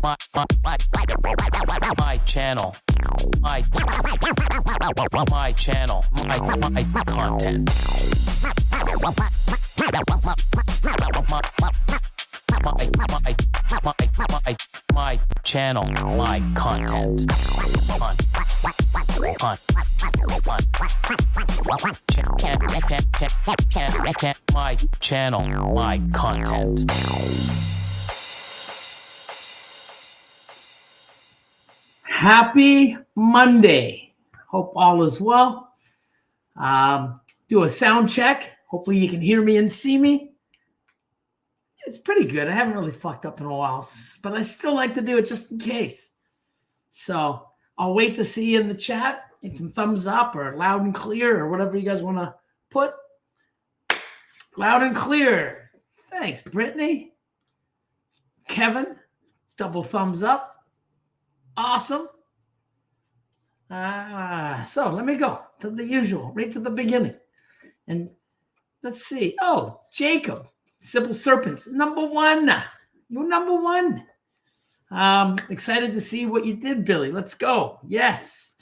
my channel, my channel, my content. My channel, my content. My channel, my content. Happy Monday. Hope all is well. Do a sound check. Hopefully you can hear me and see me. It's pretty good. I haven't really fucked up in a while, but I still like to do it just in case. So I'll wait to see you in the chat. Need some thumbs up or loud and clear or whatever you guys want to put. Loud and clear. Thanks, Brittany. Kevin, double thumbs up. Awesome. So let me go to the usual, right to the beginning. And let's see. Oh, Jacob, Simple Serpents, number one. You're number one. Excited to see what you did, Billy. Let's go. Yes.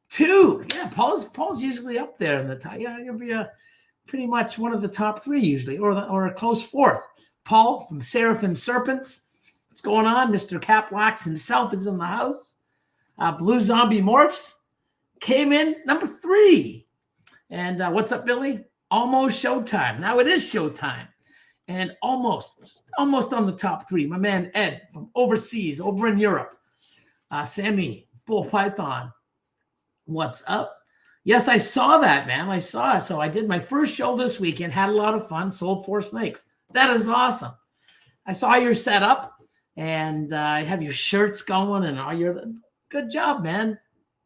2. Yeah, Paul's usually up there in the top. Yeah, you'll be pretty much one of the top 3 usually, or a close 4th. Paul from Seraphim Serpents. What's going on? Mr. Caplax himself is in the house. Blue Zombie Morphs came in number 3. And what's up, Billy? Almost showtime. Now it is showtime. And almost on the top 3. My man Ed from overseas, over in Europe. Sammy, Bull Python. What's up? Yes, I saw that, man. I saw it. So I did my first show this weekend. Had a lot of fun. Sold 4 snakes. That is awesome. I saw your setup. And I have your shirts going and all your good job, man.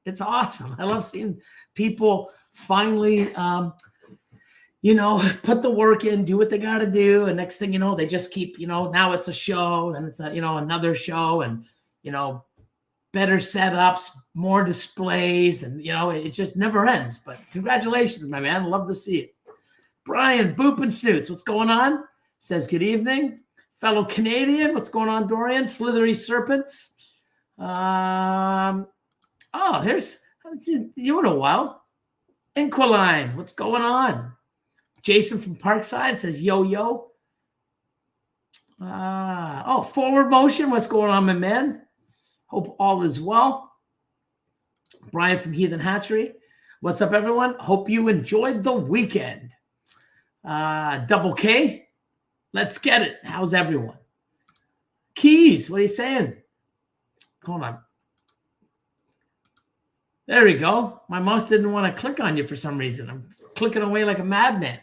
It's awesome. I love seeing people finally, put the work in, do what they got to do. And next thing you know, they just keep, now it's a show and it's another show and, better setups, more displays. And, it just never ends. But congratulations, my man. Love to see it. Brian, Boop and Snoots, what's going on? Says good evening. Fellow Canadian, what's going on, Dorian? Slithery Serpents. Haven't seen you in a while. Inquiline, what's going on? Jason from Parkside says, yo. Forward Motion, what's going on, my man? Hope all is well. Brian from Heathen Hatchery, what's up, everyone? Hope you enjoyed the weekend. Double K. Let's get it. How's everyone? Keys, what are you saying? Hold on. There we go. My mouse didn't want to click on you for some reason. I'm clicking away like a madman.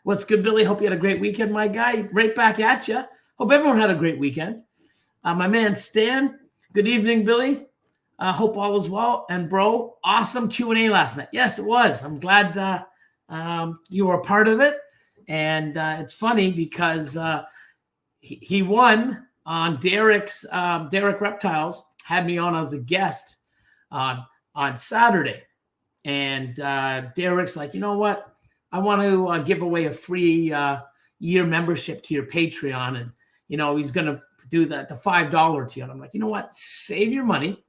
What's good, Billy? Hope you had a great weekend, my guy. Right back at you. Hope everyone had a great weekend. My man, Stan, good evening, Billy. Hope all is well. And, bro, awesome Q&A last night. Yes, it was. I'm glad you were a part of it. And it's funny because he won on Derek Reptiles, had me on as a guest on Saturday. And Derek's like, you know what? I want to give away a free year membership to your Patreon. And, he's going to do the $5 tier. And I'm like, you know what? Save your money.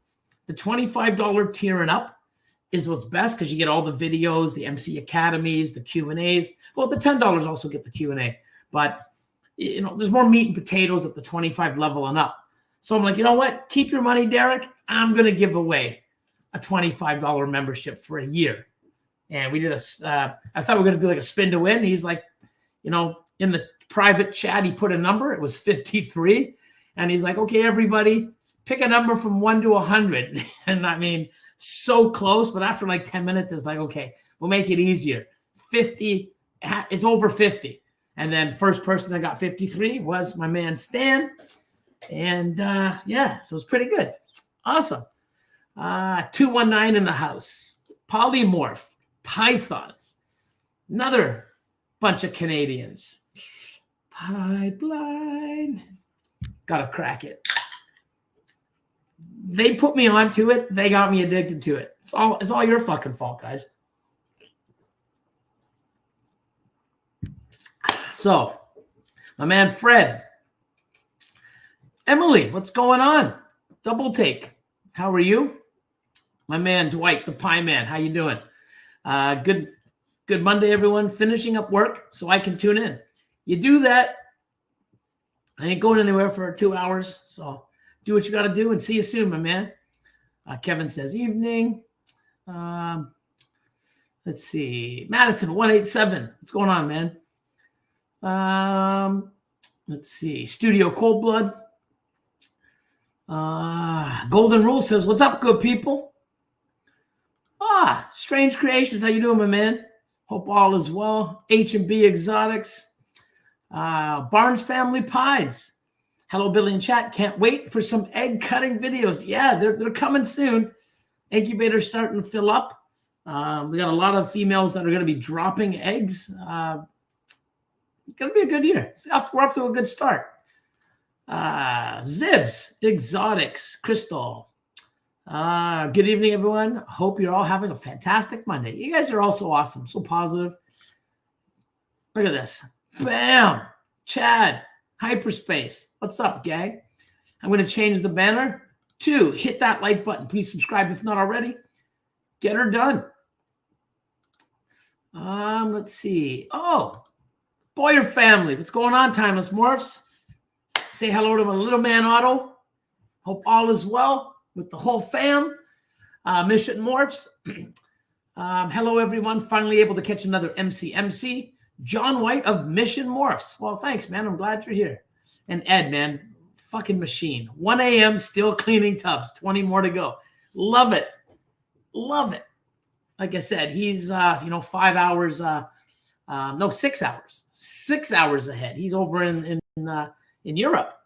The $25 tier and up is what's best because you get all the videos, the MC Academies, the Q&As. Well, the $10 also get the Q&A. But, there's more meat and potatoes at the 25 level and up. So I'm like, you know what? Keep your money, Derek. I'm going to give away a $25 membership for a year. And we did I thought we were going to do like a spin to win. He's like, in the private chat, he put a number. It was 53. And he's like, okay, everybody, pick a number from 1 to 100. And I mean, so close. But after like 10 minutes, it's like, okay, we'll make it easier. 50, it's over 50. And then first person that got 53 was my man, Stan. And so it's pretty good. Awesome. 219 in the house. Polymorph. Pythons. Another bunch of Canadians. Pipeline. Gotta crack it. They put me onto it. They got me addicted to it. It's all your fucking fault, guys. So, my man Fred. Emily, what's going on? Double Take. How are you? My man, Dwight, the Pie Man. How you doing? Good Monday, everyone. Finishing up work so I can tune in. You do that. I ain't going anywhere for 2 hours. So do what you got to do and see you soon, my man. Kevin says evening. Let's see. Madison 187. What's going on, man? Let's see. Studio Cold Blood. Golden Rule says, what's up, good people? Strange Creations. How you doing, my man? Hope all is well. H&B Exotics. Barnes Family Pies. Hello, Billy and chat. Can't wait for some egg cutting videos. Yeah, they're coming soon. Incubator's starting to fill up. We got a lot of females that are going to be dropping eggs. It's going to be a good year. We're off to a good start. Zivs, Exotics, Crystal. Good evening, everyone. Hope you're all having a fantastic Monday. You guys are all so awesome, so positive. Look at this. Bam. Chad, Hyperspace. What's up, gang? I'm going to change the banner to hit that like button. Please subscribe if not already. Get her done. Let's see. Oh, Boyer family. What's going on, Timeless Morphs? Say hello to my little man, Otto. Hope all is well with the whole fam. Mission Morphs. Hello, everyone. Finally able to catch another MC. John White of Mission Morphs. Well, thanks, man. I'm glad you're here. And Ed, man, fucking machine. 1 a.m. still cleaning tubs. 20 more to go. Love it. Love it. Like I said, he's 5 hours. 6 hours. 6 hours ahead. He's over in Europe.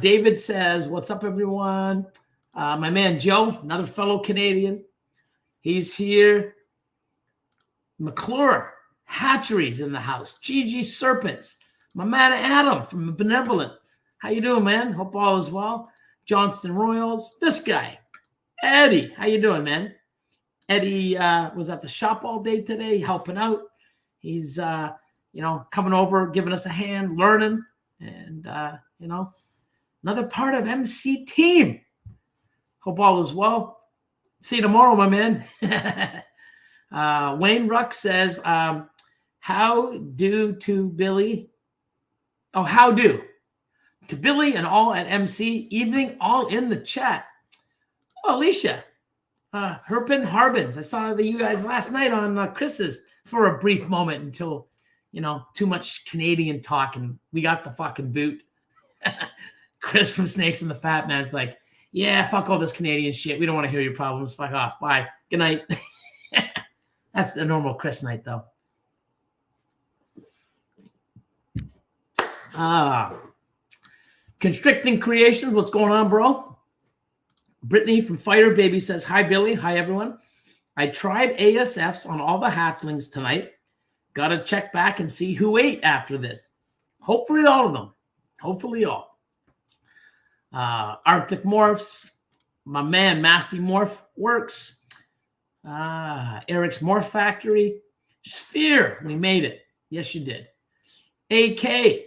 David says, what's up, everyone? My man Joe, another fellow Canadian. He's here. McClure Hatcheries in the house. GG Serpents. My man Adam from Benevolent. How you doing, man? Hope all is well. Johnston Royals. This guy, Eddie. How you doing, man? Eddie was at the shop all day today, helping out. He's, coming over, giving us a hand, learning, and, another part of MC team. Hope all is well. See you tomorrow, my man. Wayne Ruck says, how do to Billy and all at MC, evening, all in the chat. Oh, Alicia. Herpin Harbins. I saw you guys last night on Chris's for a brief moment until, too much Canadian talk and we got the fucking boot. Chris from Snakes and the Fat Man's like, yeah, fuck all this Canadian shit. We don't want to hear your problems. Fuck off. Bye. Good night. That's the normal Chris night, though. Constricting Creations. What's going on, bro? Brittany from Fire Baby says, hi, Billy. Hi, everyone. I tried ASFs on all the hatchlings tonight. Got to check back and see who ate after this. Hopefully all of them. Hopefully all. Arctic Morphs. My man, Massey Morph Works. Eric's Morph Factory. Sphere. We made it. Yes, you did. AK.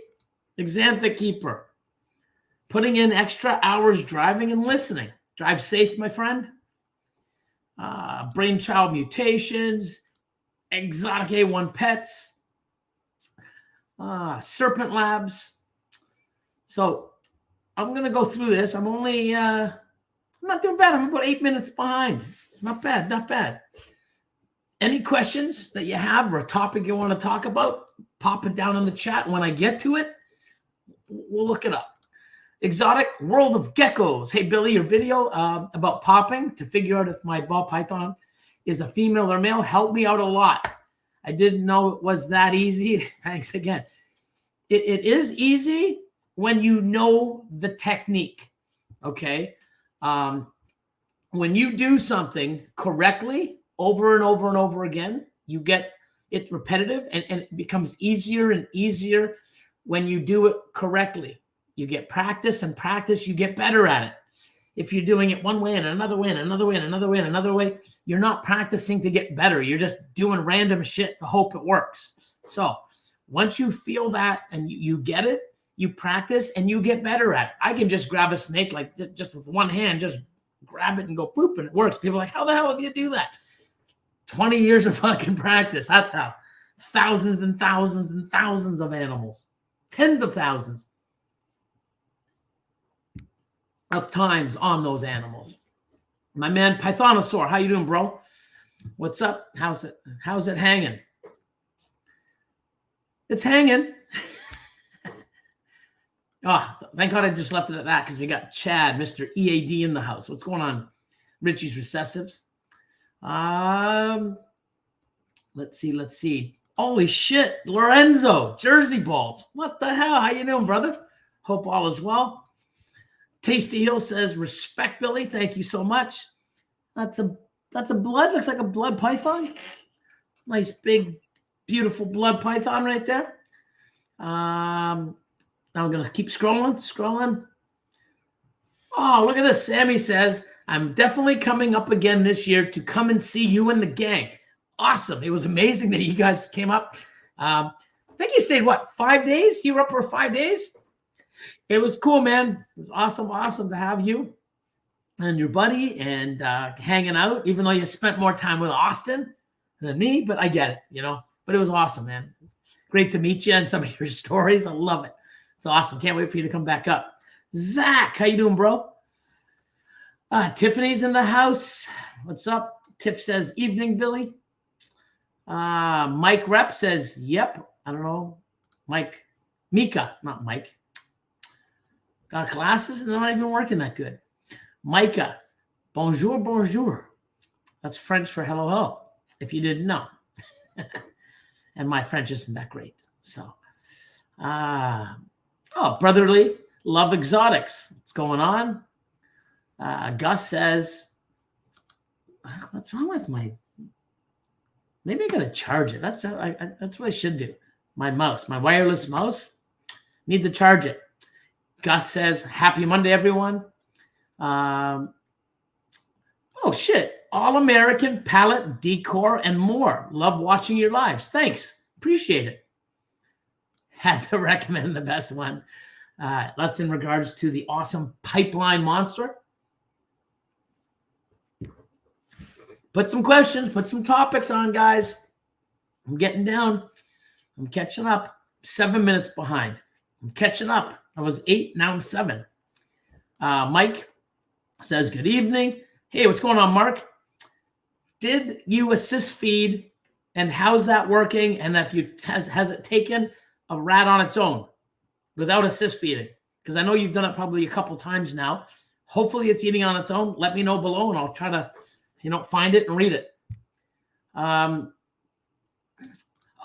Exantha Keeper. Putting in extra hours driving and listening. Drive safe, my friend. Brainchild Mutations. Exotic A1 Pets. Serpent Labs. So I'm going to go through this. I'm only, I'm not doing bad. I'm about 8 minutes behind. Not bad, not bad. Any questions that you have or a topic you want to talk about, pop it down in the chat. When I get to it, we'll look it up. Exotic World of Geckos. Hey, Billy, your video about popping to figure out if my ball python is a female or male helped me out a lot. I didn't know it was that easy. Thanks again. It is easy when you know the technique, okay? When you do something correctly over and over and over again, you get it repetitive and it becomes easier and easier when you do it correctly. You get practice and practice, you get better at it. If you're doing it one way and another way and another way and another way and another way, you're not practicing to get better. You're just doing random shit to hope it works. So once you feel that and you get it, you practice and you get better at it. I can just grab a snake like just with one hand, just grab it and go poop, and it works. People are like, how the hell do you do that? 20 years of fucking practice. That's how. Thousands and thousands and thousands of animals. Tens of thousands of times on those animals. My man Pythonosaur, how you doing, bro? What's up? How's it hanging? It's hanging. Oh, thank God I just left it at that because we got Chad, Mr. EAD in the house. What's going on? Richie's Recessives. Let's see. Holy shit, Lorenzo, Jersey Balls. What the hell? How you doing, brother? Hope all is well. Tasty Hill says, respect, Billy. Thank you so much. That's a blood. Looks like a blood python. Nice, big, beautiful blood python right there. Now I'm going to keep scrolling. Oh, look at this. Sammy says, I'm definitely coming up again this year to come and see you and the gang. Awesome. It was amazing that you guys came up. I think you stayed, 5 days? You were up for 5 days? It was cool, man. It was awesome to have you and your buddy and hanging out, even though you spent more time with Austin than me, but I get it, But it was awesome, man. Great to meet you and some of your stories. I love it. It's awesome. Can't wait for you to come back up. Zach, how you doing, bro? Tiffany's in the house. What's up? Tiff says, evening, Billy. Mike Rep says, yep. I don't know. Mika, not Mike. Got glasses and they're not even working that good. Micah, bonjour. That's French for hello, if you didn't know. And my French isn't that great. So, brotherly love exotics. What's going on? Gus says, what's wrong with my, maybe I got to charge it. That's what I should do. My wireless mouse, need to charge it. Gus says, happy Monday, everyone. Oh, shit. All-American palette, decor, and more. Love watching your lives. Thanks. Appreciate it. Had to recommend the best one. That's in regards to the awesome pipeline monster. Put some questions, put some topics on, guys. I'm getting down. I'm catching up. 7 minutes behind. I'm catching up. I was 8, now I'm 7. Mike says, good evening. Hey, what's going on, Mark? Did you assist feed, and how's that working? And if you has it taken a rat on its own without assist feeding? Because I know you've done it probably a couple times now. Hopefully it's eating on its own. Let me know below, and I'll try to find it and read it.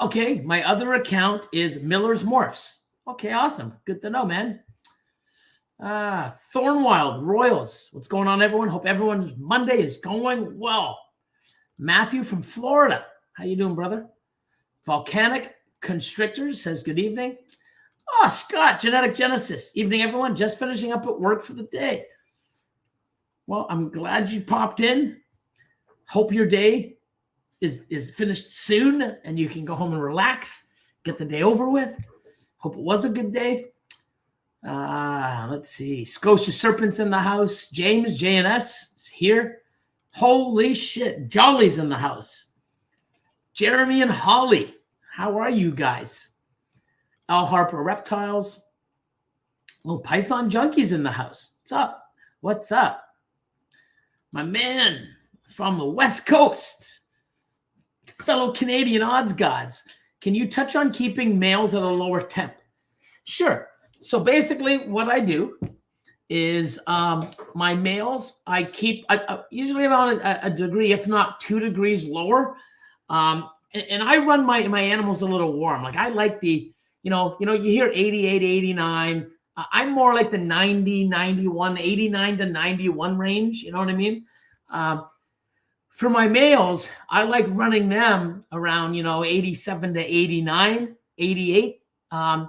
Okay, my other account is Miller's Morphs. Okay, awesome. Good to know, man. Thornwild Royals. What's going on, everyone? Hope everyone's Monday is going well. Matthew from Florida. How you doing, brother? Volcanic Constrictors says good evening. Oh, Scott, Genetic Genesis. Evening, everyone. Just finishing up at work for the day. Well, I'm glad you popped in. Hope your day is finished soon and you can go home and relax, get the day over with. Hope it was a good day. Let's see. Scotia Serpents in the house. James, JNS is here. Holy shit. Jolly's in the house. Jeremy and Holly. How are you guys? Al Harper Reptiles. Little Python Junkies in the house. What's up? What's up? My man from the West Coast. Fellow Canadian odds gods. Can you touch on keeping males at a lower temp? Sure. So basically what I do is my males, I keep usually about a degree, if not 2 degrees lower. And I run my animals a little warm. Like I like the, you hear 88, 89. I'm more like the 90, 91, 89 to 91 range. You know what I mean? For my males, I like running them around, 87 to 89, 88.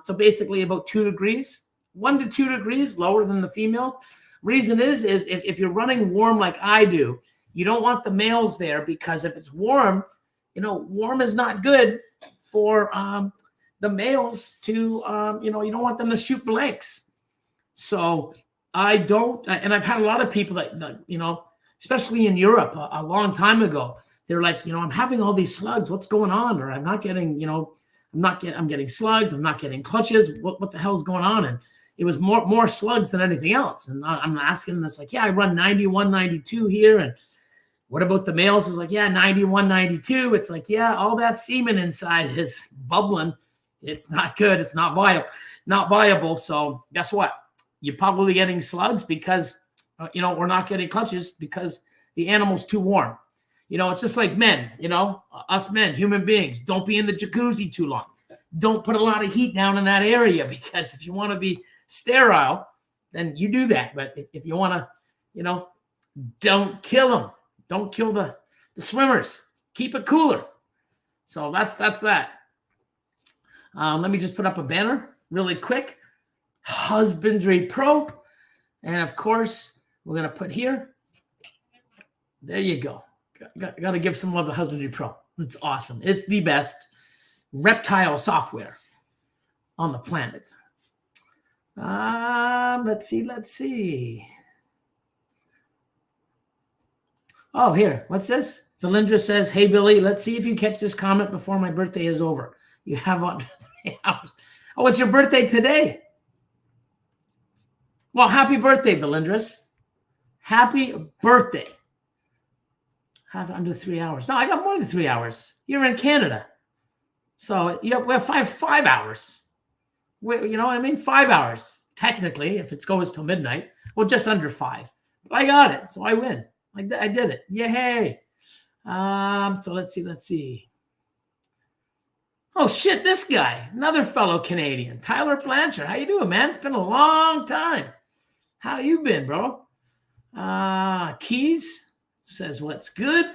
So basically about 2 degrees, 1 to 2 degrees lower than the females. Reason is if you're running warm like I do, you don't want the males there because if it's warm, warm is not good for the males to, you don't want them to shoot blanks. So I don't, and I've had a lot of people that especially in Europe a long time ago, they're like, I'm having all these slugs. What's going on? Or I'm not getting, I'm getting slugs. I'm not getting clutches. What the hell's going on? And it was more slugs than anything else. And I'm asking them, it's like, yeah, I run 91, 92 here. And what about the males? It's like, yeah, 91, 92. It's like, yeah, all that semen inside is bubbling. It's not good. It's not viable. So guess what? You're probably getting slugs because, we're not getting clutches because the animal's too warm. It's just like men, us men, human beings, don't be in the jacuzzi too long. Don't put a lot of heat down in that area, because if you want to be sterile, then you do that. But if you want to, don't kill them. Don't kill the swimmers. Keep it cooler. So that's that. Let me just put up a banner really quick. Husbandry Pro. And of course, we're going to put here. There you go. Got to give some love to Husbandry Pro. It's awesome. It's the best reptile software on the planet. Let's see. Oh, here. What's this? Valindra says, hey, Billy, let's see if you catch this comment before my birthday is over. You have on 3 hours. Oh, it's your birthday today. Well, happy birthday, Valindras. Happy birthday. Have under 3 hours. No, I got more than 3 hours. You're in Canada. So we have five hours. You know what I mean? 5 hours, technically, if it goes till midnight. Well, just under 5. But I got it, so I win. I did it. Yay. So let's see. Oh, shit, this guy. Another fellow Canadian. Tyler Blanchard. How you doing, man? It's been a long time. How you been, bro? Keys says, what's good?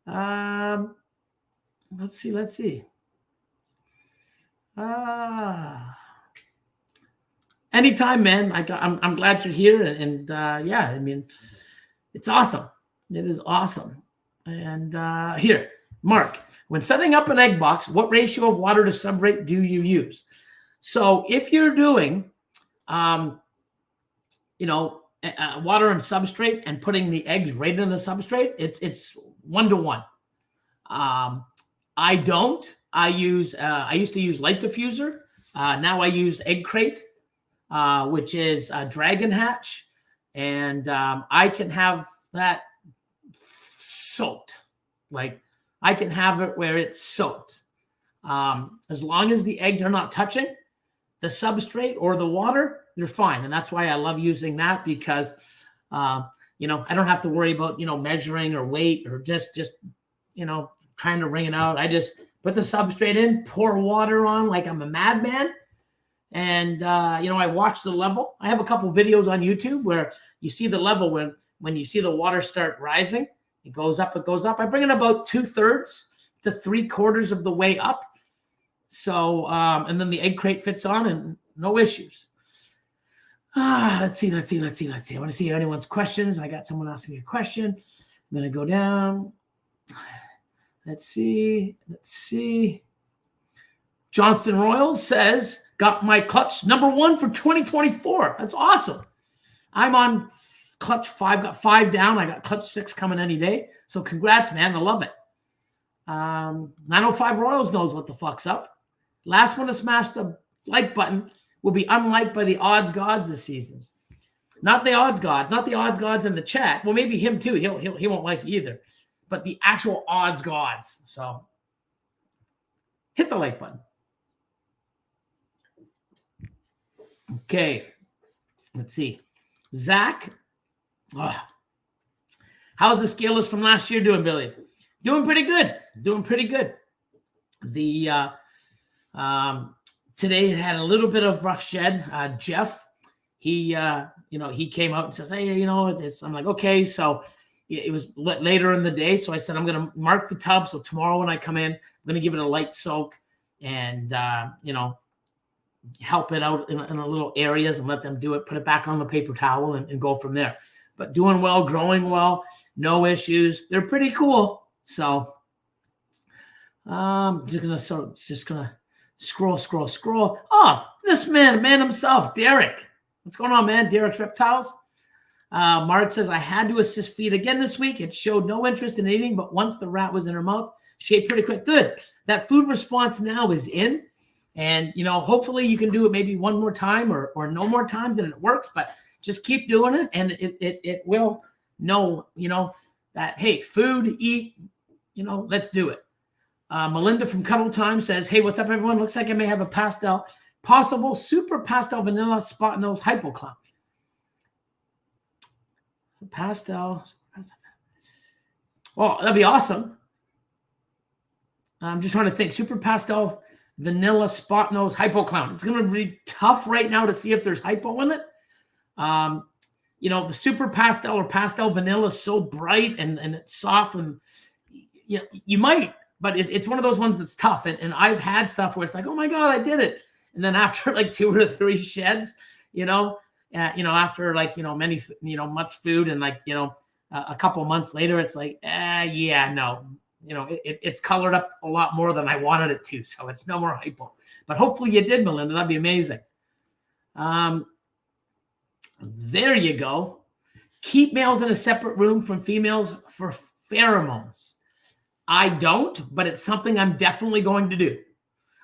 Let's see. Anytime, man. I'm glad you're here. And yeah, I mean, it's awesome. It is awesome. And here, Mark, when setting up an egg box, what ratio of water to substrate do you use? So if you're doing, water and substrate and putting the eggs right in the substrate, it's 1-to-1. I don't. I used to use light diffuser. Now I use egg crate, which is a dragon hatch, and I can have that soaked. Like I can have it where it's soaked, as long as the eggs are not touching the substrate or the water, they're fine. And that's why I love using that, because I don't have to worry about measuring or weight or just trying to wring it out. I just put the substrate in, pour water on like I'm a madman. And, I watch the level. I have a couple videos on YouTube where you see the level when you see the water start rising, it goes up. I bring it about 2/3 to 3/4 of the way up. So, and then the egg crate fits on and no issues. Let's see. I want to see anyone's questions. I got someone asking me a question. I'm going to go down. Let's see. Johnston Royals says, got my clutch number 1 for 2024. That's awesome. I'm on clutch 5, got 5 down. I got clutch 6 coming any day. So congrats, man. I love it. 905 Royals knows what the fuck's up. Last one to smash the like button will be unliked by the odds gods this season. Not the odds gods in the chat. Well, maybe him too. He won't like it either. But the actual odds gods. So hit the like button. Okay. Let's see. Zach. How's the scaleless from last year doing, Billy? Doing pretty good. The today it had a little bit of rough shed. Jeff, he came out and says, hey, I'm like, okay. So it was later in the day. So I said, I'm going to mark the tub. So tomorrow when I come in, I'm going to give it a light soak and, help it out in a little areas and let them do it, put it back on the paper towel and go from there. But doing well, growing well, no issues. They're pretty cool. So just gonna Scroll. Oh, this man himself, Derek. What's going on, man? Derek's Reptiles. Mark says, I had to assist feed again this week. It showed no interest in eating, but once the rat was in her mouth, she ate pretty quick. Good. That food response now is in. And, hopefully you can do it maybe one more time or no more times and it works, but just keep doing it. And it will know, that, hey, food, eat, let's do it. Melinda from Cuddle Time says, hey, what's up, everyone? Looks like I may have a possible super pastel vanilla spot nose hypoclown. Pastel. Well, that'd be awesome. I'm just trying to think. Super pastel vanilla spot nose hypoclown. It's going to be tough right now to see if there's hypo in it. The super pastel or pastel vanilla is so bright and it's soft, and you might. But it's one of those ones that's tough. And I've had stuff where it's like, oh, my God, I did it. And then after like 2 or 3 sheds, after like, many, much food and like, a couple months later, it's like, yeah, no, it's colored up a lot more than I wanted it to. So it's no more hypo. But hopefully you did, Melinda. That'd be amazing. There you go. Keep males in a separate room from females for pheromones. I don't, but it's something I'm definitely going to do.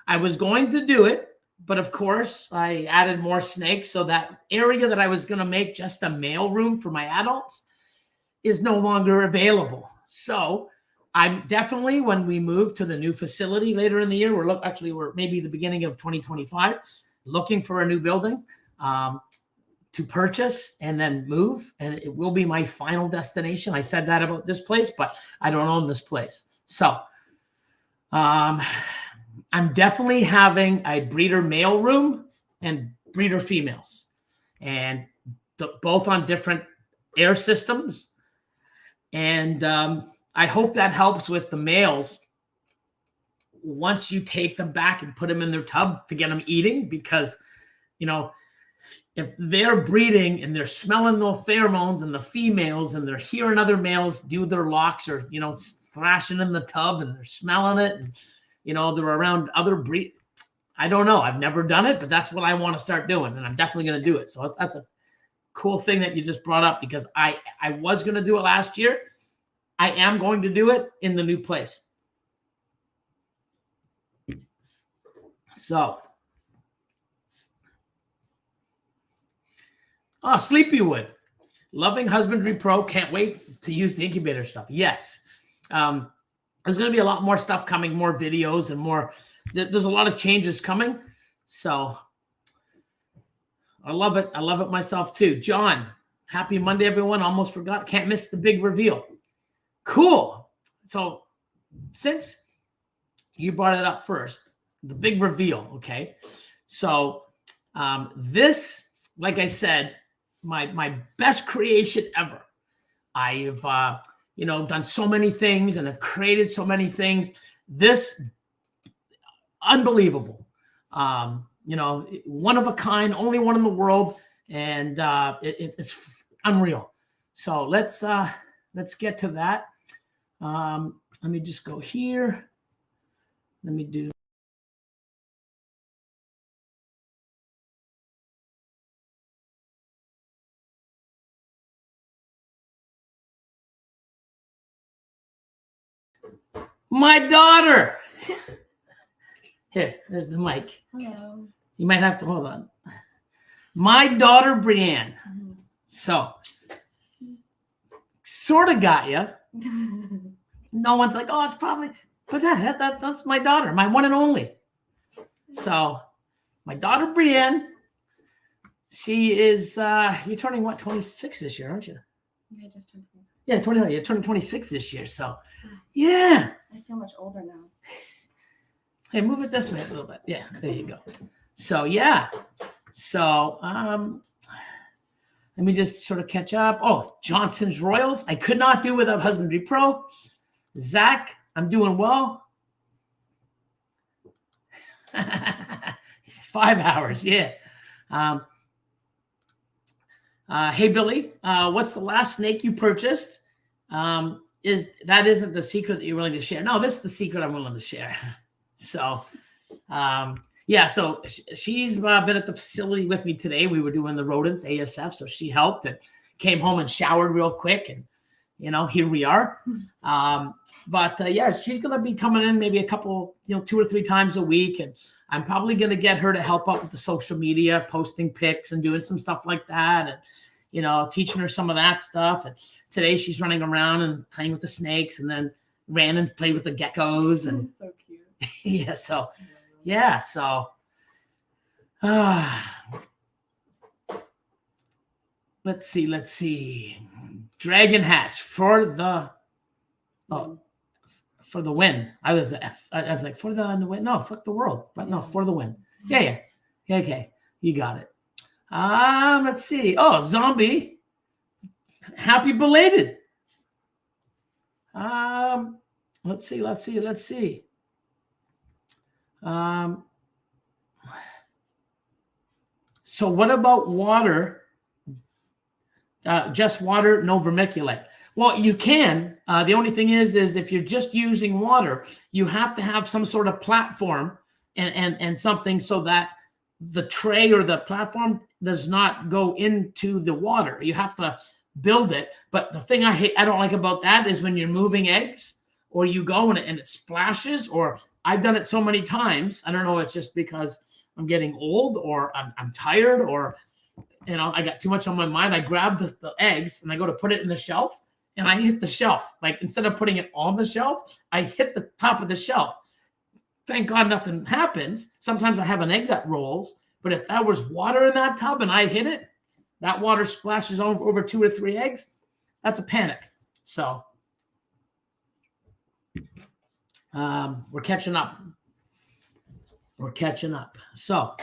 I was going to do it, but of course I added more snakes. So that area that I was going to make just a male room for my adults is no longer available. So I'm definitely, when we move to the new facility later in the year, we're maybe the beginning of 2025, looking for a new building to purchase and then move. And it will be my final destination. I said that about this place, but I don't own this place. So I'm definitely having a breeder male room and breeder females, and both on different air systems. And I hope that helps with the males once you take them back and put them in their tub to get them eating, because, if they're breeding and they're smelling the pheromones and the females and they're hearing other males do their locks or, thrashing in the tub and they're smelling it and, they're around other breed. I don't know. I've never done it, but that's what I want to start doing. And I'm definitely going to do it. So that's a cool thing that you just brought up, because I was going to do it last year. I am going to do it in the new place. So, Sleepywood, loving husbandry pro. Can't wait to use the incubator stuff. Yes. There's going to be a lot more stuff coming, more videos and more. There's a lot of changes coming. So I love it. I love it myself too. John, happy Monday, everyone. Almost forgot. Can't miss the big reveal. Cool. So since you brought it up first, the big reveal. Okay. So this, like I said, my best creation ever. I've, done so many things and have created so many things. This, unbelievable. One of a kind, only one in the world. And it's unreal. So let's get to that. Let me just go here. Let me do. My daughter. There's the mic. Hello. You might have to hold on. My daughter, Brienne. Mm-hmm. So, sort of got you. No one's like, oh, it's probably, but that's my daughter, my one and only. So, my daughter, Brienne, she is, you're turning what, 26 this year, aren't you? I just turned 20. Yeah, 29. You're turning 26 this year. So, yeah. I feel much older now. Hey, move it this way a little bit. Yeah, there you go. So, yeah. So, let me just sort of catch up. Oh, Johnson's Royals. I could not do without Husbandry Pro. Zach, I'm doing well. 5 hours, yeah. Hey, Billy, what's the last snake you purchased? Isn't the secret that you're willing to share? No, this is the secret I'm willing to share. So Yeah, so she's been at the facility with me today. We were doing the rodents ASF, so she helped and came home and showered real quick, and here we are. Yeah, she's gonna be coming in maybe a couple, 2 or 3 times a week, and I'm probably gonna get her to help out with the social media, posting pics and doing some stuff like that, and teaching her some of that stuff. And today she's running around and playing with the snakes, and then ran and played with the geckos, and So cute. yeah, so. Yeah, so let's see. Dragon Hatch for the win. I was like for the win. No, fuck the world. But no, for the win. Yeah. Okay. You got it. Let's see. Oh, zombie. Happy belated. Let's see. So what about water? Just water, no vermiculite. Well, you can. The only thing is if you're just using water, you have to have some sort of platform and something so that the tray or the platform does not go into the water. You have to build it. But the thing I don't like about that is when you're moving eggs, or you go and it splashes, or I've done it so many times. I don't know. It's just because I'm getting old, or I'm tired, or I got too much on my mind. I grab the eggs and I go to put it in the shelf, and I hit the shelf. Like, instead of putting it on the shelf, I hit the top of the shelf. Thank God nothing happens. Sometimes I have an egg that rolls, but if that was water in that tub and I hit it, that water splashes over 2 or 3 eggs. That's a panic. So we're catching up. So,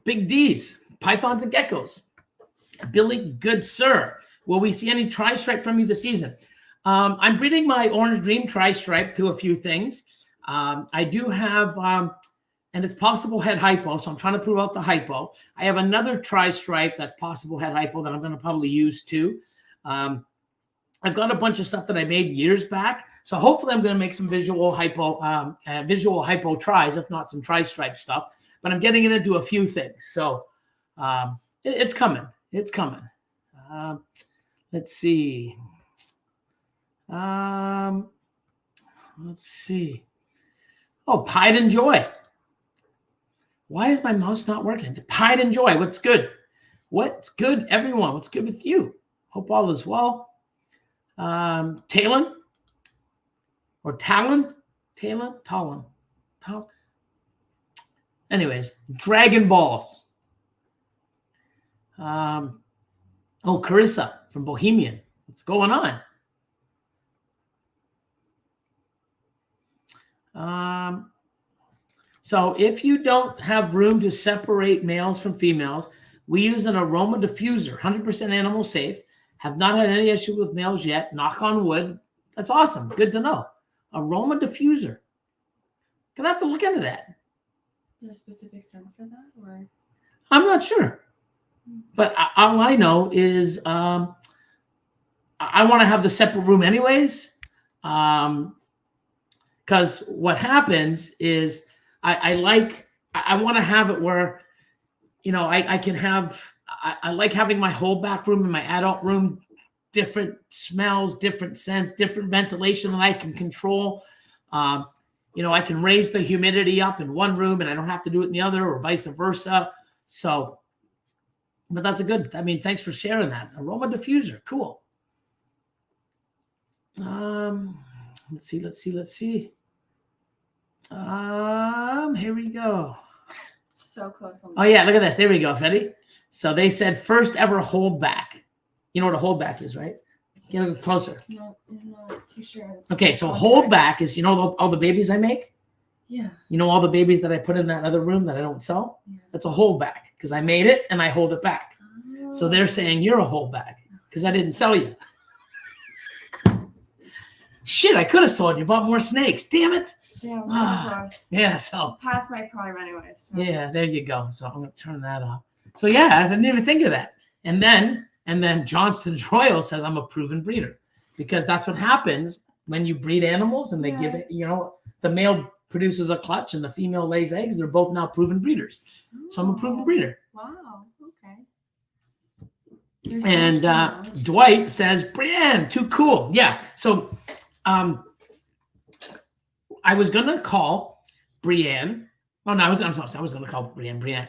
Big D's, pythons and geckos. Billy, good sir. Will we see any tri-stripe from you this season? I'm breeding my Orange Dream tri-stripe to a few things. I do have, and it's possible head hypo, so I'm trying to prove out the hypo. I have another tri-stripe that's possible head hypo that I'm going to probably use too. I've got a bunch of stuff that I made years back, so hopefully I'm going to make some visual hypo tries, if not some tri-stripe stuff. But I'm getting it into a few things, so it's coming. It's coming. Let's see. Let's see. Oh, Pride and Joy. Why is my mouse not working? Pride and Joy. What's good? What's good, everyone? What's good with you? Hope all is well. Talon or Talon? Talon. Anyways, Dragon Balls. Oh, Carissa from Bohemian. What's going on? So if you don't have room to separate males from females, we use an aroma diffuser, 100% animal safe. Have not had any issue with males yet. Knock on wood. That's awesome. Good to know. Aroma diffuser. Gonna have to look into that. Is there a specific scent for that, or? I'm not sure, but all I know is I want to have the separate room anyways. Because what happens is I want to have it where, I can have, I like having my whole back room and my adult room, different smells, different scents, different ventilation that I can control. I can raise the humidity up in one room and I don't have to do it in the other, or vice versa. So, but that's thanks for sharing that. Aroma diffuser. Cool. Let's see. Here we go. So close. Oh yeah, look at this. There we go, Fetty. So they said first ever holdback. You know what a holdback is, right? Get a little closer. No, I'm not too sure. Okay, so holdback is, all the babies I make? Yeah. All the babies that I put in that other room that I don't sell? Yeah. That's a holdback because I made it and I hold it back. Oh. So they're saying you're a holdback because I didn't sell you. Shit, I could have sold you. Bought more snakes. Damn it. Yeah, so close. Yeah, so. Past my prime anyway. So. Yeah, there you go. So I'm going to turn that off. So yeah, I didn't even think of that. And then Johnston's Royal says I'm a proven breeder, because that's what happens when you breed animals and they give it, the male produces a clutch and the female lays eggs. They're both now proven breeders. So I'm a proven breeder. Wow. Okay. There's And so much to know. Dwight says, Brienne, too cool. Yeah. So I was going to call Brienne. Oh, no, I was going to call Brienne.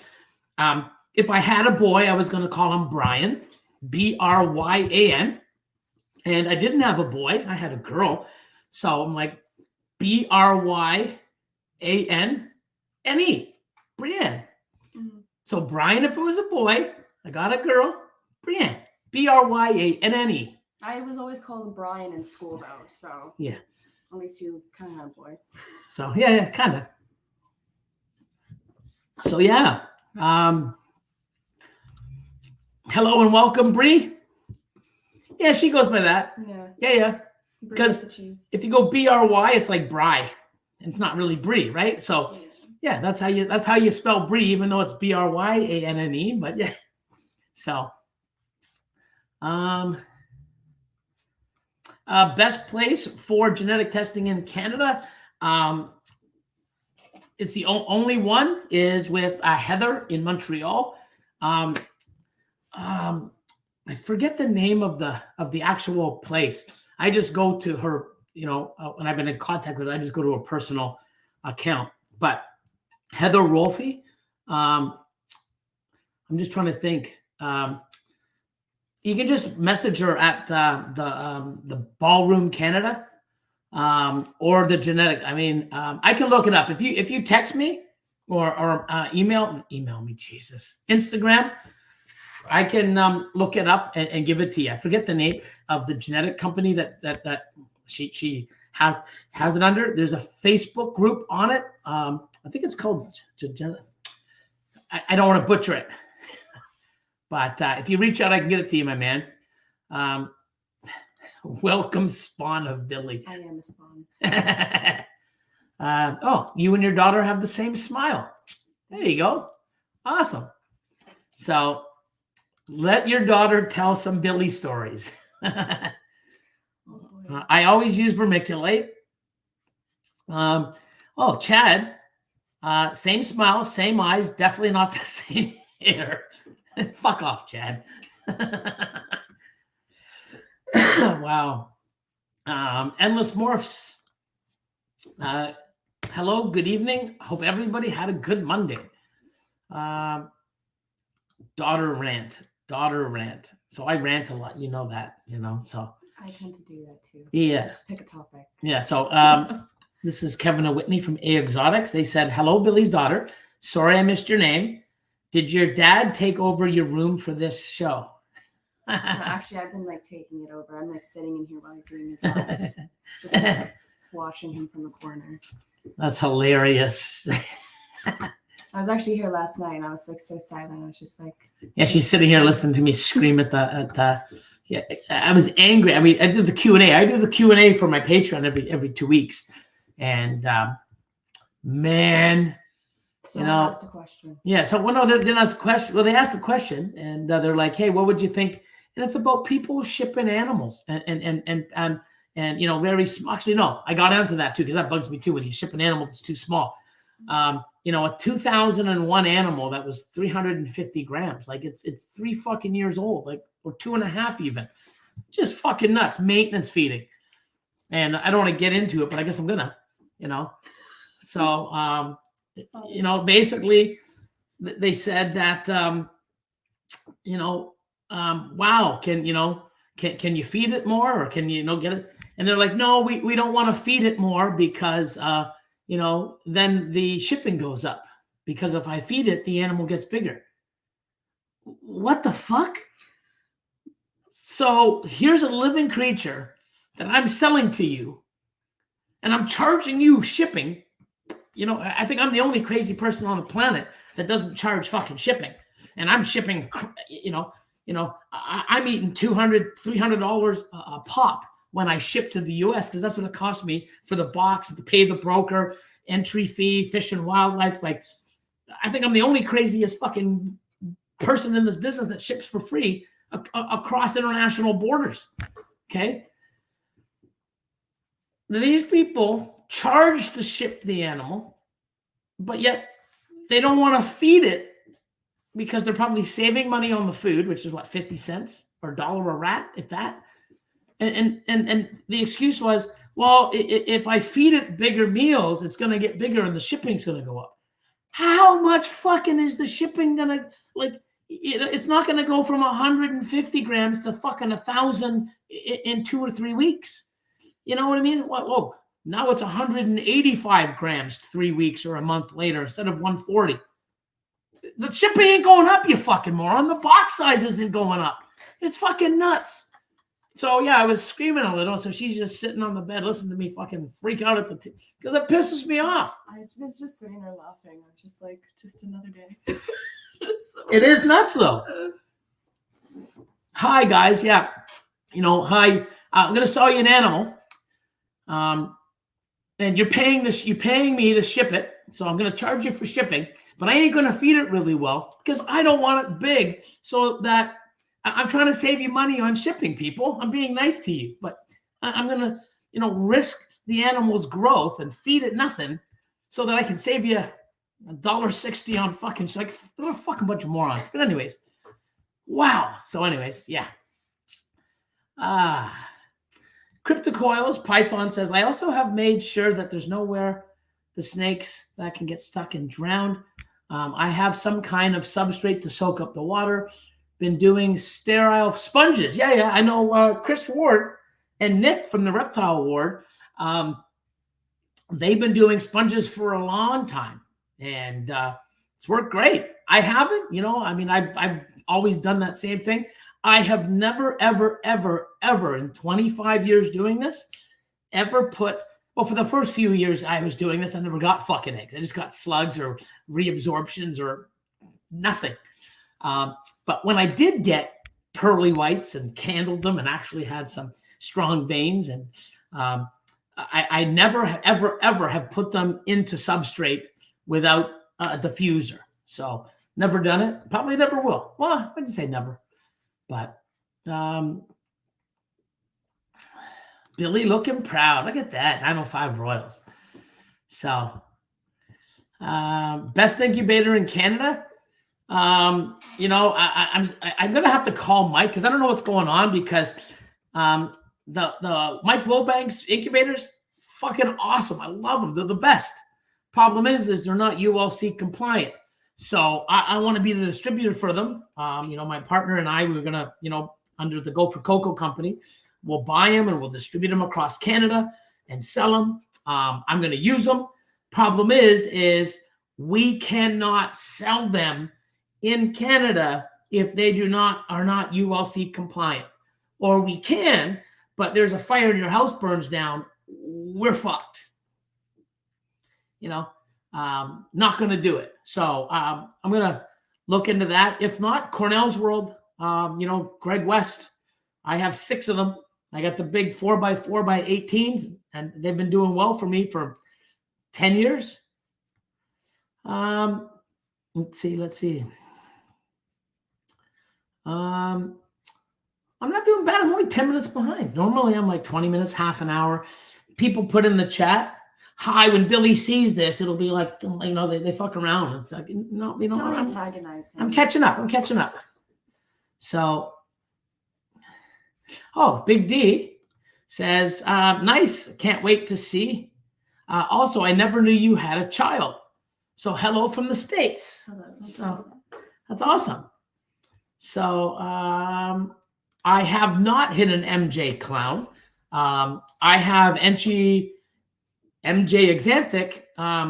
If I had a boy, I was going to call him Brian, Bryan. And I didn't have a boy. I had a girl. So I'm like, Bryanne, Brienne. Mhm. So Brian, if it was a boy, I got a girl, Brienne, Bryanne. I was always called him Brian in school though, so Yeah. at least you kind of had a boy. So yeah, kind of. So yeah. Hello and welcome, Bree. Yeah, she goes by that. Yeah. Yeah. Brie Because with the cheese. If you go BRY, it's like Bry. It's not really Bree, right? So Yeah. yeah, that's how you spell Bree, even though it's Bryanne. But yeah. So best place for genetic testing in Canada. It's the only one is with Heather in Montreal. I forget the name of the actual place. I just go to her, when I've been in contact with her, I just go to a personal account. But Heather Rolfe, I'm just trying to think. You can just message her at the Ballroom Canada or the genetic. I mean, I can look it up if you text me or email me. Jesus, Instagram. I can look it up and give it to you. I forget the name of the genetic company that she has it under. There's a Facebook group on it. I think it's called. I don't want to butcher it, but if you reach out, I can get it to you, my man. Welcome, spawn of Billy. I am a spawn. Oh, you and your daughter have the same smile. There you go. Awesome. So. Let your daughter tell some Billy stories. Oh, boy. I always use vermiculite. Chad, same smile, same eyes, definitely not the same hair. Fuck off, Chad. Wow. Endless Morphs. Hello, good evening. Hope everybody had a good Monday. Daughter rant. So I rant a lot, that, so. I tend to do that too. Yeah. Just pick a topic. Yeah, so this is Kevin and Whitney from A Exotics. They said, hello, Billy's daughter. Sorry I missed your name. Did your dad take over your room for this show? No, actually, I've been taking it over. I'm sitting in here while he's doing his office. Just watching him from the corner. That's hilarious. I was actually here last night and I was so silent. I was just yeah, she's sitting here listening to me scream at the yeah, I was angry. I mean, I did the Q&A. I do the Q&A for my Patreon every 2 weeks. And man, so I asked a question. Yeah, so they didn't ask a question. Well, they asked a question and they're like, hey, what would you think? And it's about people shipping animals and very small. Actually, no, I got into that too, because that bugs me too when you ship an animal that's too small. A 2001 animal that was 350 grams, it's 3 fucking years old, or 2.5 even, just fucking nuts. Maintenance feeding, and I don't want to get into it, but I guess I'm gonna, So, basically, they said that, wow, can you feed it more, or can you get it? And they're like, no, we don't want to feed it more because then the shipping goes up, because if I feed it, the animal gets bigger. What the fuck? So here's a living creature that I'm selling to you and I'm charging you shipping. I think I'm the only crazy person on the planet that doesn't charge fucking shipping. And I'm shipping, I'm eating $200, $300 a pop when I ship to the US, because that's what it cost me for the box, to pay the broker, entry fee, Fish and Wildlife. I think I'm the only craziest fucking person in this business that ships for free across international borders. Okay. These people charge to ship the animal, but yet they don't want to feed it because they're probably saving money on the food, which is what, 50 cents or $1 a rat, if that. And the excuse was, well, if I feed it bigger meals, it's going to get bigger and the shipping's going to go up. How much fucking is the shipping going to, like, it's not going to go from 150 grams to fucking 1,000 in 2 or 3 weeks. You know what I mean? Whoa, now it's 185 grams 3 weeks or a month later instead of 140. The shipping ain't going up, you fucking moron. The box size isn't going up. It's fucking nuts. So yeah, I was screaming a little. So she's just sitting on the bed, listening to me fucking freak out at the because it pisses me off. I was just sitting there laughing. I'm just like, just another day. It is nuts though. Hi guys, yeah, hi. I'm gonna sell you an animal, and you're paying me to ship it. So I'm gonna charge you for shipping, but I ain't gonna feed it really well because I don't want it big. So that I'm trying to save you money on shipping, people. I'm being nice to you, but I'm gonna, risk the animal's growth and feed it nothing so that I can save you $1.60 on fucking, like, they're a fucking bunch of morons. But anyways, wow. So anyways, yeah. Cryptocoils, Python says, I also have made sure that there's nowhere the snakes that can get stuck and drowned. I have some kind of substrate to soak up the water. Been doing sterile sponges. Yeah, I know Chris Ward and Nick from the Reptile Ward. They've been doing sponges for a long time, and it's worked great. I haven't, I've always done that same thing. I have never, ever, ever, ever in 25 years doing this, ever put, well, for the first few years I was doing this, I never got fucking eggs. I just got slugs or reabsorptions or nothing. But when I did get pearly whites and candled them and actually had some strong veins, and I never, ever, ever have put them into substrate without a diffuser. So never done it. Probably never will. Well, I wouldn't say never. But Billy looking proud. Look at that. 905 Royals. So best incubator in Canada. I'm gonna have to call Mike because I don't know what's going on because the Mike Wilbank's incubators fucking awesome. I love them. They're the best. Problem is they're not ULC compliant. So I want to be the distributor for them. My partner and I, we're gonna, under the Go for Cocoa company, we'll buy them and we'll distribute them across Canada and sell them. I'm gonna use them. Problem is we cannot sell them in Canada if they are not ULC compliant. Or we can, but there's a fire and your house burns down, we're fucked. Not going to do it. So I'm going to look into that. If not, Cornell's World, Greg West, I have 6 of them. I got the big 4x4x18s, and they've been doing well for me for 10 years. Let's see. I'm not doing bad. I'm only 10 minutes behind. Normally I'm like 20 minutes, half an hour. People put in the chat, hi, when Billy sees this, it'll be like, they fuck around. It's like, no, don't antagonize him. I'm catching up. So, Big D says, nice. Can't wait to see. Also, I never knew you had a child. So hello from the States. Hello. So that's awesome. So I have not hit an MJ clown. I have MJ Exanthic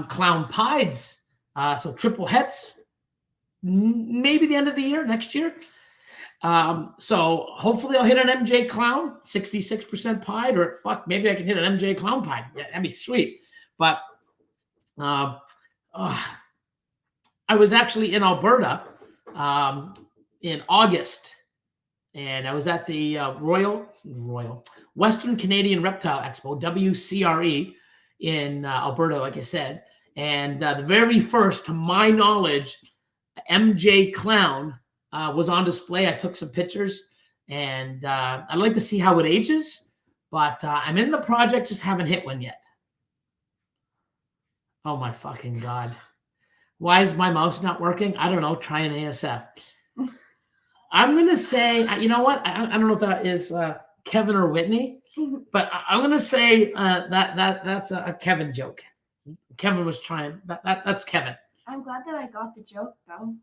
clown pieds. So triple hets, maybe the end of the year, next year. So hopefully I'll hit an MJ clown, 66% pied, or maybe I can hit an MJ clown pied. Yeah, that'd be sweet. But I was actually in Alberta in August, and I was at the Royal Western Canadian Reptile Expo, WCRE, in Alberta, like I said. And the very first, to my knowledge, MJ clown was on display. I took some pictures, and I'd like to see how it ages, but I'm in the project, just haven't hit one yet. Oh my fucking God. Why is my mouse not working? I don't know. Try an ASF. I'm going to say, you know what? I don't know if that is Kevin or Whitney, but I'm going to say that's a Kevin joke. Kevin was trying. That's Kevin. I'm glad that I got the joke, though.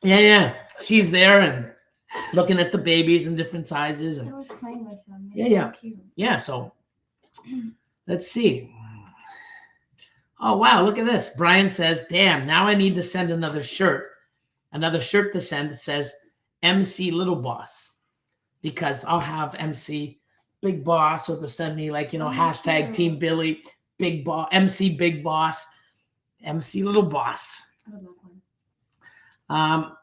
Yeah. She's there and looking at the babies in different sizes. And I was playing with them. Yeah. So cute. Yeah, so let's see. Oh, wow, look at this. Brian says, damn, now I need to send another shirt. Another shirt to send that says MC Little Boss. Because I'll have MC Big Boss, or they'll send me like, hashtag cute. Team Billy, Big Boss, MC Big Boss, MC Little Boss. I would love one.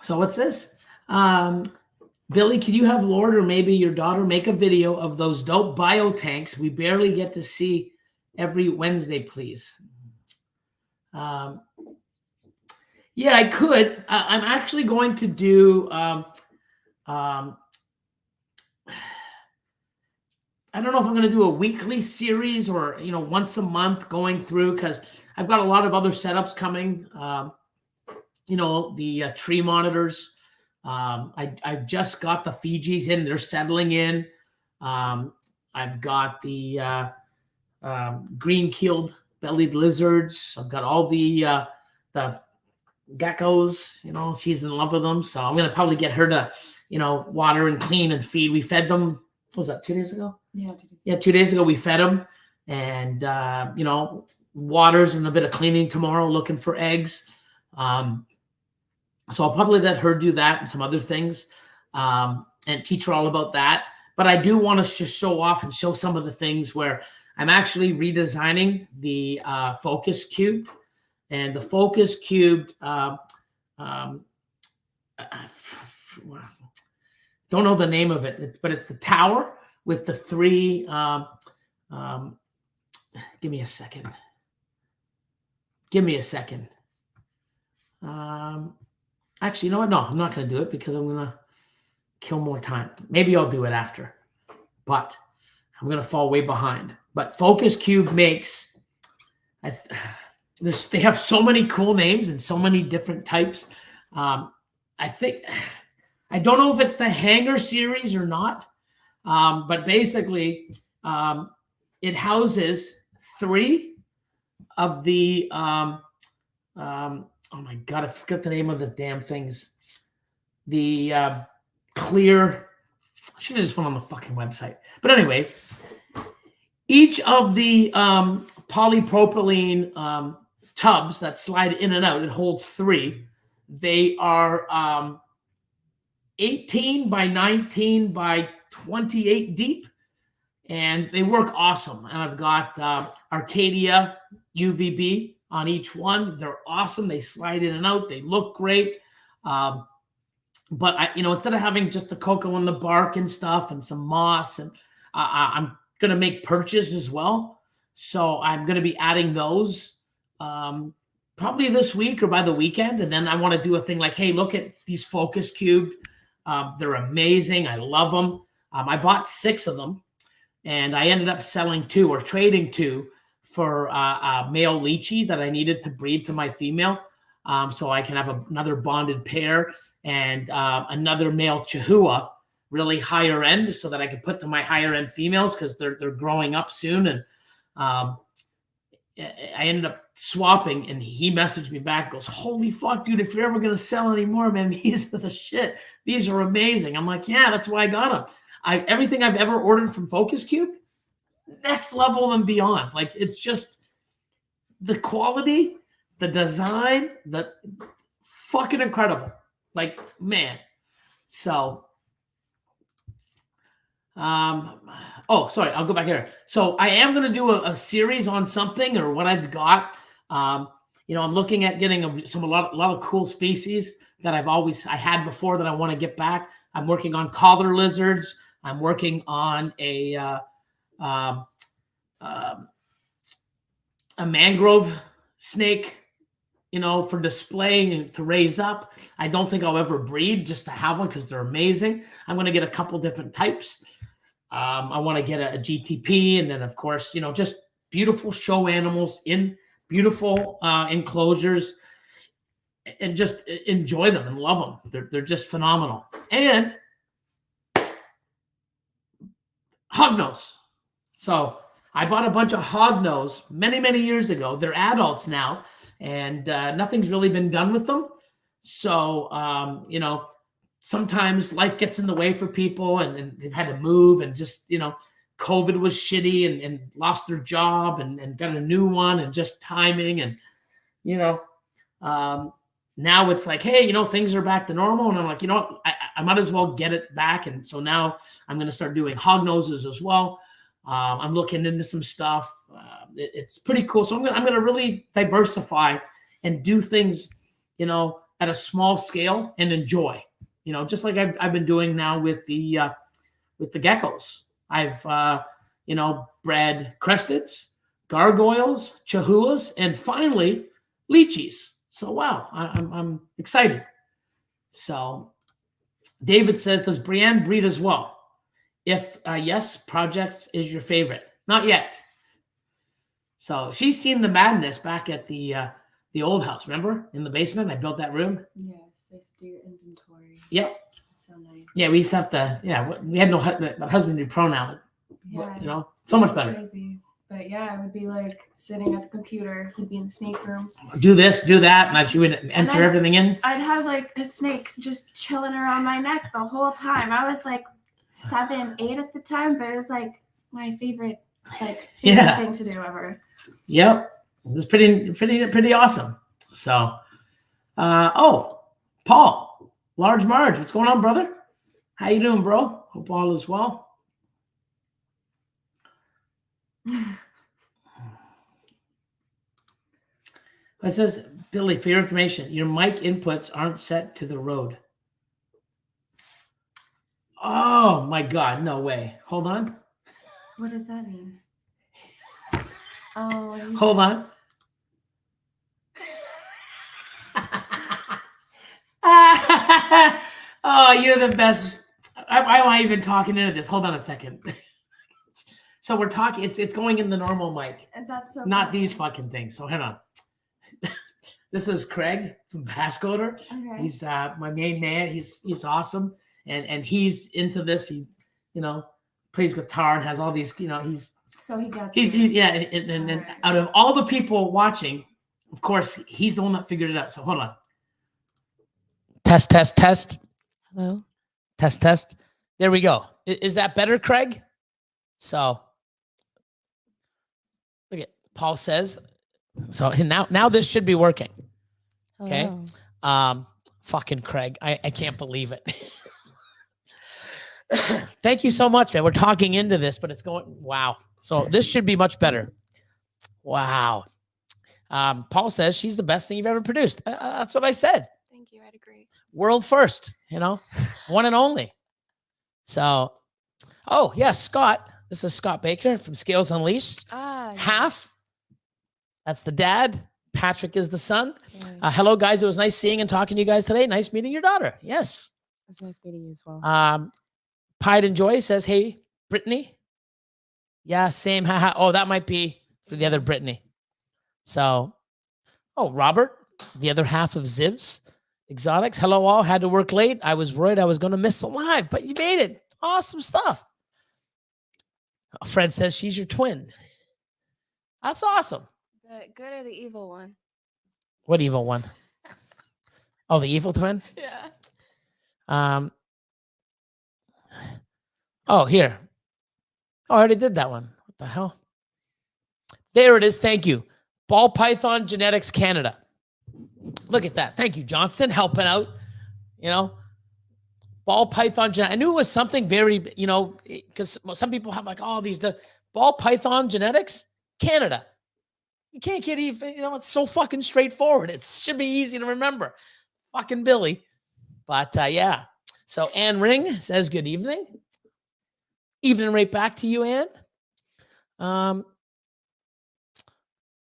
So what's this? Billy, can you have Lord or maybe your daughter make a video of those dope bio tanks we barely get to see every Wednesday, please? Yeah, I could. I'm actually going to do. I don't know if I'm going to do a weekly series or once a month going through, because I've got a lot of other setups coming. The tree monitors. I've just got the Fijis in; they're settling in. I've got the green-keeled-bellied lizards. I've got all the geckos. She's in love with them, so I'm gonna probably get her to, water and clean and feed. We fed them. What was that, 2 days ago? Yeah, 2 days. Yeah, 2 days ago we fed them, and waters and a bit of cleaning tomorrow, looking for eggs. So I'll probably let her do that and some other things, and teach her all about that. But I do want to just show off and show some of the things where I'm actually redesigning the Focus Cube. And the Focus Cube, don't know the name of it, but it's the tower with the three. Give me a second. Actually, you know what? No, I'm not going to do it because I'm going to kill more time. Maybe I'll do it after, but I'm going to fall way behind. But Focus Cube makes, they have so many cool names and so many different types. I don't know if it's the Hanger series or not, but basically it houses 3 of the, oh my God, I forget the name of the damn things. The clear, I should have just went on the fucking website. But anyways, each of the polypropylene tubs that slide in and out, it holds 3. They are 18 by 19 by 28 deep, and they work awesome. And I've got Arcadia UVB on each one. They're awesome. They slide in and out. They look great. But instead of having just the cocoa and the bark and stuff and some moss, and I'm going to make perches as well. So I'm going to be adding those probably this week or by the weekend. And then I want to do a thing like, hey, look at these Focus Cube. They're amazing. I love them. I bought 6 of them, and I ended up selling 2 or trading 2 for a male lychee that I needed to breed to my female, so I can have another bonded pair and another male Chihuahua, really higher end, so that I can put to my higher end females because they're growing up soon. And I ended up swapping, and he messaged me back, goes, "Holy fuck, dude! If you're ever gonna sell any more, man, these are the shit. These are amazing." I'm like, yeah, that's why I got them. Everything I've ever ordered from Focus Cube, next level and beyond. Like, it's just the quality, the design, the fucking incredible. Like, man. So, sorry, I'll go back here. So I am going to do a series on something or what I've got. I'm looking at getting a lot of cool species that I had before that I want to get back. I'm working on collar lizards. I'm working on a mangrove snake, for display and to raise up. I don't think I'll ever breed, just to have one because they're amazing. I'm going to get a couple different types. I want to get a GTP, and then of course, just beautiful show animals in beautiful enclosures, and just enjoy them and love them. They're just phenomenal. And hognose. So I bought a bunch of hognose many years ago. They're adults now, and nothing's really been done with them. So sometimes life gets in the way for people, and they've had to move, and just COVID was shitty, and lost their job, and got a new one, and just timing, and now it's like, hey, things are back to normal, and I'm like, I might as well get it back, and so now I'm going to start doing hog noses as well. I'm looking into some stuff. It's pretty cool. So I'm going to really diversify and do things, at a small scale and enjoy. Just like I've been doing now with the geckos. I've bred cresteds, gargoyles, chahuas, and finally lychees. So wow, I'm excited. So David says, does Brienne breed as well? If yes, Project is your favorite. Not yet. So she's seen the madness back at the old house. Remember, in the basement, I built that room. Yes, I used to do your inventory. Yep. So nice. Yeah, we used to have to. Yeah, we had no husband new pronoun. Yeah. So much better. Crazy. But yeah, I would be like sitting at the computer. He'd be in the snake room. Do this, do that, and she would enter everything in. I'd have like a snake just chilling around my neck the whole time. I was like 7, 8 at the time, but it was like my favorite thing to do ever. Yep, it was pretty awesome. So, Paul, Large Marge, what's going on, brother? How you doing, bro? Hope all is well. It says, Billy, for your information, your mic inputs aren't set to the road. Oh my God, no way. Hold on. What does that mean? Oh. Hold on. Oh, you're the best. I am even talking into this. Hold on a second. So we're talking. It's going in the normal mic. And that's so not funny. These fucking things. So hang on. This is Craig from Passcoder. Okay. He's my main man. He's awesome, and he's into this. He plays guitar and has all these. So he gets. And Right. Out of all the people watching, of course, he's the one that figured it out. So hold on. Test. Hello. Test. There we go. Is that better, Craig? So look at Paul says. So now this should be working. Okay. Hello. Fucking Craig. I can't believe it. Thank you so much, man. We're talking into this, but it's going, wow. So this should be much better. Wow. Paul says she's the best thing you've ever produced. That's what I said. Thank you. I'd agree. World first, one and only. So, oh yeah, Scott. This is Scott Baker from Scales Unleashed. Half. That's the dad. Patrick is the son. Yeah. Hello, guys. It was nice seeing and talking to you guys today. Nice meeting your daughter. Yes. It's nice meeting you as well. Pride and Joy says, hey, Brittany. Yeah, same. Haha. Oh, that might be for the other Brittany. So, Robert, the other half of Zivs Exotics. Hello, all. Had to work late. I was worried I was going to miss the live, but you made it. Awesome stuff. Fred says she's your twin. That's awesome. The good or the evil one? What evil one? Oh, the evil twin? Yeah. Here. Oh, I already did that one. What the hell? There it is. Thank you. Ball Python Genetics Canada. Look at that. Thank you, Johnston, helping out. Ball Python Genetics. I knew it was something very, because some people have like all these. The Ball Python Genetics Canada. You can't get even, it's so fucking straightforward. It should be easy to remember. Fucking Billy. But yeah. So Ann Ring says, good evening. Evening right back to you, Ann.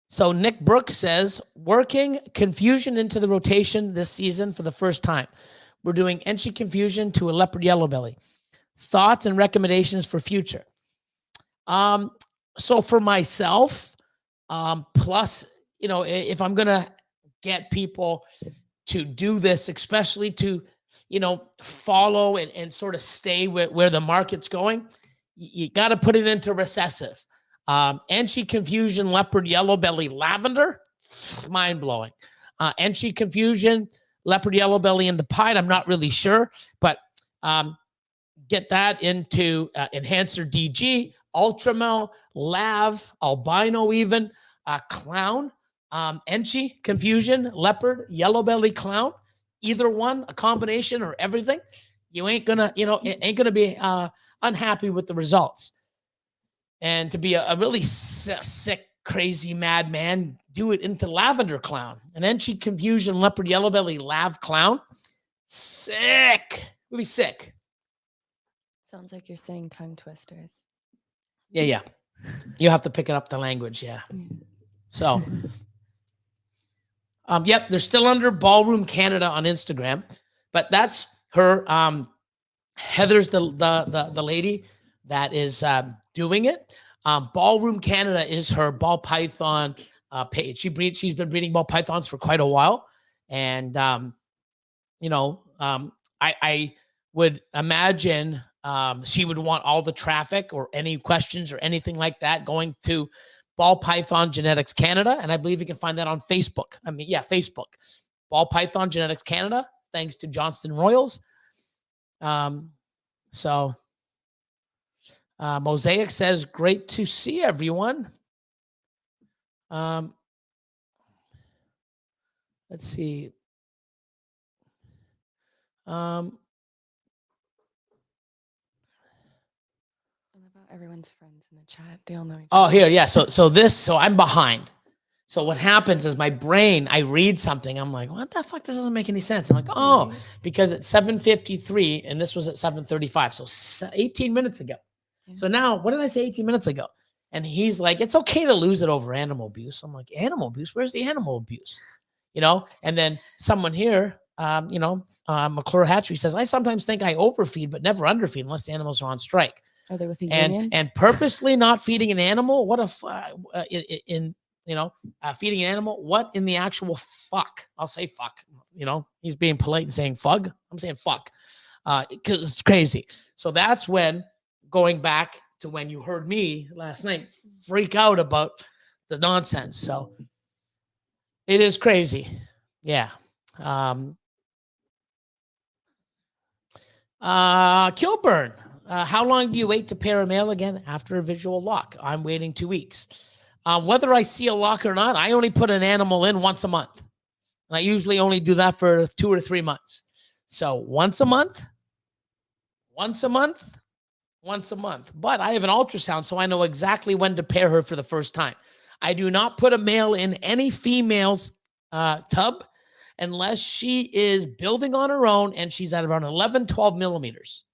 So Nick Brooks says, working Confusion into the rotation this season for the first time. We're doing Enchi Confusion to a Leopard Yellow Belly. thoughts and recommendations for future. So for myself, plus, if I'm going to get people to do this, especially to, follow and sort of stay where the market's going, you got to put it into recessive. Enchi Confusion, Leopard, Yellow Belly, Lavender, mind blowing. Enchi Confusion, Leopard, Yellow Belly, and the Pied, I'm not really sure, but get that into Enhancer DG, Ultramel, Lav, Albino even, Clown, Enchi Confusion, Leopard, Yellow Belly, Clown, either one, a combination or everything. You ain't gonna, be unhappy with the results. And to be a really sick, crazy madman, do it into Lavender Clown. An Enchi Confusion, Leopard, Yellow Belly, Lav Clown. Sick. Really sick. Sounds like you're saying tongue twisters. Yeah. You have to pick it up the language, yeah. So, yep, they're still under Ballroom Canada on Instagram, but that's her. Heather's the lady that is doing it. Ballroom Canada is her ball python page. She's been breeding ball pythons for quite a while, and I would imagine she would want all the traffic or any questions or anything like that going to Ball Python Genetics Canada, and I believe you can find that on Facebook. Facebook, Ball Python Genetics Canada. Thanks to Johnston Royals. Mosaic says, great to see everyone. Let's see. Everyone's friends in the chat. They all know each Oh, other. here, yeah. So I'm behind. So what happens is my brain, I read something. I'm like, what the fuck? This doesn't make any sense. I'm like, oh, because it's 7:53 and this was at 7:35. So 18 minutes ago. Yeah. So now, what did I say 18 minutes ago? And he's like, it's okay to lose it over animal abuse. I'm like, animal abuse? Where's the animal abuse? And then someone here, McClure Hatchery says, I sometimes think I overfeed, but never underfeed unless the animals are on strike. Are they with the union? And purposely not feeding an animal? What feeding an animal? What in the actual fuck? I'll say fuck. He's being polite and saying fug. I'm saying fuck because it's crazy. So that's when, going back to when you heard me last night freak out about the nonsense. So it is crazy. Yeah. Kilburn. How long do you wait to pair a male again after a visual lock? I'm waiting 2 weeks. Whether I see a lock or not, I only put an animal in once a month. And I usually only do that for 2 or 3 months. So once a month. But I have an ultrasound, so I know exactly when to pair her for the first time. I do not put a male in any female's tub unless she is building on her own and she's at around 11, 12 millimeters.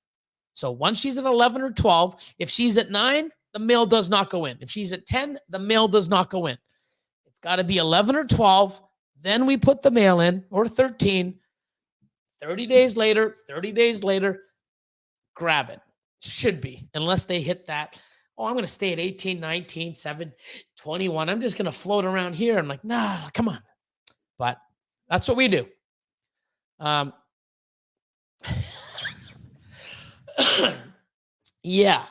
So once she's at 11 or 12, if she's at 9, the male does not go in. If she's at 10, the male does not go in. It's got to be 11 or 12. Then we put the male in, or 13. 30 days later, grab it. Should be, unless they hit that. Oh, I'm going to stay at 18, 19, 7, 21. I'm just going to float around here. I'm like, nah, come on. But that's what we do. Yeah.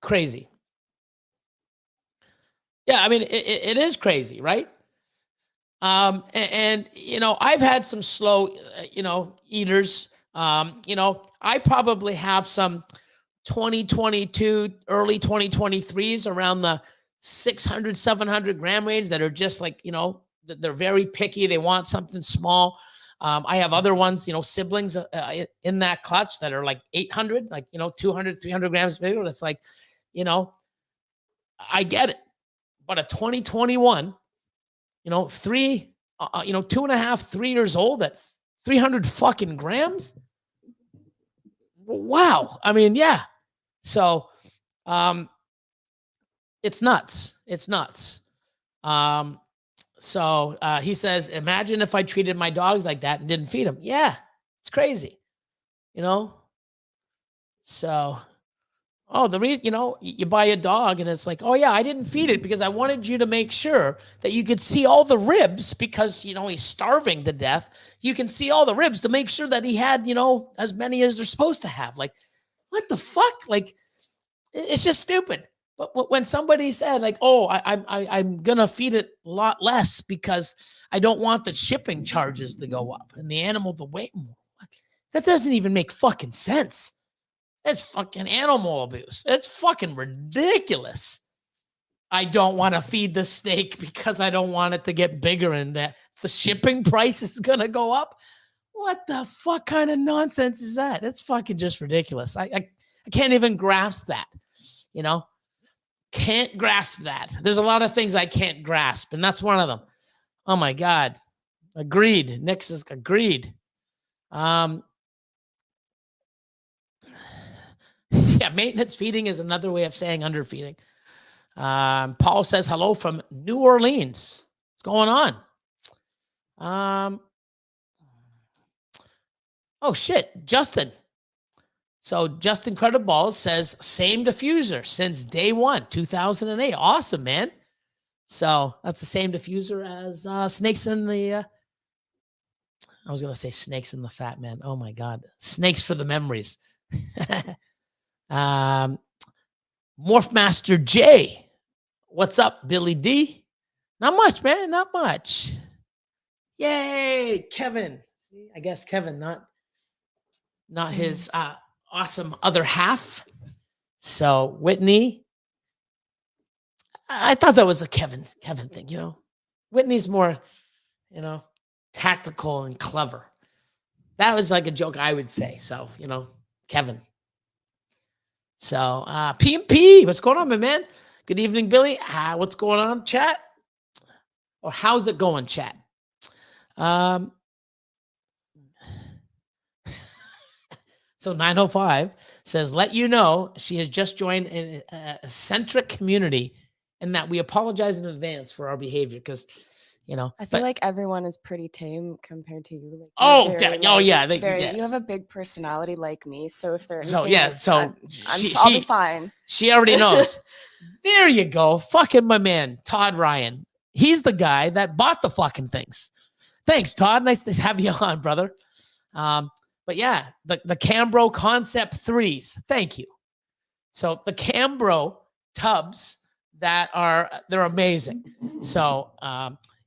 Crazy. Yeah, I mean, it is crazy, right? And I've had some slow, eaters. I probably have some 2022, early 2023s around the 600, 700 gram range that are just like, they're very picky. They want something small. I have other ones, siblings in that clutch that are like 800, like, 200, 300 grams bigger. That's like, I get it. But a 2021, 2.5, 3 years old at 300 fucking grams. Wow. I mean, yeah. So, it's nuts. So he says, imagine if I treated my dogs like that and didn't feed them. Yeah, it's crazy. So, oh, the reason, you buy a dog and it's like, oh yeah, I didn't feed it because I wanted you to make sure that you could see all the ribs because, he's starving to death. You can see all the ribs to make sure that he had, as many as they're supposed to have. Like, what the fuck? Like, it's just stupid. But when somebody said like, oh, I'm going to feed it a lot less because I don't want the shipping charges to go up and the animal to weigh more. That doesn't even make fucking sense. That's fucking animal abuse. It's fucking ridiculous. I don't want to feed the snake because I don't want it to get bigger and that the shipping price is going to go up. What the fuck kind of nonsense is that? That's fucking just ridiculous. I can't even grasp that, Can't grasp that. There's a lot of things I can't grasp, and that's one of them. Oh my God. Agreed. Nick's is agreed. Yeah, maintenance feeding is another way of saying underfeeding. Paul says hello from New Orleans. What's going on? Oh shit, Justin. So Justin Crediballs says same diffuser since day one, 2008. Awesome, man. So that's the same diffuser as Snakes in the. I was gonna say Snakes in the Fat Man. Oh my God, Snakes for the Memories. Morph Master J. What's up, Billy D? Not much, man. Not much. Yay, Kevin. See, I guess Kevin, not his awesome other half. So Whitney. I thought that was a Kevin thing, Whitney's more, tactical and clever. That was like a joke I would say. So, Kevin. So, PMP, what's going on, my man? Good evening, Billy. What's going on, chat? Or how's it going, chat? So 905 says, let you know she has just joined an eccentric community and that we apologize in advance for our behavior because, I feel like everyone is pretty tame compared to you. Like, oh, very, yeah. You have a big personality like me. So if there's so, yeah, I'll be fine. She already knows. There you go. Fucking my man, Todd Ryan. He's the guy that bought the fucking things. Thanks, Todd. Nice to have you on, brother. But yeah, the Cambro Concept 3s. Thank you. So the Cambro tubs they're amazing. So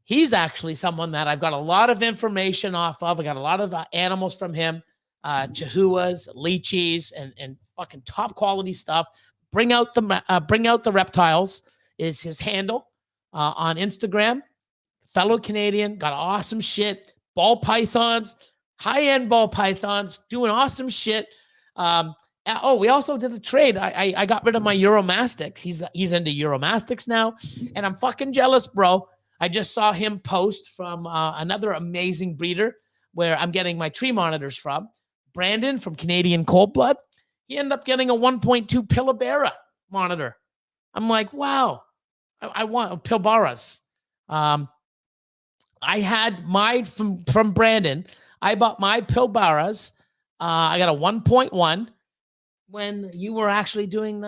he's actually someone that I've got a lot of information off of. I got a lot of animals from him, chihuahuas, lychees, and fucking top quality stuff. Bring out the reptiles is his handle on Instagram. Fellow Canadian, got awesome shit. Ball pythons, high-end ball pythons, doing awesome shit. We also did a trade. I got rid of my Euromastics. He's into Euromastics now, and I'm fucking jealous, bro. I just saw him post from another amazing breeder where I'm getting my tree monitors from. Brandon from Canadian Cold Blood. He ended up getting a 1.2 Pilbara monitor. I'm like, wow. I want Pilbaras. I had mine from Brandon. I bought my Pilbaras. I got a 1.1 when you were actually doing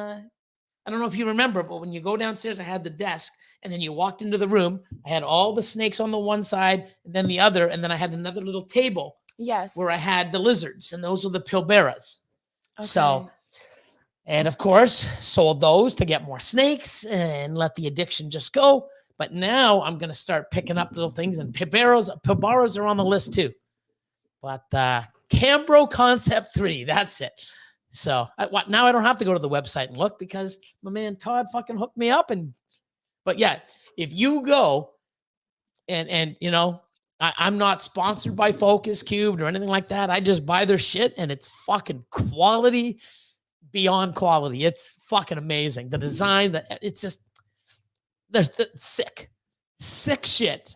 I don't know if you remember, but when you go downstairs, I had the desk, and then you walked into the room. I had all the snakes on the one side, and then the other, and then I had another little table. Yes. Where I had the lizards, and those were the Pilbaras. Okay. So, and of course, sold those to get more snakes and let the addiction just go. But now I'm going to start picking up little things, and Pilbaras are on the list too. But Cambro Concept 3, that's it. So now I don't have to go to the website and look because my man Todd fucking hooked me up. But yeah, if you go and I'm not sponsored by Focus Cubed or anything like that. I just buy their shit and it's fucking quality beyond quality. It's fucking amazing. The design, it's just, they're sick shit.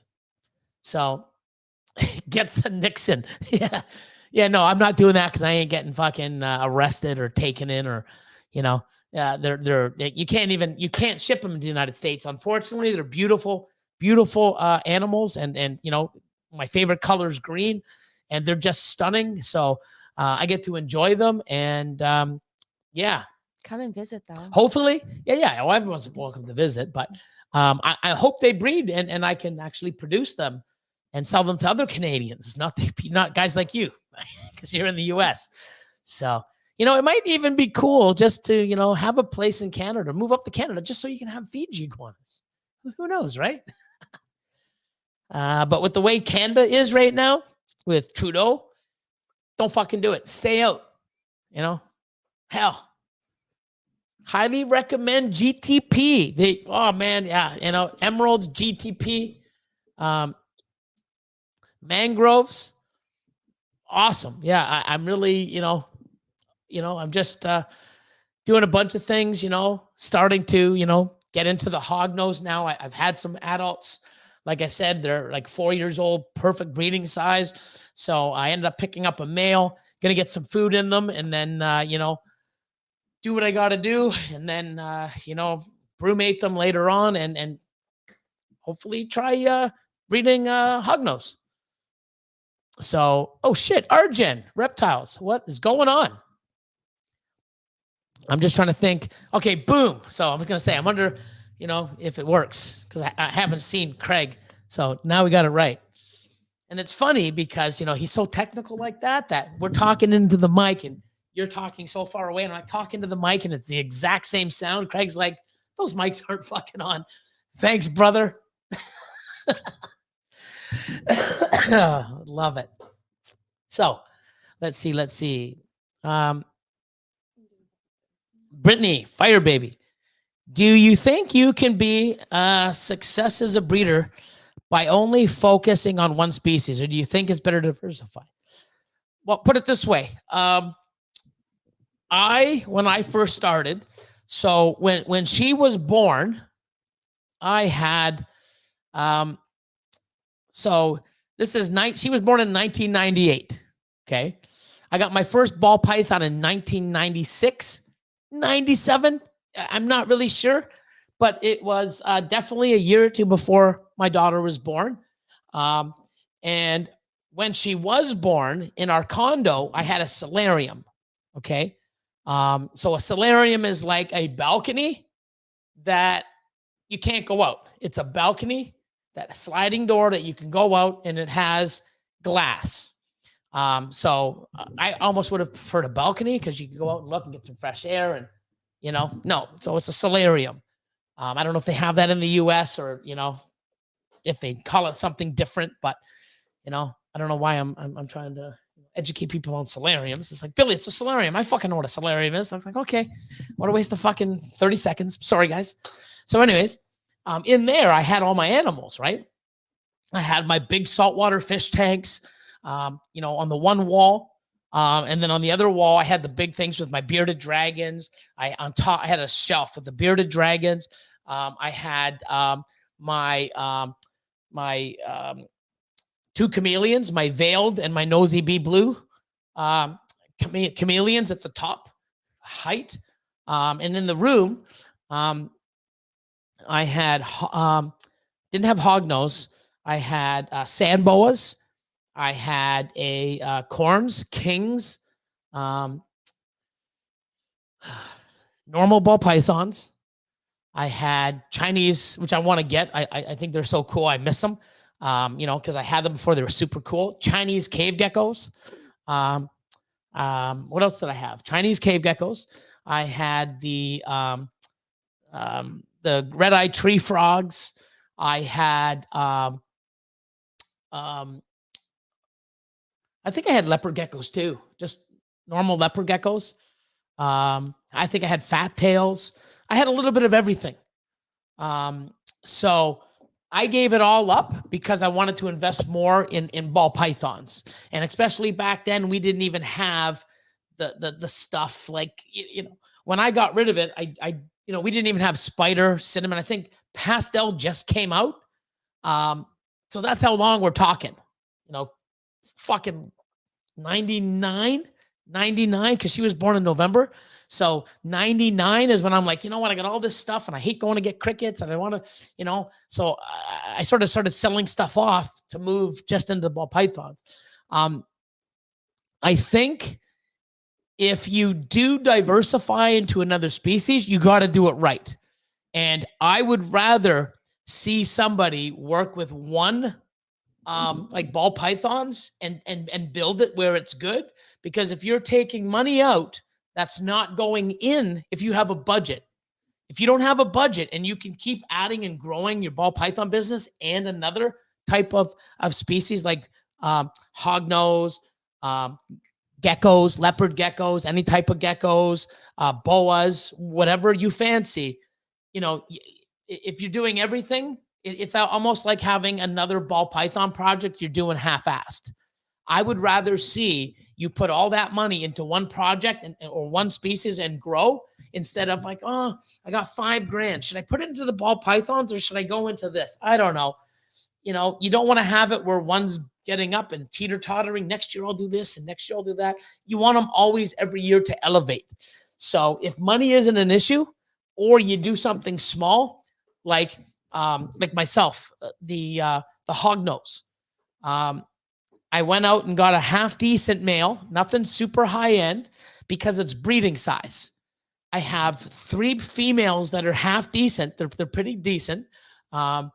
So get some Nixon. Yeah. Yeah, no, I'm not doing that because I ain't getting fucking arrested or taken in or, you can't ship them to the United States. Unfortunately, they're beautiful animals. And my favorite color is green and they're just stunning. So I get to enjoy them. And Yeah. Come and visit though. Hopefully. Yeah. Well, everyone's welcome to visit, but I hope they breed and I can actually produce them and sell them to other Canadians, not guys like you, because you're in the US. So, it might even be cool just to, have a place in Canada, move up to Canada just so you can have Fiji iguanas. Who knows, right? But with the way Canada is right now with Trudeau, don't fucking do it. Stay out, hell. Highly recommend GTP. Emeralds, GTP, mangroves. Awesome. Yeah, I'm really, I'm just doing a bunch of things, starting to, get into the hog nose now. I've had some adults. Like I said, they're like 4 years old, perfect breeding size. So I ended up picking up a male, going to get some food in them, and then, do what I got to do, and then, brumate them later on and hopefully try breeding hognose. So, oh shit, Argen, reptiles, what is going on? I'm just trying to think. Okay, boom. So I'm going to say I'm under, if it works, because I haven't seen Craig. So now we got it right. And it's funny because, he's so technical like that we're talking into the mic and you're talking so far away, and I'm talking to the mic and it's the exact same sound. Craig's like, those mics aren't fucking on. Thanks, brother. Love it. So let's see. Brittany, Fire Baby. Do you think you can be a success as a breeder by only focusing on one species, or do you think it's better to diversify? Well, put it this way. When I first started, so when she was born, I had, so this is she was born in 1998. Okay. I got my first ball python in 1996, 97. I'm not really sure, but it was definitely a year or two before my daughter was born. And when she was born in our condo, I had a solarium. Okay. So a solarium is like a balcony that you can't go out. It's a balcony, that sliding door that you can go out, and it has glass. So I almost would have preferred a balcony because you can go out and look and get some fresh air and, no. So it's a solarium. I don't know if they have that in the US or, if they call it something different, but, I don't know why I'm trying to educate people on solariums. It's like, Billy, it's a solarium. I fucking know what a solarium is. I was like, okay, what a waste of fucking 30 seconds. Sorry, guys. So anyways, in there, I had all my animals, right? I had my big saltwater fish tanks, on the one wall. And then on the other wall, I had the big things with my bearded dragons. On top, I had a shelf with the bearded dragons. I had my two chameleons, my veiled and my nosy bee blue chameleons at the top height. And in the room, I had didn't have hognose. I had sand boas. I had a corns, kings, normal ball pythons. I had Chinese, which I want to get. I think they're so cool. I miss them, because I had them before. They were super cool. Chinese cave geckos. What else did I have? Chinese cave geckos. I had the red-eyed tree frogs. I had I think I had leopard geckos too, just normal leopard geckos. I think I had fat tails. I had a little bit of everything. So I gave it all up because I wanted to invest more in ball pythons. And especially back then, we didn't even have the stuff like, when I got rid of it, we didn't even have spider, cinnamon. I think pastel just came out. So that's how long we're talking, fucking 99, because she was born in November. So 99 is when I'm like, what? I got all this stuff and I hate going to get crickets and I want to, so I sort of started selling stuff off to move just into the ball pythons. I think if you do diversify into another species, you got to do it right. And I would rather see somebody work with one like ball pythons and build it where it's good. Because if you're taking money out, that's not going in if you have a budget. If you don't have a budget and you can keep adding and growing your ball python business and another type of species like hognose, geckos, leopard geckos, any type of geckos, boas, whatever you fancy, if you're doing everything, it's almost like having another ball python project you're doing half-assed. I would rather see you put all that money into one project or one species and grow instead of like, oh, I got $5,000. Should I put it into the ball pythons or should I go into this? I don't know. You don't want to have it where one's getting up and teeter-tottering. Next year I'll do this and next year I'll do that. You want them always every year to elevate. So if money isn't an issue, or you do something small, like myself, the hognose. I went out and got a half decent male, nothing super high end, because it's breeding size. I have 3 females that are half decent. They're pretty decent. And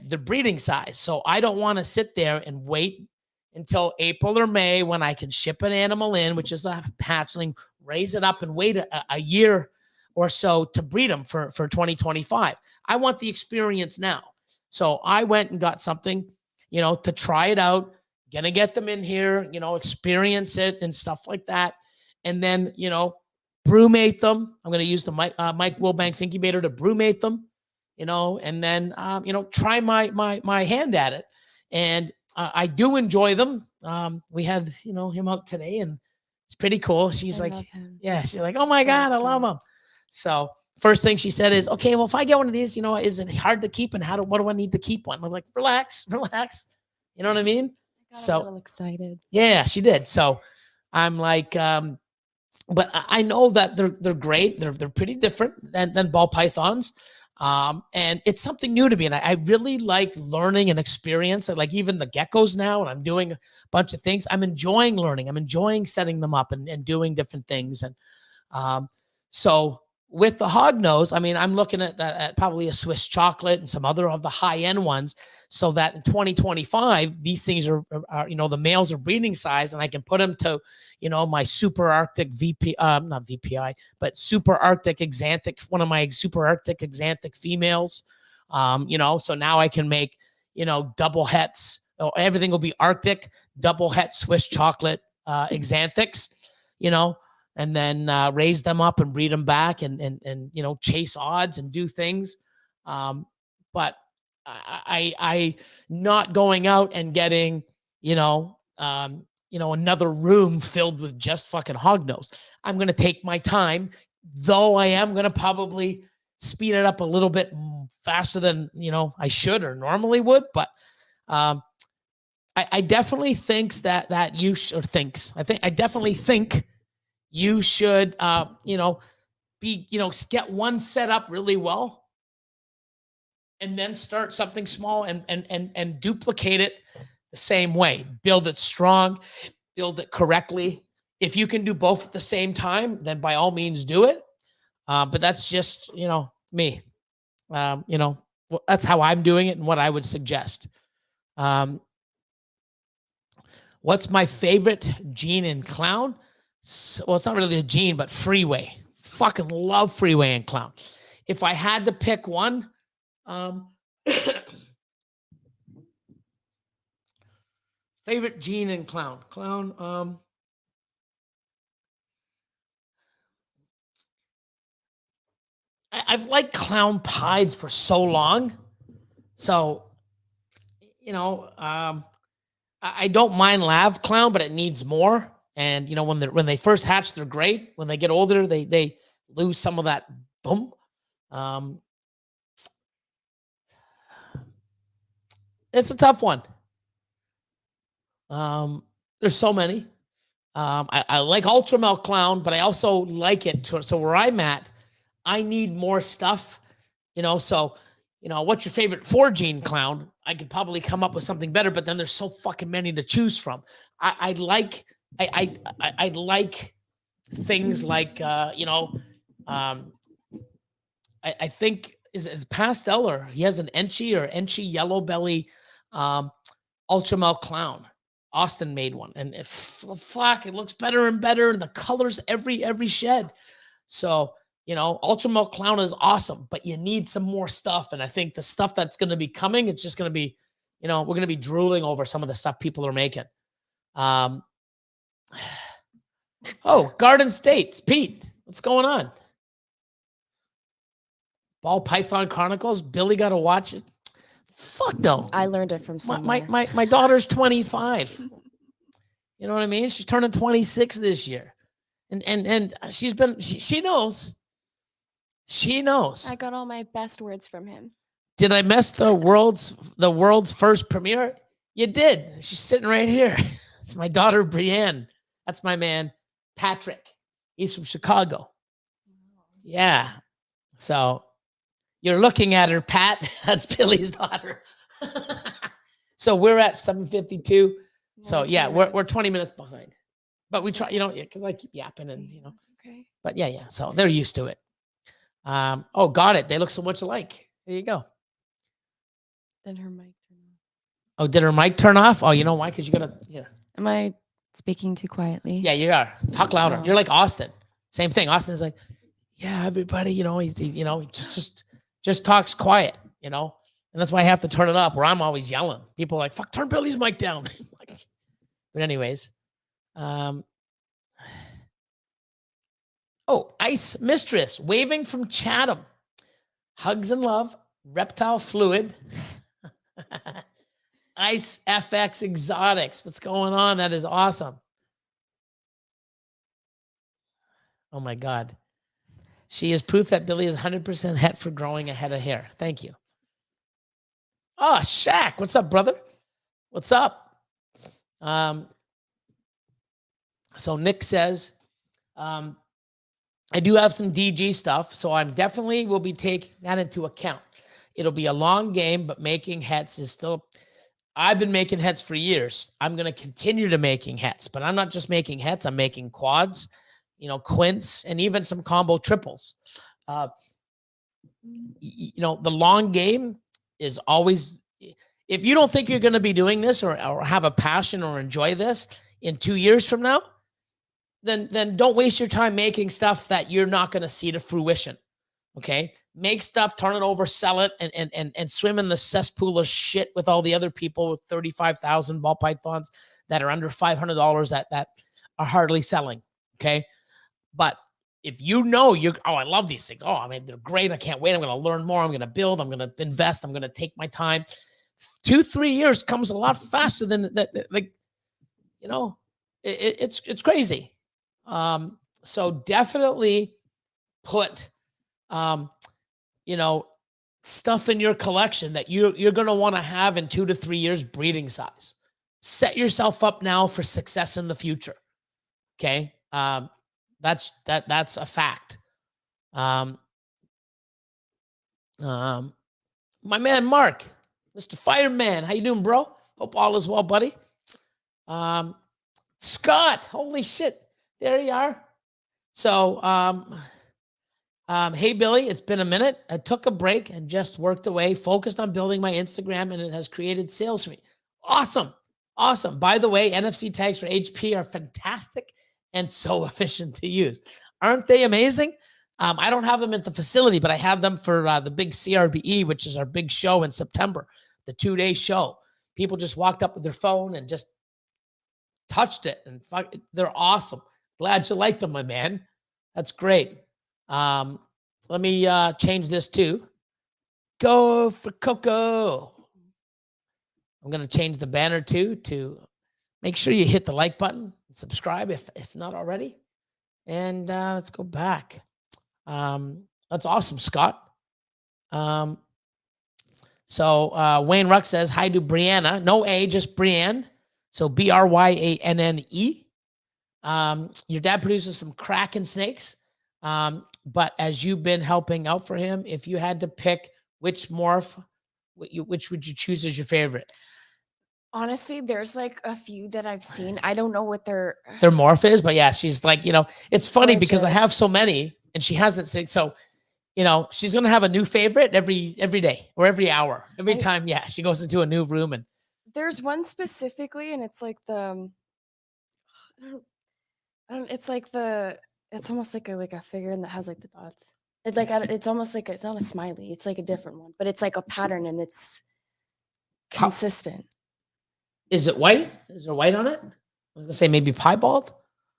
the breeding size. So I don't want to sit there and wait until April or May when I can ship an animal in, which is a hatchling, raise it up and wait a year or so to breed them for 2025. I want the experience now. So I went and got something, to try it out, gonna get them in here, experience it and stuff like that. And then, brumate them. I'm going to use the Mike Wilbanks incubator to brumate them. And then, try my hand at it. And I do enjoy them. We had, him out today and it's pretty cool. She's like, yeah, she's like, oh my God, I love him. So first thing she said is, okay, well, if I get one of these, is it hard to keep and what do I need to keep one? I'm like, relax. You know what I mean? I got a little excited. Yeah, she did. So I'm like, but I know that they're great. They're pretty different than ball pythons. And it's something new to me. And I really like learning and experience. Like even the geckos now, and I'm doing a bunch of things. I'm enjoying learning. I'm enjoying setting them up and doing different things. And so with the hognose, I'm looking at probably a Swiss chocolate and some other of the high-end ones, so that in 2025, these things are the males are breeding size, and I can put them to, my super Arctic not VPI, but super Arctic Xanthic, one of my super Arctic Xanthic females, so now I can make, double hets. Everything will be Arctic, double het Swiss chocolate Xanthics, and then raise them up and breed them back and chase odds and do things. But I not going out and getting, another room filled with just fucking hognose. I'm going to take my time, though I am going to probably speed it up a little bit faster than, I should or normally would. But I definitely thinks that you should thinks. I definitely think you should, get one set up really well and then start something small and duplicate it the same way. Build it strong, build it correctly. If you can do both at the same time, then by all means do it. But that's just, me. That's how I'm doing it and what I would suggest. What's my favorite gene in clown? Well, it's not really a gene, but freeway. Fucking love freeway and clown. If I had to pick one, favorite gene in clown. I've liked clown pies for so long. So, I don't mind lav clown, but it needs more. And when they first hatch, they're great. When they get older, they lose some of that boom. It's a tough one. There's so many. I like Ultra Milk Clown, but I also like it. So where I'm at, I need more stuff. So what's your favorite 4-gene clown? I could probably come up with something better, but then there's so fucking many to choose from. I like things like, I think is pastel, or he has an Enchi yellow belly ultra milk clown. Austin made one, and it looks better and better, and the colors every shed. So ultra milk clown is awesome, but you need some more stuff. And I think the stuff that's going to be coming, it's just going to be, we're going to be drooling over some of the stuff people are making. Oh, Garden States, Pete, what's going on? Ball Python Chronicles. Billy got to watch it. Fuck no. I learned it from somewhere. My daughter's 25. You know what I mean? She's turning 26 this year. And she knows. She knows. I got all my best words from him. Did I miss the world's first premiere? You did. She's sitting right here. It's my daughter, Brienne. That's my man, Patrick. He's from Chicago. Yeah. So you're looking at her, Pat. That's Billy's daughter. So we're at 7:52. So yeah, we're 20 minutes behind. But we try, because I keep yapping and Okay. But yeah. So they're used to it. Oh, got it. They look so much alike. There you go. Then her mic turned off. Oh, did her mic turn off? Oh, you know why? Because you gotta. Yeah. Am I speaking too quietly? Yeah, you are. Talk louder. Oh. You're like Austin. Same thing. Austin's like, yeah, everybody. He just talks quiet. And that's why I have to turn it up. Where I'm always yelling. People are like, fuck, turn Billy's mic down. But anyways, Ice Mistress waving from Chatham. Hugs and love. Reptile Fluid. Ice FX Exotics. What's going on? That is awesome. Oh my God. She is proof that Billy is 100% het for growing a head of hair. Thank you. Oh, Shaq. What's up, brother? What's up? So Nick says, I do have some DG stuff, so I'm definitely will be taking that into account. It'll be a long game, but making hets is still, I've been making hets for years. I'm going to continue to making hets, but I'm not just making hets. I'm making quads, quints, and even some combo triples. The long game is always, if you don't think you're going to be doing this or have a passion or enjoy this in 2 years from now, then don't waste your time making stuff that you're not going to see to fruition. Okay. Make stuff, turn it over, sell it, and swim in the cesspool of shit with all the other people with 35,000 ball pythons that are under $500 that are hardly selling. Okay. But if I love these things. Oh, I mean, they're great. I can't wait. I'm going to learn more. I'm going to build. I'm going to invest. I'm going to take my time. 2-3 years comes a lot faster than that. It's crazy. So definitely put, stuff in your collection that you're going to want to have in 2 to 3 years breeding size. Set yourself up now for success in the future. Okay. That's a fact. My man, Mark, Mr. Fireman. How you doing, bro? Hope all is well, buddy. Scott, holy shit. There you are. So, hey, Billy, it's been a minute. I took a break and just worked away, focused on building my Instagram, and it has created sales for me. Awesome. Awesome. By the way, NFC tags for HP are fantastic and so efficient to use. Aren't they amazing? I don't have them at the facility, but I have them for the big CRBE, which is our big show in September, the 2-day show. People just walked up with their phone and just touched it, and they're awesome. Glad you like them, my man. That's great. Let me change this too. Go for Coco. I'm going to change the banner too to make sure you hit the like button and subscribe if not already. And let's go back. That's awesome, Scott. So Wayne Ruck says, hi to Brianna. No A, just Brianne. So Bryanne. Your dad produces some Kraken snakes. But as you've been helping out for him, if you had to pick which morph, which would you choose as your favorite? Honestly, there's like a few that I've seen. I don't know what they're Their morph is, but yeah, she's like, it's funny because I have gorgeous. so many and she hasn't seen. So, she's going to have a new favorite every day or every hour, every time. Yeah. She goes into a new room and There's one specifically, and it's like it's like it's almost like a figure that has like the dots. It's like it's almost like it's not a smiley. It's like a different one, but it's like a pattern and it's consistent. is it white? Is there white on it? I was going to say maybe piebald.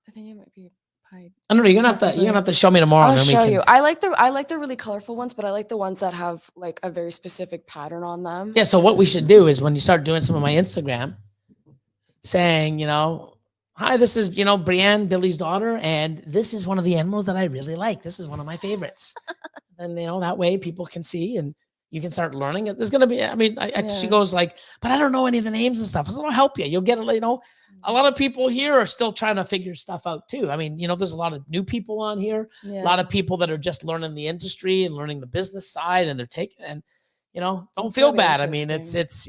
I think it might be pie. I don't know. You're gonna have to show me tomorrow. I'll and then we show can- you. I like the really colorful ones, but I like the ones that have like a very specific pattern on them. Yeah. So what we should do is when you start doing some of my Instagram, saying, hi, this is, Brienne, Billy's daughter, and this is one of the animals that I really like. This is one of my favorites. And, that way people can see and you can start learning it. There's going to be, she goes like, but I don't know any of the names and stuff. I said, I'll help you. You'll get it. A lot of people here are still trying to figure stuff out too. There's a lot of new people on here, a lot of people that are just learning the industry and learning the business side and they're taking, and, don't It's feel really bad. interesting. It's,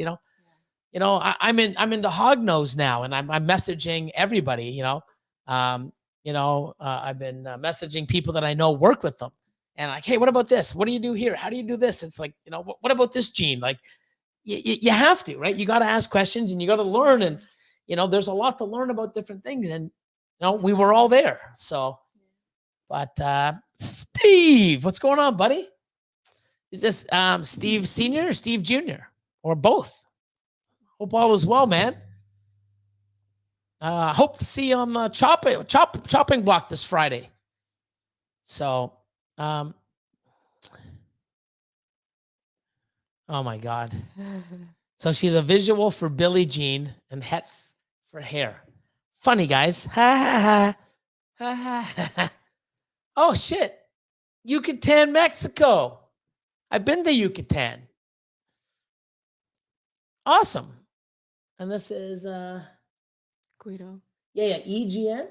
I'm into hog nose now, and I'm messaging everybody. I've been messaging people that I know work with them, and like, hey, what about this? What do you do here? How do you do this? It's like, what about this gene? Like, you have to, right? You got to ask questions, and you got to learn, and there's a lot to learn about different things, and we were all there. So, but Steve, what's going on, buddy? Is this Steve Senior or Steve Junior or both? Hope all is well, man. Hope to see you on the chopping block this Friday. So, oh my God. So she's a visual for Billie Jean and het for hair. Funny, guys. Ha ha ha. Ha ha ha. Oh shit. Yucatan, Mexico. I've been to Yucatan. Awesome. And this is Guido. Yeah, EGN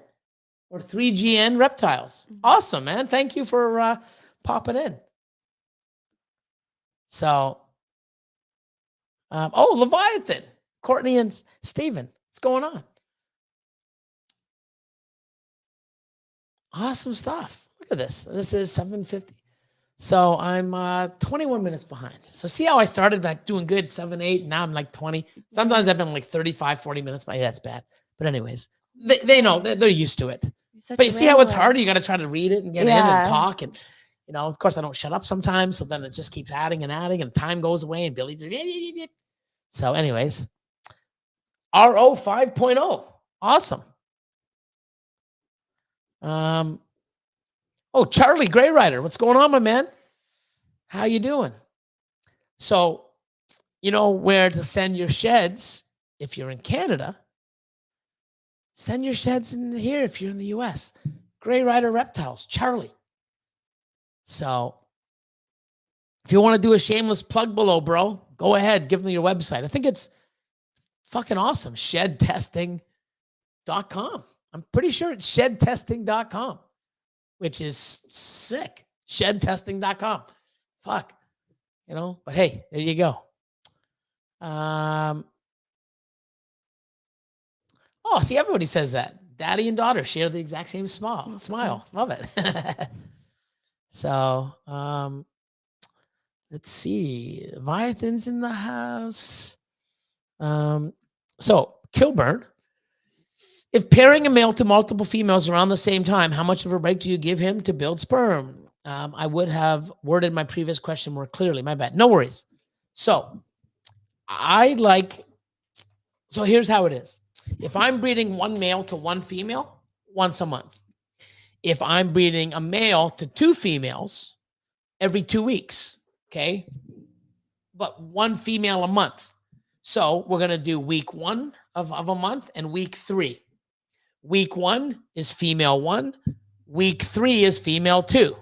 or 3GN reptiles. Awesome, man. Thank you for popping in. So, Leviathan, Courtney and Steven, what's going on? Awesome stuff. Look at this. This is 7:50. So I'm 21 minutes behind. So see how I started like doing good, 7, 8. Now I'm like 20. Sometimes I've been like 35, 40 minutes. But yeah, that's bad. But anyways, they know they're used to it. But you see how it's hard? You got to try to read it and get in and talk. And, of course, I don't shut up sometimes. So then it just keeps adding and time goes away. And Billy just, so anyways, RO 5.0. Awesome. Charlie Gray Rider, what's going on, my man? How you doing? So, where to send your sheds if you're in Canada. Send your sheds in here if you're in the US. Gray Rider Reptiles, Charlie. So, if you want to do a shameless plug below, bro, go ahead. Give me your website. I think it's fucking awesome. Shedtesting.com. I'm pretty sure it's shedtesting.com. Which is sick. Shedtesting.com. Fuck. But hey, there you go. See, everybody says that. Daddy and daughter share the exact same smile. Love it. So, let's see. Leviathan's in the house. So, Kilburn. If pairing a male to multiple females around the same time, how much of a break do you give him to build sperm? I would have worded my previous question more clearly. My bad. No worries. So here's how it is. If I'm breeding one male to one female, once a month. If I'm breeding a male to two females, every 2 weeks. Okay. But one female a month. So we're going to do week 1 of a month and week 3. Week 1 is female 1. Week 3 is female 2.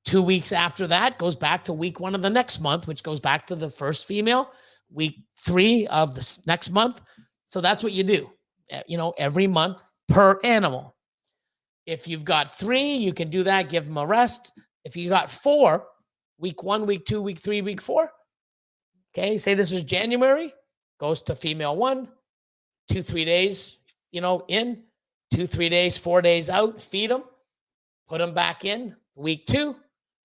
2 weeks after that goes back to week 1 of the next month, which goes back to the first female. Week 3 of the next month. So that's what you do, every month per animal. If you've got 3, you can do that. Give them a rest. If you got 4, week 1, week 2, week 3, week 4. Okay. Say this is January. goes to female 1, 2-3 days, in, 2-3 days, 4 days out, feed them, put them back in. Week 2,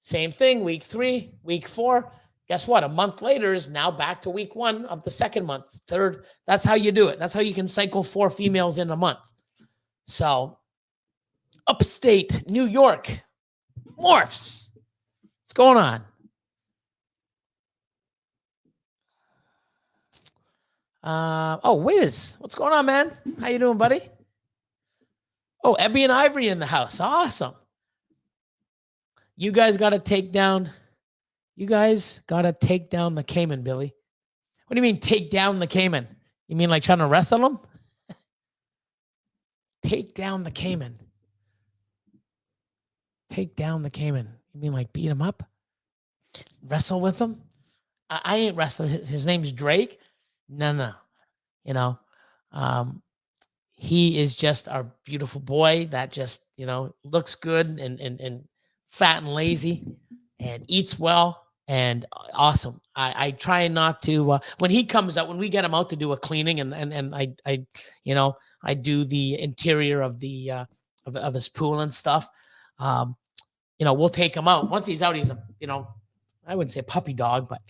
same thing. Week 3, week 4. Guess what? A month later is now back to week 1 of the second month, third. That's how you do it. That's how you can cycle 4 females in a month. So, upstate New York, Morphs. What's going on? Wiz, what's going on, man? How you doing, buddy? Oh, Ebby and Ivory in the house. Awesome. You guys got to take down the Cayman, Billy. What do you mean take down the Cayman? You mean like trying to wrestle them? Take down the Cayman. Take down the Cayman. You mean like beat him up? Wrestle with him? I ain't wrestling. His name's Drake. No. He is just our beautiful boy that just, looks good and fat and lazy and eats well and awesome. I try not to, when he comes out, when we get him out to do a cleaning and I do the interior of the, of his pool and stuff. We'll take him out. Once he's out, he's I wouldn't say a puppy dog, but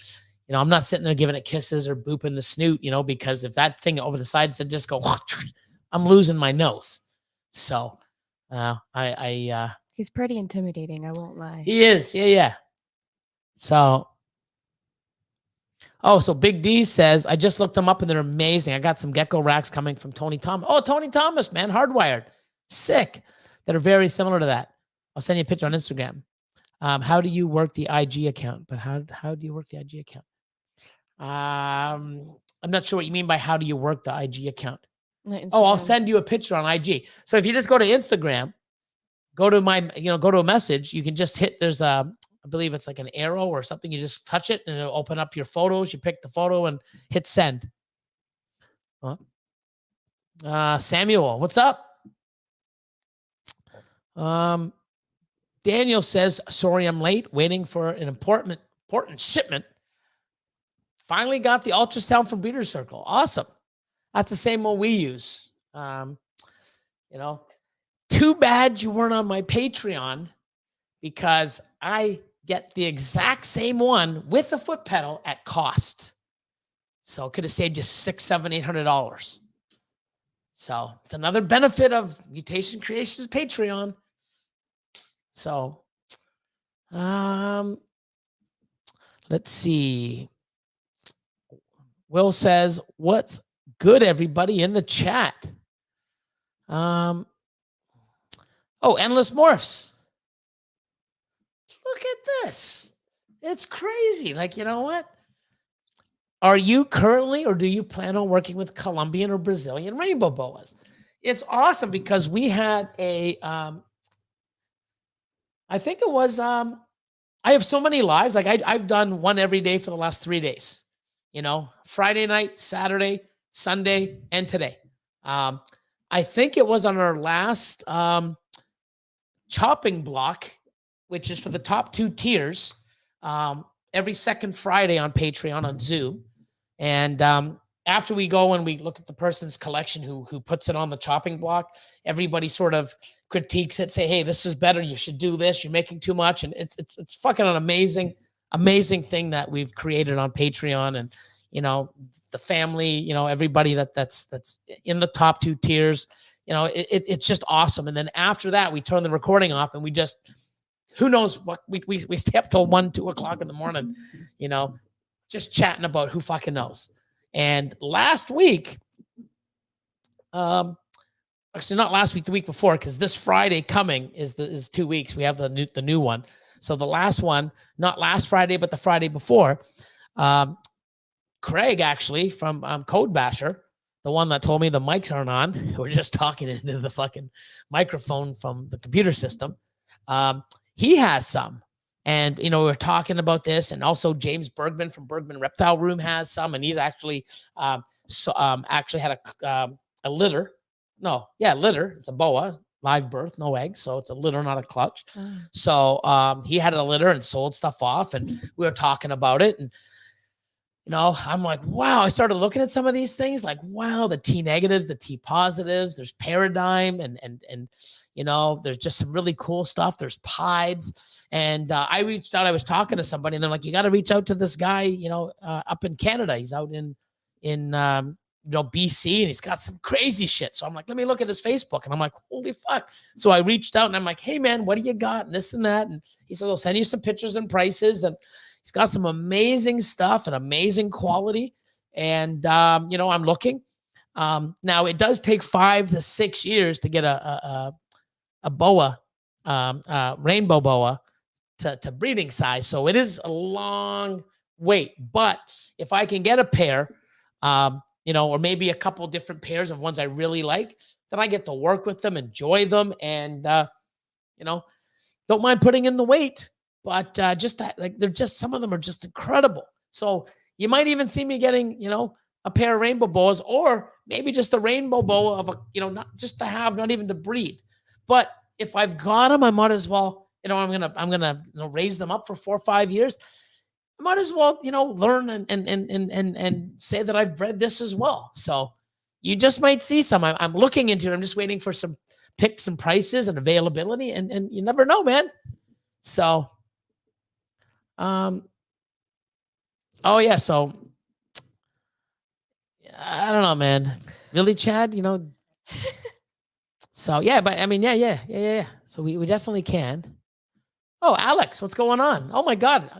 I'm not sitting there giving it kisses or booping the snoot, because if that thing over the side said just go, I'm losing my nose. So he's pretty intimidating, I won't lie. He is. Yeah. So Big D says, I just looked them up and they're amazing. I got some gecko racks coming from Tony Thomas. Oh, Tony Thomas, man, hardwired. Sick. That are very similar to that. I'll send you a picture on Instagram. How do you work the IG account? But how do you work the IG account? I'm not sure what you mean by how do you work the IG account. I'll send you a picture on IG. So if you just go to Instagram, go to a message, you can just hit, I believe it's like an arrow or something. You just touch it and it'll open up your photos. You pick the photo and hit send. Samuel, what's up? Daniel says, sorry, I'm late, waiting for an important shipment. Finally got the ultrasound from Breeder Circle. Awesome. That's the same one we use. Too bad you weren't on my Patreon because I get the exact same one with the foot pedal at cost. So it could have saved you $600, $700, $800. So it's another benefit of Mutation Creations Patreon. So, let's see. Will says, what's good, everybody in the chat? Endless Morphs. Look at this. It's crazy. Like, you know what? Are you currently, or do you plan on working with Colombian or Brazilian rainbow boas? It's awesome because we had I think it was, I have so many lives. Like I've done one every day for the last 3 days, Friday night, Saturday, Sunday, and today. I think it was on our last chopping block, which is for the top 2 tiers, every second Friday on Patreon on Zoom. And after we go and we look at the person's collection who puts it on the chopping block, everybody sort of critiques it, say, hey, this is better. You should do this. You're making too much. And it's fucking an amazing thing that we've created on Patreon. And, the family, everybody that's in the top 2 tiers, it's just awesome. And then after that, we turn the recording off and we just, who knows what we stay up till 1, 2 o'clock in the morning, just chatting about who fucking knows. And last week, actually not last week, the week before, because this Friday coming is 2 weeks. We have the new one. So the last one, not last Friday, but the Friday before, Craig actually from Code Basher, the one that told me the mics aren't on. We're just talking into the fucking microphone from the computer system. He has some. And, we're talking about this. And also James Bergman from Bergman Reptile Room has some. And he's actually actually had a litter. Litter. It's a boa, live birth, no eggs. So it's a litter, not a clutch. So he had a litter and sold stuff off. And we were talking about it. And I'm like, wow. I started looking at some of these things like, wow, the T negatives, the T positives, there's Paradigm and there's just some really cool stuff. There's Pides. And I reached out, I was talking to somebody and I'm like, you got to reach out to this guy, up in Canada. He's out in BC and he's got some crazy shit. So I'm like, let me look at his Facebook. And I'm like, holy fuck. So I reached out and I'm like, hey man, what do you got? And this and that. And he says, I'll send you some pictures and prices. And he's got some amazing stuff and amazing quality. And, I'm looking. Now it does take 5 to 6 years to get a boa, rainbow boa to breeding size. So it is a long wait. But if I can get a pair, or maybe a couple different pairs of ones I really like, then I get to work with them, enjoy them, and don't mind putting in the weight. But just that, like, they're just, some of them are just incredible. So you might even see me getting, a pair of rainbow boas, or maybe just a rainbow boa of not just to have, not even to breed. But if I've got them, I might as well, I'm gonna raise them up for 4 or 5 years. I might as well, learn and say that I've bred this as well. So you just might see some. I'm looking into it. I'm just waiting for some picks and prices and availability, and you never know, man. So, oh yeah. So I don't know, man. Really, Chad? So yeah, but I mean, yeah. So we definitely can. Oh, Alex, what's going on? Oh my God.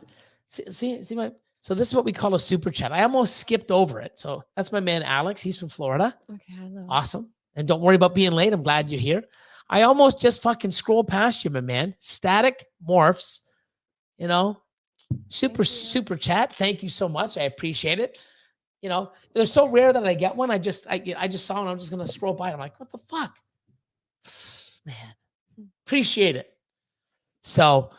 See my. So this is what we call a super chat. I almost skipped over it. So that's my man Alex. He's from Florida. Okay, hello. Awesome. And don't worry about being late. I'm glad you're here. I almost just fucking scrolled past you, my man. Static Morphs. Super chat. Thank you so much. I appreciate it. They're so rare that I get one. I just saw one. I'm just gonna scroll by. I'm like, what the fuck, man? Appreciate it. So,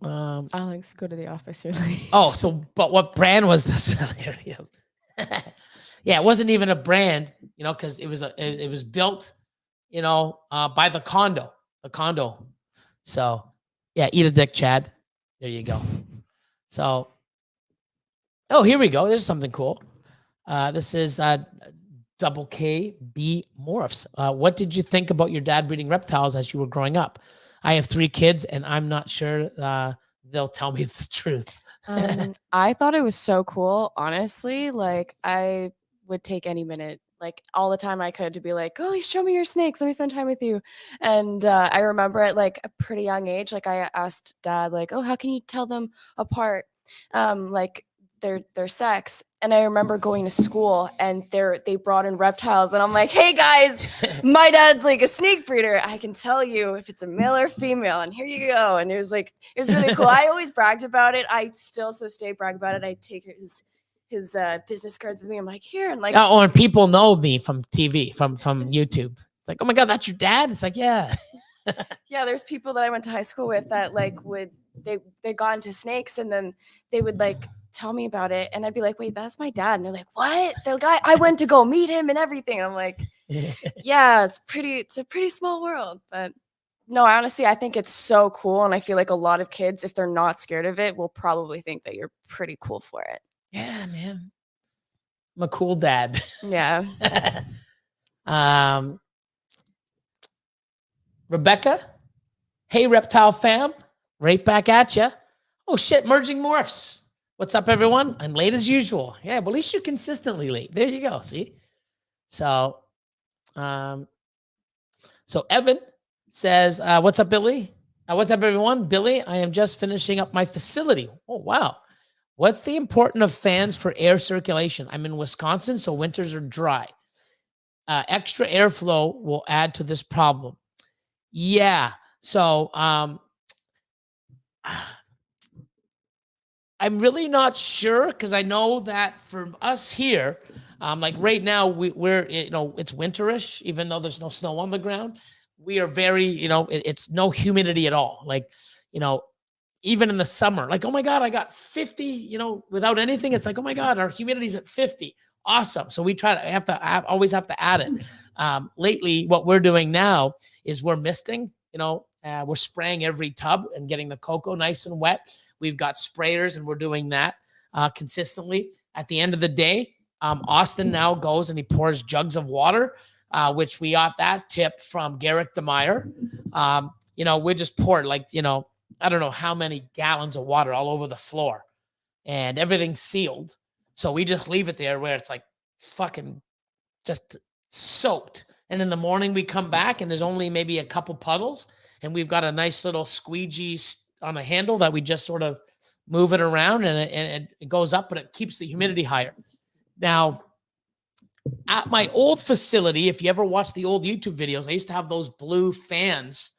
Alex, go to the office. You're late. Oh, so but what brand was this? Yeah, it wasn't even a brand, because it was built, by the condo. So yeah, eat a dick, Chad. There you go. So, oh, here we go. There's something cool. This is Double KB Morphs. What did you think about your dad breeding reptiles as you were growing up? I have 3 kids, and I'm not sure they'll tell me the truth. I thought it was so cool, honestly. Like, I would take any minute, like all the time I could, to be like, oh, show me your snakes. Let me spend time with you. And I remember at like a pretty young age, like I asked Dad, like, oh, how can you tell them apart? Like their sex. And I remember going to school and they brought in reptiles, and I'm like, hey guys, my dad's like a snake breeder. I can tell you if it's a male or female, and here you go. And it was really cool. I always bragged about it. I still to this day brag about it. I take his business cards with me. I'm like, here, and like, oh, and people know me from TV, from YouTube. It's like, oh my God, that's your dad? It's like, yeah. Yeah, there's people that I went to high school with that like they got into snakes, and then they would like tell me about it, and I'd be like, wait, that's my dad. And they're like, what? The guy, I went to go meet him and everything. And I'm like, yeah, it's a pretty small world. But no, honestly, I think it's so cool. And I feel like a lot of kids, if they're not scared of it, will probably think that you're pretty cool for it. Yeah, man. I'm a cool dad. Yeah. Rebecca, hey, reptile fam, right back at you. Oh shit, merging morphs. What's up, everyone? I'm late as usual. Yeah, but at least you're consistently late. There you go. See? So, so Evan says, what's up, Billy? What's up, everyone? Billy, I am just finishing up my facility. Oh, wow. What's the importance of fans for air circulation? I'm in Wisconsin, so winters are dry. Extra airflow will add to this problem. Yeah. So, I'm really not sure, because I know that for us here, like right now, we're it's winterish, even though there's no snow on the ground. We are very, it's no humidity at all. Like, even in the summer, like, oh my God, I got 50, without anything. It's like, oh my God, our humidity's at 50. Awesome. So we try to always have to add it. Lately, what we're doing now is we're misting, We're spraying every tub and getting the cocoa nice and wet. We've got sprayers, and we're doing that consistently. At the end of the day, Austin now goes and he pours jugs of water, which we got that tip from Garrick DeMeyer. We just poured I don't know how many gallons of water all over the floor, and everything's sealed. So we just leave it there where it's like fucking just soaked. And in the morning we come back and there's only maybe a couple puddles, and we've got a nice little squeegee on a handle that we just sort of move it around, and it goes up, but it keeps the humidity higher. Now, at my old facility, if you ever watch the old YouTube videos, I used to have those blue fans.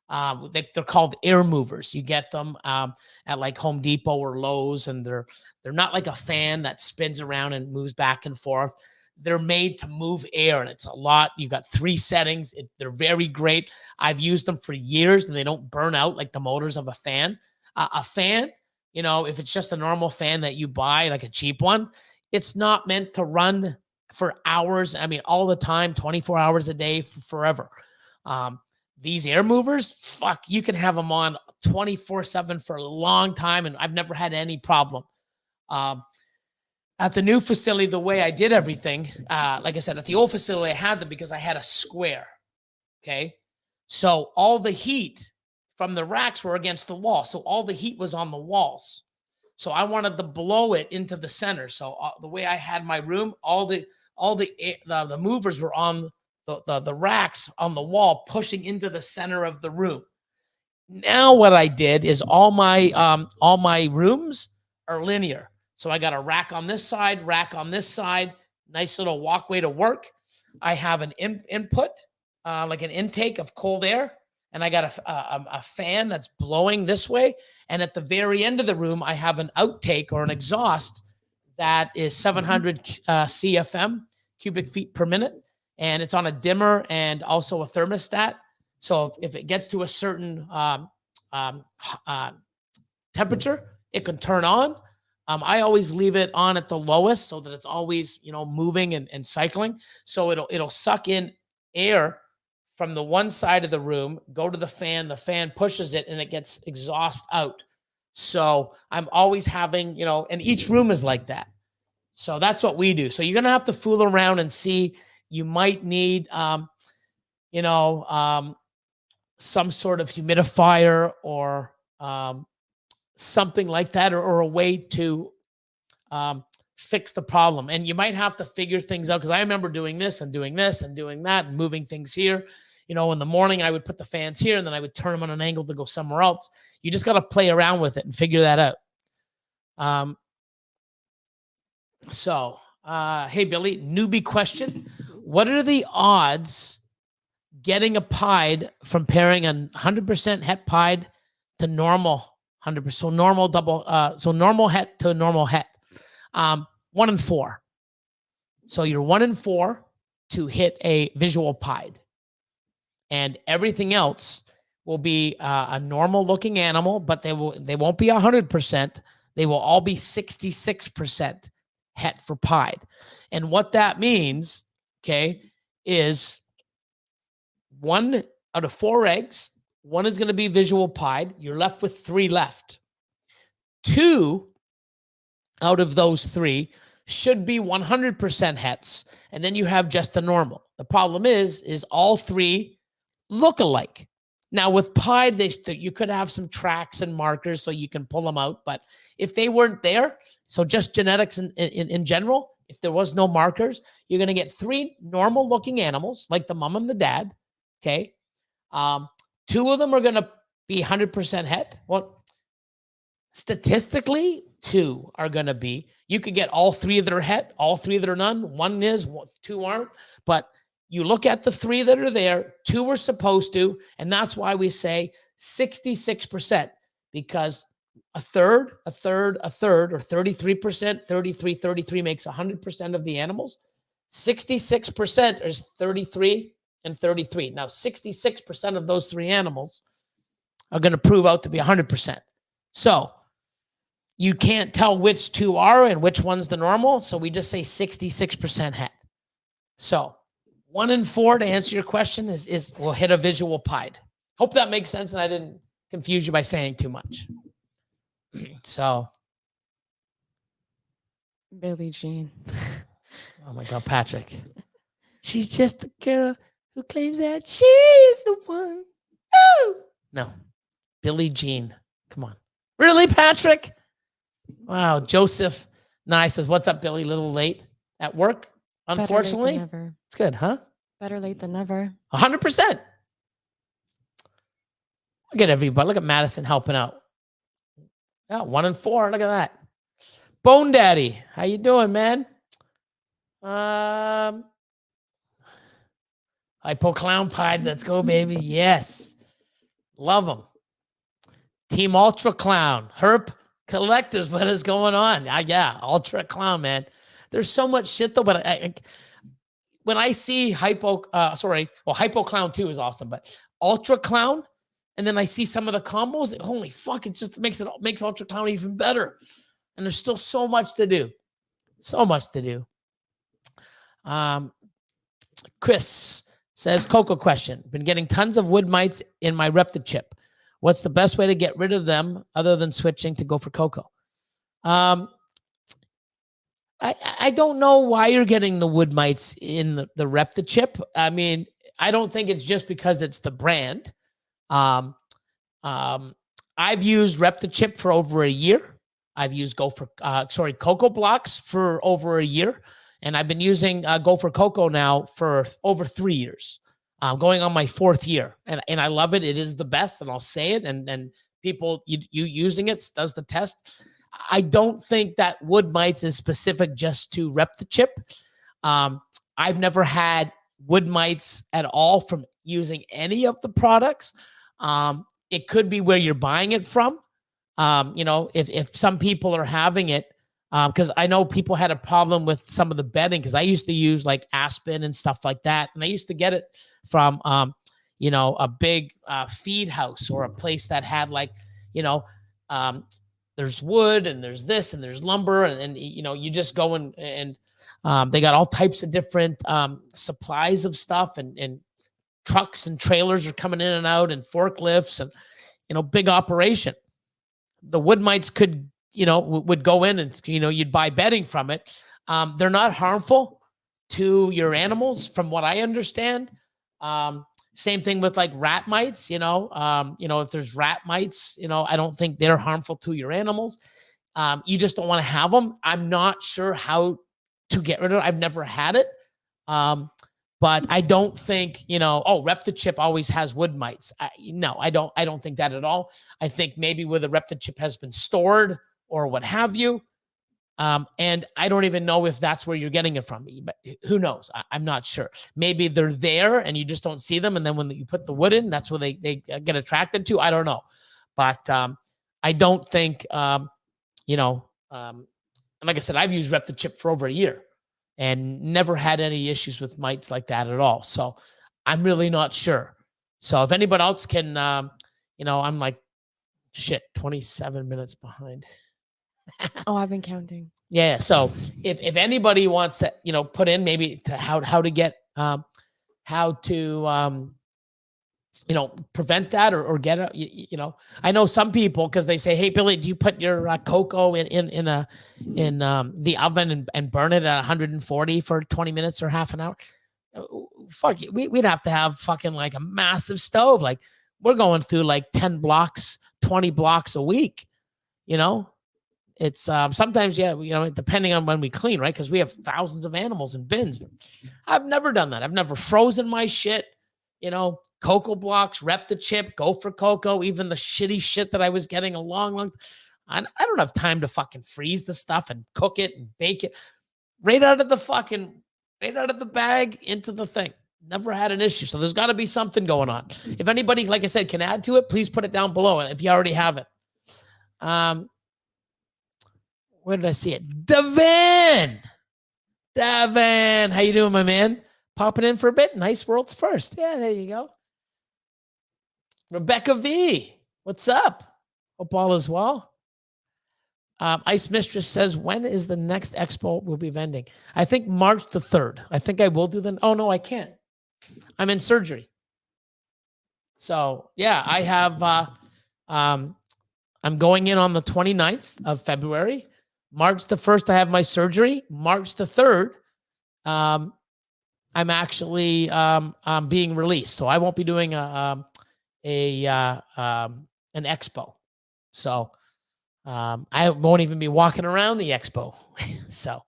They're called air movers. You get them at like Home Depot or Lowe's, and they're not like a fan that spins around and moves back and forth. They're made to move air, and it's a lot. You've got 3 settings. They're very great. I've used them for years, and they don't burn out like the motors of a fan. A fan, if it's just a normal fan that you buy, like a cheap one, it's not meant to run for hours. I mean, all the time, 24 hours a day, forever. These air movers, you can have them on 24/7 for a long time, and I've never had any problem. At the new facility, the way I did everything, like I said, at the old facility, I had them because I had a square, okay? So all the heat from the racks were against the wall, so all the heat was on the walls. So I wanted to blow it into the center. So the way I had my room, all the movers were on the racks on the wall, pushing into the center of the room. Now what I did is all my rooms are linear. So I got a rack on this side, nice little walkway to work. I have an input, like an intake of cold air, and I got a fan that's blowing this way. And at the very end of the room, I have an outtake or an exhaust that is 700 CFM, cubic feet per minute. And it's on a dimmer and also a thermostat. So if it gets to a certain temperature, it can turn on. I always leave it on at the lowest so that it's always, moving and cycling. So it'll suck in air from the one side of the room, go to the fan pushes it, and it gets exhaust out. So I'm always having, and each room is like that. So that's what we do. So you're going to have to fool around and see. You might need, some sort of humidifier or something like that, or a way to fix the problem. And you might have to figure things out, because I remember doing this and doing this and doing that and moving things here. In the morning, I would put the fans here, and then I would turn them on an angle to go somewhere else. You just got to play around with it and figure that out. Hey, Billy, newbie question. What are the odds getting a pied from pairing a 100% het pied to normal 100%? So normal normal het to normal het. 1 in 4. So you're 1 in 4 to hit a visual pied, and everything else will be a normal looking animal, but they won't be 100%. They will all be 66% het for pied. And what that means, okay, is 1 out of 4 eggs, 1 is going to be visual pied. You're left with 3 left. 2 out of those 3 should be 100% hets, and then you have just the normal. The problem is all 3 look alike. Now with pied, you could have some tracks and markers so you can pull them out, but if they weren't there, so just genetics in general, if there was no markers, you're going to get 3 normal looking animals, like the mom and the dad, okay? 2 of them are going to be 100% het. Well, statistically, 2 are going to be. You could get all 3 that are het, all 3 that are none. 1 is, 2 aren't. But you look at the 3 that are there, 2 are supposed to, and that's why we say 66%, because a third, or 33%, 33 makes 100% of the animals. 66% is 33 and 33. Now, 66% of those 3 animals are going to prove out to be 100%. So you can't tell which 2 are and which one's the normal. So we just say 66% het. So 1 in 4, to answer your question, is will hit a visual pied. Hope that makes sense and I didn't confuse you by saying too much. So, Billie Jean. oh my God, Patrick. She's just a girl who claims that she is the one. Oh! No, Billie Jean. Come on. Really, Patrick? Wow, Joseph Nye says, what's up, Billy? A little late at work, unfortunately. Better late than never. It's good, huh? Better late than never. 100%. Look at everybody. Look at Madison helping out. Yeah, 1 and 4. Look at that. Bone Daddy, how you doing, man? Hypo Clown Pies, let's go, baby. Yes. Love them. Team Ultra Clown. Herp Collectors, what is going on? Yeah, Ultra Clown, man. There's so much shit, though, but when I see Hypo Clown 2 is awesome, but Ultra Clown, and then I see some of the combos, holy fuck, it just makes Ultra Clown even better. And there's still so much to do. So much to do. Chris says, Coco question. Been getting tons of wood mites in my Repta chip. What's the best way to get rid of them other than switching to go for Coco? I don't know why you're getting the wood mites in the Repta chip. I mean, I don't think it's just because it's the brand. I've used Repta chip for over a year. I've used Coco blocks for over a year. And I've been using Go for Coco now for over 3 years. Going on my 4th year. And I love it. It is the best, and I'll say it. And people, you using it does the test. I don't think that wood mites is specific just to Repta chip. I've never had wood mites at all from using any of the products. It could be where you're buying it from. If some people are having it, because I know people had a problem with some of the bedding, because I used to use like Aspen and stuff like that. And I used to get it from, a big feed house or a place that had there's wood and there's this and there's lumber and you just go and they got all types of different supplies of stuff and trucks and trailers are coming in and out and forklifts and, big operation. The wood mites would go in and, you'd buy bedding from it. They're not harmful to your animals from what I understand. Same thing with like rat mites, if there's rat mites, I don't think they're harmful to your animals. You just don't want to have them. I'm not sure how to get rid of it. I've never had it. But I don't think, Repta chip always has wood mites. No, I don't think that at all. I think maybe where the Repta chip has been stored or what have you. And I don't even know if that's where you're getting it from. But who knows? I'm not sure. Maybe they're there and you just don't see them. And then when you put the wood in, that's where they get attracted to. I don't know. But I don't think, and like I said, I've used Repta chip for over a year and never had any issues with mites like that at all. So I'm really not sure. So if anybody else can, I'm like, 27 minutes behind. Oh, I've been counting. Yeah. So if anybody wants to, put in maybe to how to get, how to, prevent that or get it, I know some people, because they say, hey, Billy, do you put your cocoa in the oven and burn it at 140 for 20 minutes or half an hour? Fuck it. We'd have to have fucking like a massive stove. Like we're going through like 10 blocks, 20 blocks a week, It's sometimes, depending on when we clean, right? Because we have thousands of animals in bins. I've never done that. I've never frozen my shit, Cocoa blocks, Repta chip, Go for Coco, even the shitty shit that I was getting a long I don't have time to fucking freeze the stuff and cook it and bake it right out of the bag into the thing. Never had an issue. So there's got to be something going on. If anybody, like I said, can add to it, please put it down below. And if you already have it. Where did I see it? Devin, how you doing, my man? Popping in for a bit. Nice world's first. Yeah, there you go. Rebecca V, what's up? Hope all is well. Ice Mistress says, when is the next expo we'll be vending? I think March the 3rd. I think I will do the. Oh, no, I can't. I'm in surgery. So yeah, I have, I'm going in on the 29th of February. March the 1st, I have my surgery. March the 3rd, I'm actually being released. So I won't be doing an expo. So I won't even be walking around the expo. So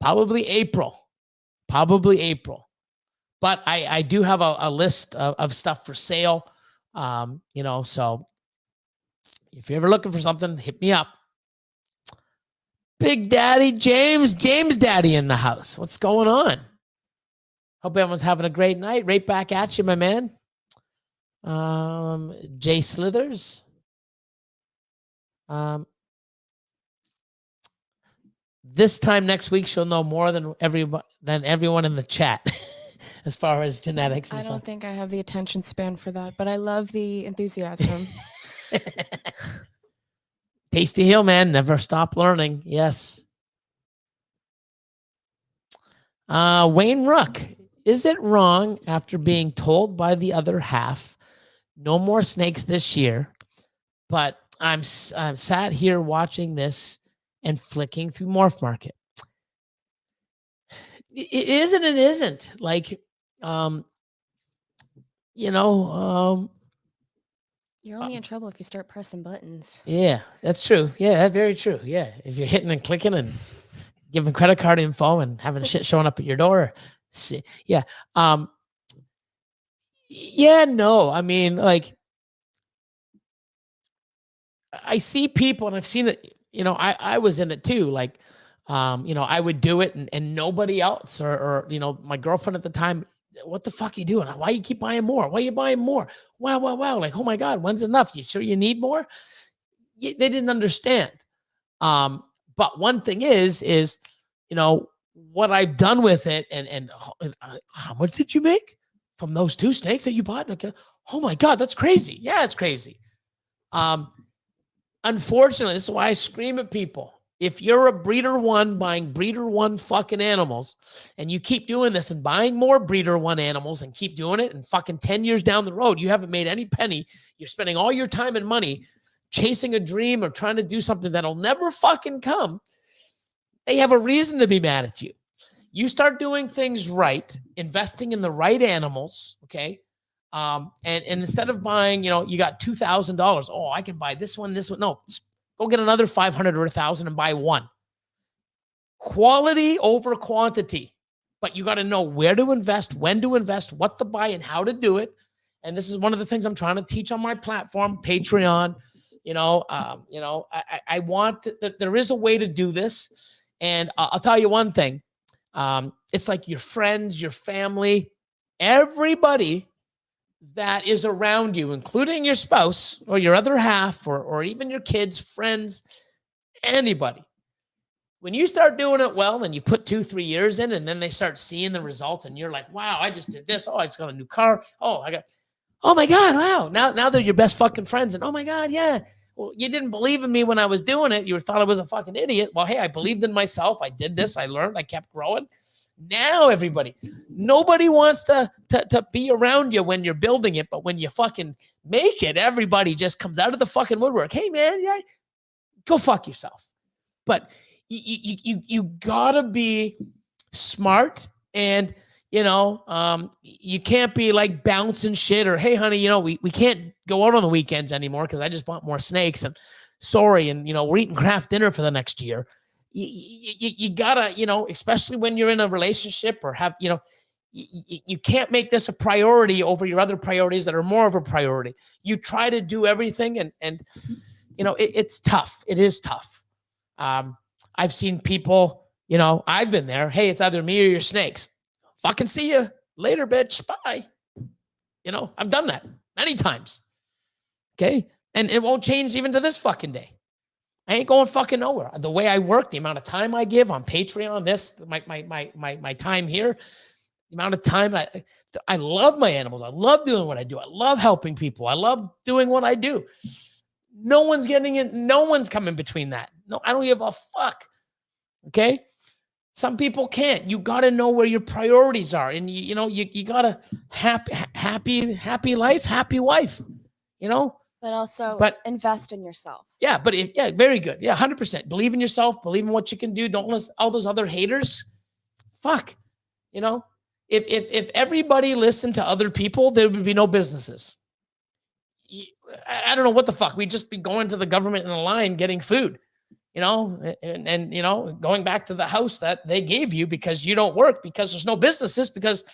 probably April. But I do have a list of stuff for sale. So if you're ever looking for something, hit me up. Big Daddy James Daddy in the house. What's going on? Hope everyone's having a great night. Right back at you, my man. Jay Slithers. This time next week, she'll know more than everyone in the chat as far as genetics. I don't think I have the attention span for that, but I love the enthusiasm. Tasty Heel, man. Never stop learning. Yes. Wayne Ruck. Is it wrong after being told by the other half, no more snakes this year, but I'm sat here watching this and flicking through Morph Market? It is and it isn't. Like, You're only in trouble if you start pressing buttons. Yeah, that's true. Yeah, that's very true. Yeah, if you're hitting and clicking and giving credit card info and having shit showing up at your door. Yeah. No. I mean, like, I see people, and I've seen it, I was in it too. Like, I would do it and nobody else or my girlfriend at the time, what the fuck are you doing? Why you keep buying more? Why are you buying more? Wow. Like, oh my God, when's enough? You sure you need more? They didn't understand. But one thing is, what I've done with it and how much did you make from those 2 snakes that you bought? Okay. Oh my God, that's crazy. Yeah, it's crazy. Unfortunately, this is why I scream at people. If you're a breeder one buying breeder one fucking animals and you keep doing this and buying more breeder one animals and keep doing it and fucking 10 years down the road, you haven't made any penny. You're spending all your time and money chasing a dream or trying to do something that'll never fucking come. They have a reason to be mad at you. You start doing things right, investing in the right animals, okay? And instead of buying, you got $2,000. Oh, I can buy this one. No, go get another 500 or 1,000 and buy one. Quality over quantity. But you got to know where to invest, when to invest, what to buy, and how to do it. And this is one of the things I'm trying to teach on my platform, Patreon. I want that there is a way to do this. And I'll tell you one thing. It's like your friends, your family, everybody that is around you, including your spouse or your other half or even your kids, friends, anybody. When you start doing it well and you put 2-3 years in and then they start seeing the results and you're like, wow, I just did this. Oh, I just got a new car. Oh my God, wow. Now they're your best fucking friends. And oh my God, yeah. Well, you didn't believe in me when I was doing it. You thought I was a fucking idiot. Well, hey, I believed in myself. I did this. I learned. I kept growing. Now nobody wants to be around you when you're building it, but when you fucking make it, everybody just comes out of the fucking woodwork. Hey man, yeah, go fuck yourself. But you gotta be smart, and you can't be like bouncing shit or hey honey, we can't go out on the weekends anymore because I just bought more snakes and sorry, and we're eating craft dinner for the next year. You gotta, especially when you're in a relationship or have, you can't make this a priority over your other priorities that are more of a priority. You try to do everything and it's tough. It is tough. I've seen people, I've been there. Hey, it's either me or your snakes. Fucking see you later, bitch. Bye. I've done that many times. Okay. And it won't change even to this fucking day. I ain't going fucking nowhere. The way I work, the amount of time I give on Patreon, my time here, the amount of time I love my animals. I love doing what I do. I love helping people. I love doing what I do. No one's getting it. No one's coming between that. No, I don't give a fuck. Okay. Some people can't. You got to know where your priorities are, and you know you got to happy life, happy wife. You know, But also But- invest in yourself. yeah. But if very good. Yeah, 100%. Believe in yourself. Believe in what you can do. Don't listen all those other haters. Fuck. You know, if everybody listened to other people, there would be no businesses. I don't know what the fuck. We'd just be going to the government in a line getting food. You know, and you know, going back to the house that they gave you because you don't work, because there's no businesses, because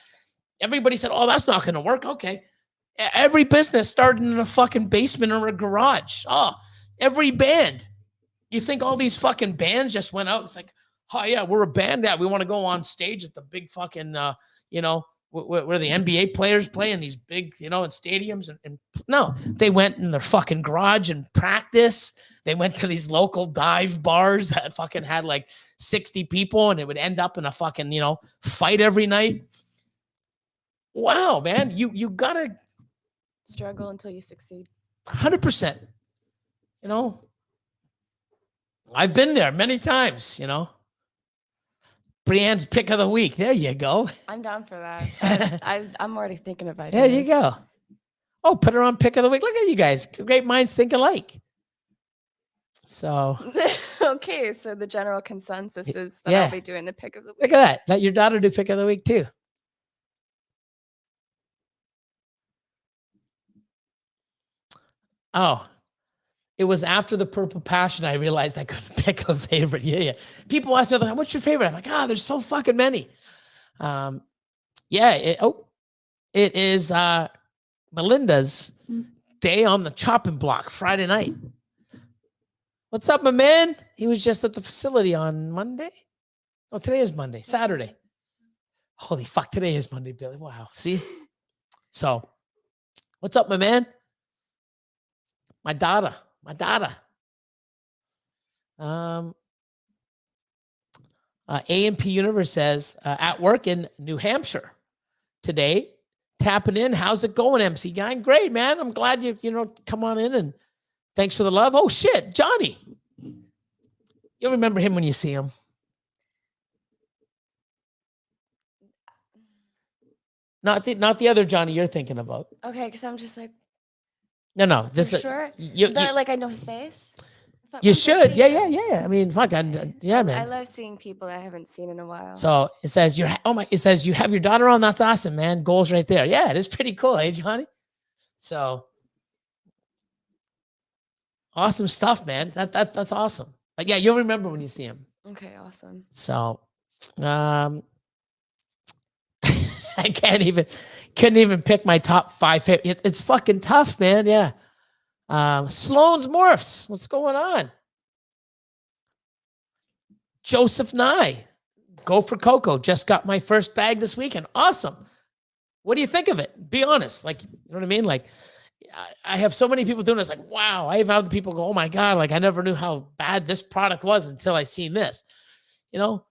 everybody said, oh, that's not going to work. Okay. Every business started in a fucking basement or a garage. Oh, every band. You think all these fucking bands just went out? It's like, oh yeah, we're a band. Yeah, we want to go on stage at the big fucking, you know, where the NBA players play in these big, you know, in stadiums. And no, they went in their fucking garage and practice. They went to these local dive bars that fucking had like 60 people, and it would end up in a fucking, you know, fight every night. Wow, man, you gotta Struggle until you succeed. 100%. You know, I've been there many times. You know, Brienne's pick of the week. There you go. I'm down for that. I'm already thinking of ideas. There you go. Oh, put her on pick of the week. Look at you guys. Great minds think alike. So Okay, so the general consensus is that Yeah. I'll be doing the pick of the look week. at that. Let your daughter do pick of the week too. Oh, it was after the Purple Passion I realized I couldn't pick a favorite. Yeah. People ask me all the time, what's your favorite? I'm like, there's so fucking many. It is Melinda's day on the chopping block Friday night. What's up, my man? He was just at the facility on Monday. Oh, today is Monday, Saturday. Holy fuck, today is Monday, Billy. Wow. See? So, what's up, my man? My daughter. AMP Universe says, at work in New Hampshire today, tapping in. How's it going, MC Guy? Great, man. I'm glad you come on in, and thanks for the love. Oh shit, Johnny. You'll remember him when you see him. Not the other Johnny you're thinking about. Okay, because I'm just like, No. This you is sure? you Like I know his face. you should. Yeah. I mean, fuck. Yeah, I man. love seeing people I haven't seen in a while. So it says it says you have your daughter on. That's awesome, man. Goals right there. Yeah, it is pretty cool, eh, Johnny? So awesome stuff, man. That's awesome. But yeah, you'll remember when you see him. Okay, awesome. So I couldn't even pick my top 5 favorite. It's fucking tough, man. Yeah. Sloan's Morphs. What's going on? Joseph Nye. Go for Coco. Just got my first bag this weekend. Awesome. What do you think of it? Be honest. Like, you know what I mean? Like, I have so many people doing this. Like, wow. I have other people go, oh my God, like I never knew how bad this product was until I seen this. You know,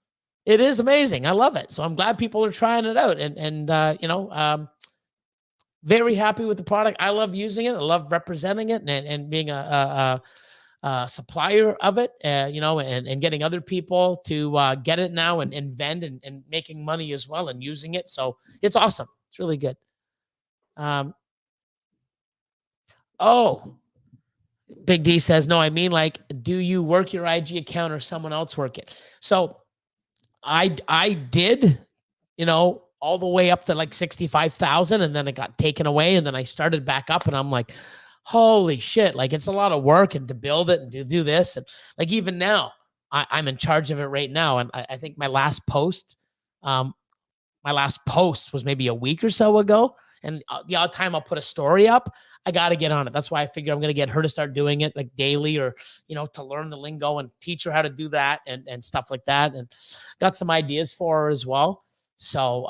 it is amazing. I love it. So I'm glad people are trying it out, and very happy with the product. I love using it. I love representing it and being a supplier of it, and getting other people to get it now and vend and making money as well and using it. So it's awesome. It's really good. Big D says, no, I mean, like, do you work your IG account or someone else work it? So I did, all the way up to like 65,000, and then it got taken away, and then I started back up, and I'm like, holy shit, like it's a lot of work and to build it and to do this. And like, even now I'm in charge of it right now. And I think my last post was maybe a week or so ago. And the odd time I'll put a story up, I got to get on it. That's why I figure I'm going to get her to start doing it like daily, or, to learn the lingo and teach her how to do that and stuff like that. And got some ideas for her as well. So,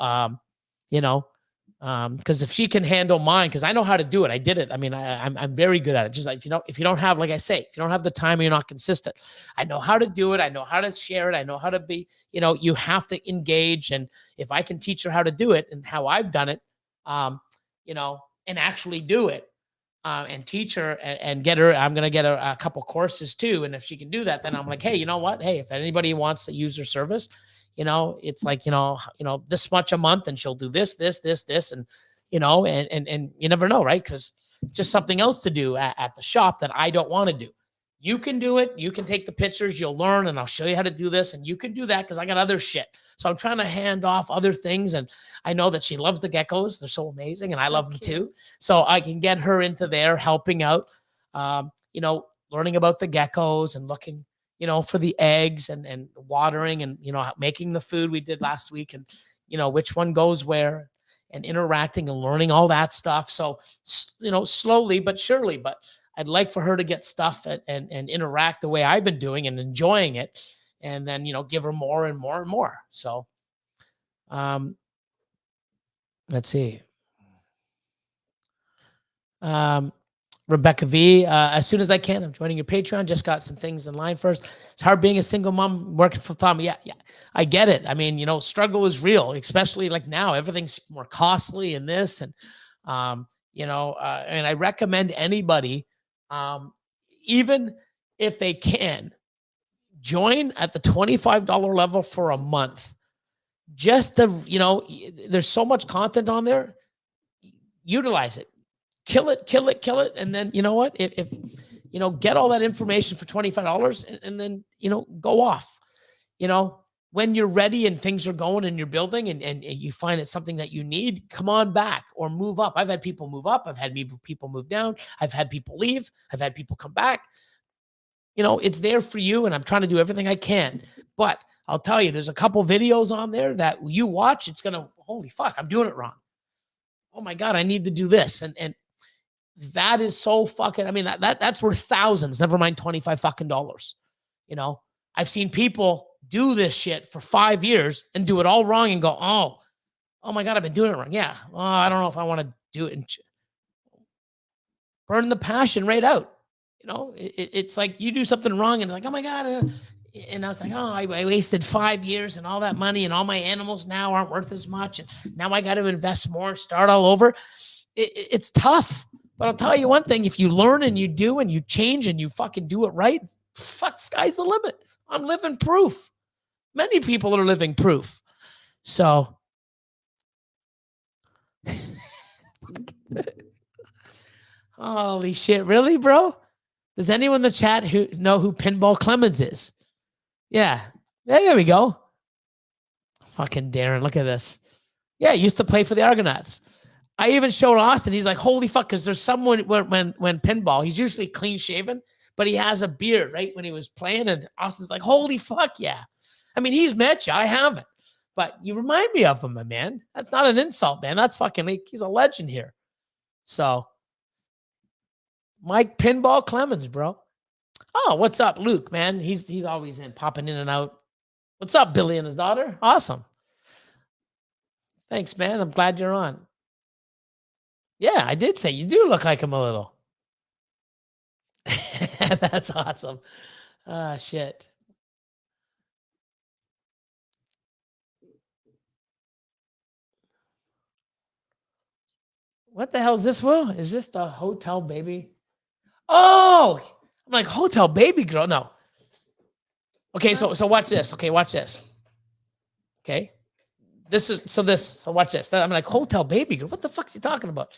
because if she can handle mine, because I know how to do it, I did it. I mean, I'm very good at it. Just like, if you don't have, like I say, if you don't have the time or you're not consistent, I know how to do it. I know how to share it. I know how to be, you have to engage. And if I can teach her how to do it and how I've done it, and actually do it, and teach her and get her, I'm going to get her a couple courses too. And if she can do that, then I'm like, hey, you know what? Hey, if anybody wants to use her service, it's like, this much a month, and she'll do this, and, and you never know, right? Because it's just something else to do at the shop that I don't want to do. You can do it. You can take the pictures, you'll learn, and I'll show you how to do this. And you can do that because I got other shit. So I'm trying to hand off other things. And I know that she loves the geckos. They're so amazing. And I love them too. So I can get her into there helping out, learning about the geckos and looking, for the eggs and watering and, making the food we did last week and, which one goes where and interacting and learning all that stuff. So, slowly but surely, but I'd like for her to get stuff and interact the way I've been doing and enjoying it, and then, give her more and more and more. So, let's see. Rebecca V, as soon as I can, I'm joining your Patreon. Just got some things in line first. It's hard being a single mom working for family. Yeah, I get it. I mean, struggle is real, especially like now, everything's more costly in this. And, and I recommend anybody, even if they can, join at the $25 level for a month. Just there's so much content on there. Utilize it. Kill it. And then, you know what? If get all that information for $25 and then, go off, when you're ready and things are going and you're building and you find it's something that you need, come on back or move up. I've had people move up. I've had people move down. I've had people leave. I've had people come back. It's there for you, and I'm trying to do everything I can. But I'll tell you, there's a couple videos on there that you watch, it's going to, holy fuck, I'm doing it wrong. Oh my God, I need to do this. And that is so fucking, I mean, that's worth thousands, never mind $25 fucking dollars. I've seen people do this shit for 5 years and do it all wrong and go, oh my God, I've been doing it wrong. Yeah. Oh, I don't know if I want to do it. And burn the passion right out. It's like you do something wrong and like, oh my God. And I was like, oh, I wasted 5 years and all that money and all my animals now aren't worth as much. And now I got to invest more and start all over. It's tough. But I'll tell you one thing, if you learn and you do and you change and you fucking do it right, fuck, sky's the limit. I'm living proof. Many people are living proof. So holy shit, really, bro? Does anyone in the chat know who Pinball Clemens is? Yeah. There we go. Fucking Darren, look at this. Yeah, he used to play for the Argonauts. I even showed Austin. He's like, holy fuck, because there's someone when pinball, he's usually clean shaven, but he has a beard, right? When he was playing, and Austin's like, holy fuck, yeah. I mean, he's met you. I haven't. But you remind me of him, my man. That's not an insult, man. That's fucking, like, he's a legend here. So, Mike Pinball Clemens, bro. Oh, what's up, Luke, man? He's always popping in and out. What's up, Billy and his daughter? Awesome. Thanks, man. I'm glad you're on. Yeah, I did say you do look like him a little. That's awesome. Ah, shit. What the hell is this, Will? Is this the hotel baby? Oh, I'm like, hotel baby girl. No. Okay, so watch this. Okay, watch this. Okay. So watch this. I'm like, hotel baby girl. What the fuck is he talking about?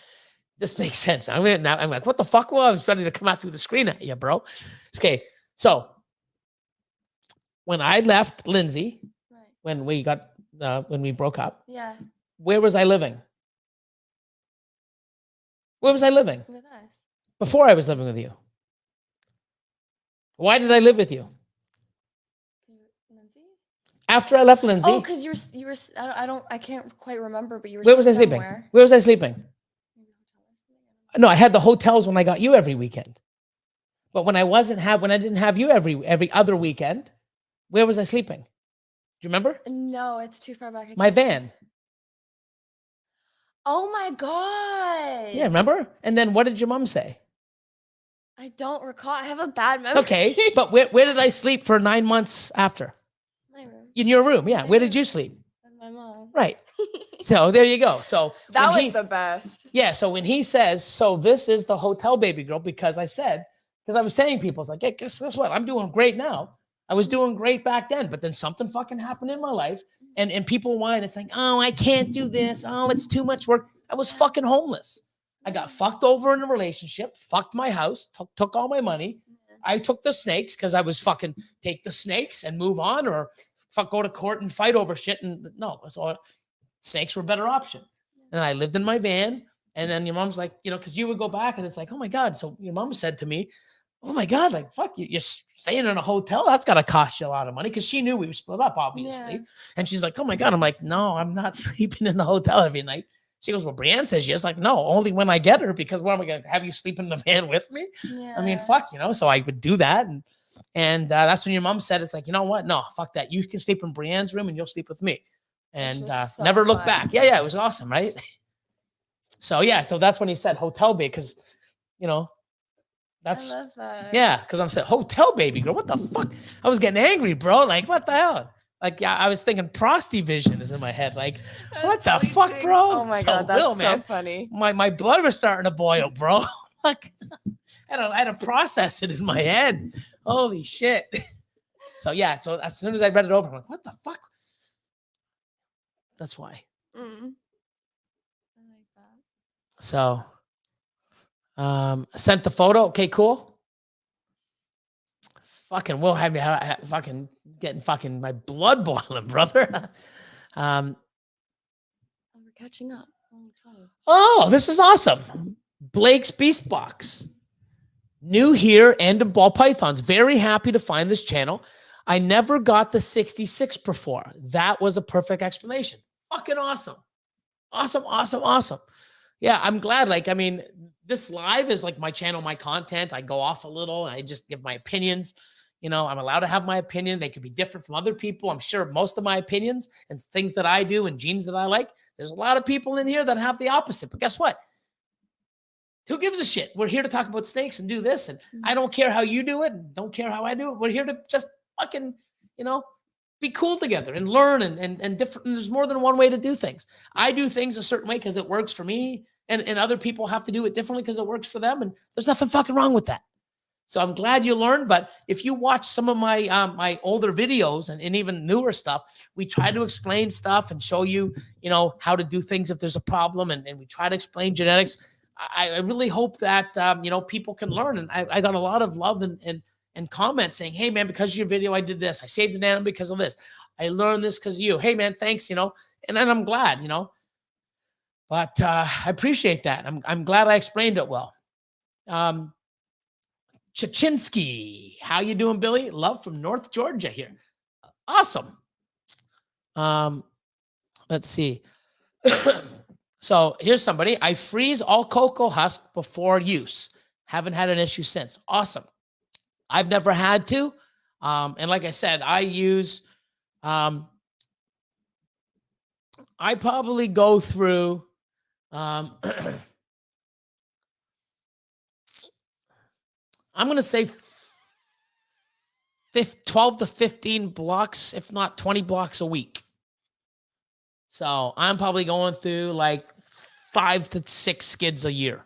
This makes sense. I'm like, what the fuck? Well, I was ready to come out through the screen at you, bro. Okay, so when I left Lindsay, Right. when we broke up, Yeah. where was I living? Where was I living? With us. Before I was living with you. Why did I live with you? Lindsay? After I left Lindsay. Oh, because you were. I can't quite remember, but you were. Where was I sleeping? Somewhere. Where was I sleeping? No, I had the hotels when I got you every weekend. But when I didn't have you every other weekend, where was I sleeping? Do you remember? No, it's too far back. My van. Oh my God. Yeah, remember? And then what did your mom say? I don't recall. I have a bad memory. Okay, but where did I sleep for 9 months after? My room. In your room, yeah. Where did you sleep? With my mom. Right. So there you go. So That when was the best. Yeah, so when he says, so this is the hotel baby girl, because I was saying people, it's like, hey, guess what? I'm doing great now. I was doing great back then, but then something fucking happened in my life, and people whine. It's like, oh, I can't do this. Oh, it's too much work. I was fucking homeless. I got fucked over in a relationship, fucked my house, took all my money. I took the snakes because I was fucking take the snakes and move on, or fuck go to court and fight over shit. And no, so snakes were a better option. And I lived in my van. And then your mom's like, because you would go back and it's like, oh my God. So your mom said to me, oh my God, like, fuck, you're staying in a hotel. That's got to cost you a lot of money. Because she knew we were split up, obviously. Yeah. And she's like, oh my God. I'm like, no, I'm not sleeping in the hotel every night. She goes, well, Brienne says yes. Like, no, only when I get her, because what am I going to have you sleep in the van with me? Yeah. I mean, fuck, so I would do that. And that's when your mom said, it's like, you know what? No, fuck that. You can sleep in Brienne's room and you'll sleep with me. And so never look fun. back. Yeah, it was awesome, right? So that's when he said hotel baby, because that's I love that. yeah, because I'm saying hotel baby girl. What the fuck? I was getting angry, bro. Like, what the hell? Like, yeah, I was thinking prosty vision is in my head. Like, what the fuck, bro? Oh my God, that's so funny. My blood was starting to boil, bro. Like, I had to process it in my head. Holy shit. So as soon as I read it over, I'm like, what the fuck? That's why. Mm. I like that. So, sent the photo. Okay, cool. Fucking will have me fucking getting fucking my blood boiling, brother. We're catching up. Only 20. Oh, this is awesome. Blake's Beast Box. New here and in ball pythons. Very happy to find this channel. I never got the 66 before. That was a perfect explanation. Fucking awesome. Awesome. Yeah, I'm glad. Like, I mean, this live is like my channel, my content. I go off a little. I just give my opinions. I'm allowed to have my opinion. They could be different from other people. I'm sure most of my opinions and things that I do and genes that I like, there's a lot of people in here that have the opposite. But guess what? Who gives a shit? We're here to talk about snakes and do this. And I don't care how you do it. Don't care how I do it. We're here to just fucking, be cool together and learn and different. And there's more than one way to do things. I do things a certain way because it works for me. And other people have to do it differently because it works for them. And there's nothing fucking wrong with that. So I'm glad you learned. But if you watch some of my my older videos and even newer stuff, we try to explain stuff and show you, how to do things if there's a problem. And we try to explain genetics. I really hope that, people can learn. And I got a lot of love and comments saying, hey, man, because of your video, I did this. I saved an animal because of this. I learned this because of you. Hey, man, thanks, and then I'm glad, But I appreciate that. I'm glad I explained it well. Chachinsky, how you doing, Billy? Love from North Georgia here. Awesome. Let's see. So here's somebody. I freeze all cocoa husk before use. Haven't had an issue since. Awesome. I've never had to. And like I said, I use, I probably go through, I'm going to say 12 to 15 blocks, if not 20 blocks a week. So I'm probably going through like 5 to 6 skids a year.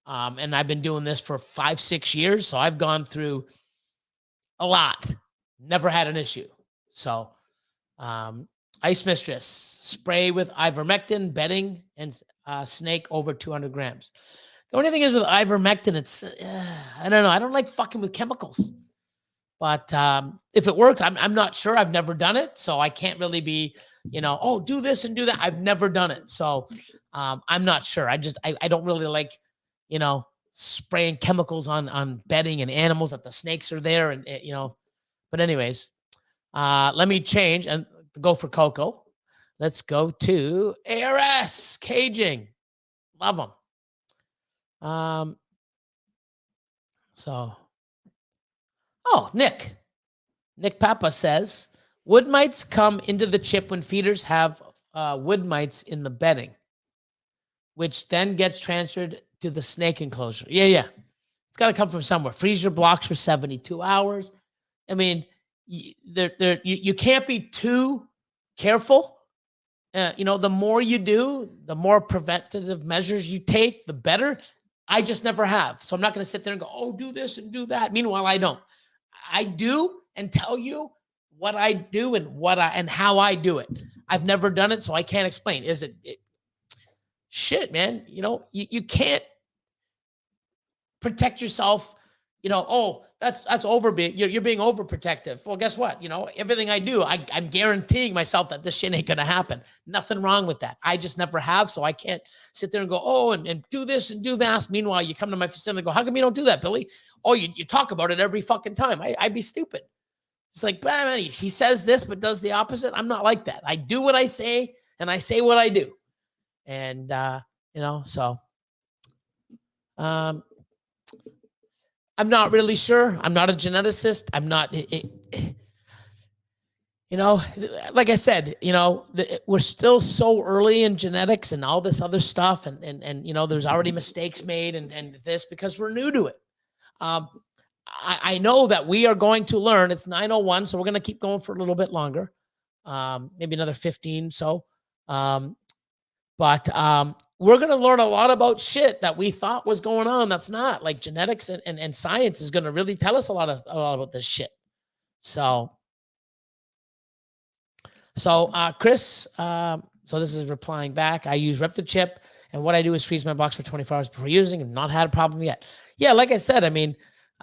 And I've been doing this for 5-6 years. So I've gone through a lot. Never had an issue. So Ice Mistress, spray with ivermectin, bedding, and snake over 200 grams. The only thing is with ivermectin, it's, I don't know. I don't like fucking with chemicals. But if it works, I'm not sure. I've never done it. So I can't really be, oh, do this and do that. I've never done it. So I'm not sure. I don't really like, spraying chemicals on bedding and animals that the snakes are there. And, but anyways, let me change and go for Coco. Let's go to ARS caging. Love them. Nick Papa says, wood mites come into the chip when feeders have wood mites in the bedding, which then gets transferred to the snake enclosure. Yeah. It's got to come from somewhere. Freeze your blocks for 72 hours. I mean, you can't be too careful. The more you do, the more preventative measures you take, the better. I just never have. So I'm not going to sit there and go, oh, do this and do that. Meanwhile, I don't. I do, and tell you what I do and how I do it. I've never done it, so I can't explain. Is it shit, man? You can't protect yourself. Oh, that's you're being overprotective. Well, guess what? Everything I do, I'm guaranteeing myself that this shit ain't gonna happen. Nothing wrong with that. I just never have, so I can't sit there and go, oh, and do this and do that. Meanwhile, you come to my facility and go, how come you don't do that, Billy? Oh, you talk about it every fucking time. I'd be stupid. It's like, man, he says this but does the opposite. I'm not like that. I do what I say and I say what I do. And so I'm not really sure. I'm not a geneticist. I'm not, like I said, we're still so early in genetics and all this other stuff. And there's already mistakes made and this because we're new to it. I know that we are going to learn. It's 9:01, so we're going to keep going for a little bit longer, maybe another 15. So, but we're going to learn a lot about shit that we thought was going on. That's not. Like genetics and science is going to really tell us a lot about this shit. So Chris, so this is replying back. I use ReptiChip, and what I do is freeze my box for 24 hours before using. I've not had a problem yet. Yeah, like I said, I mean,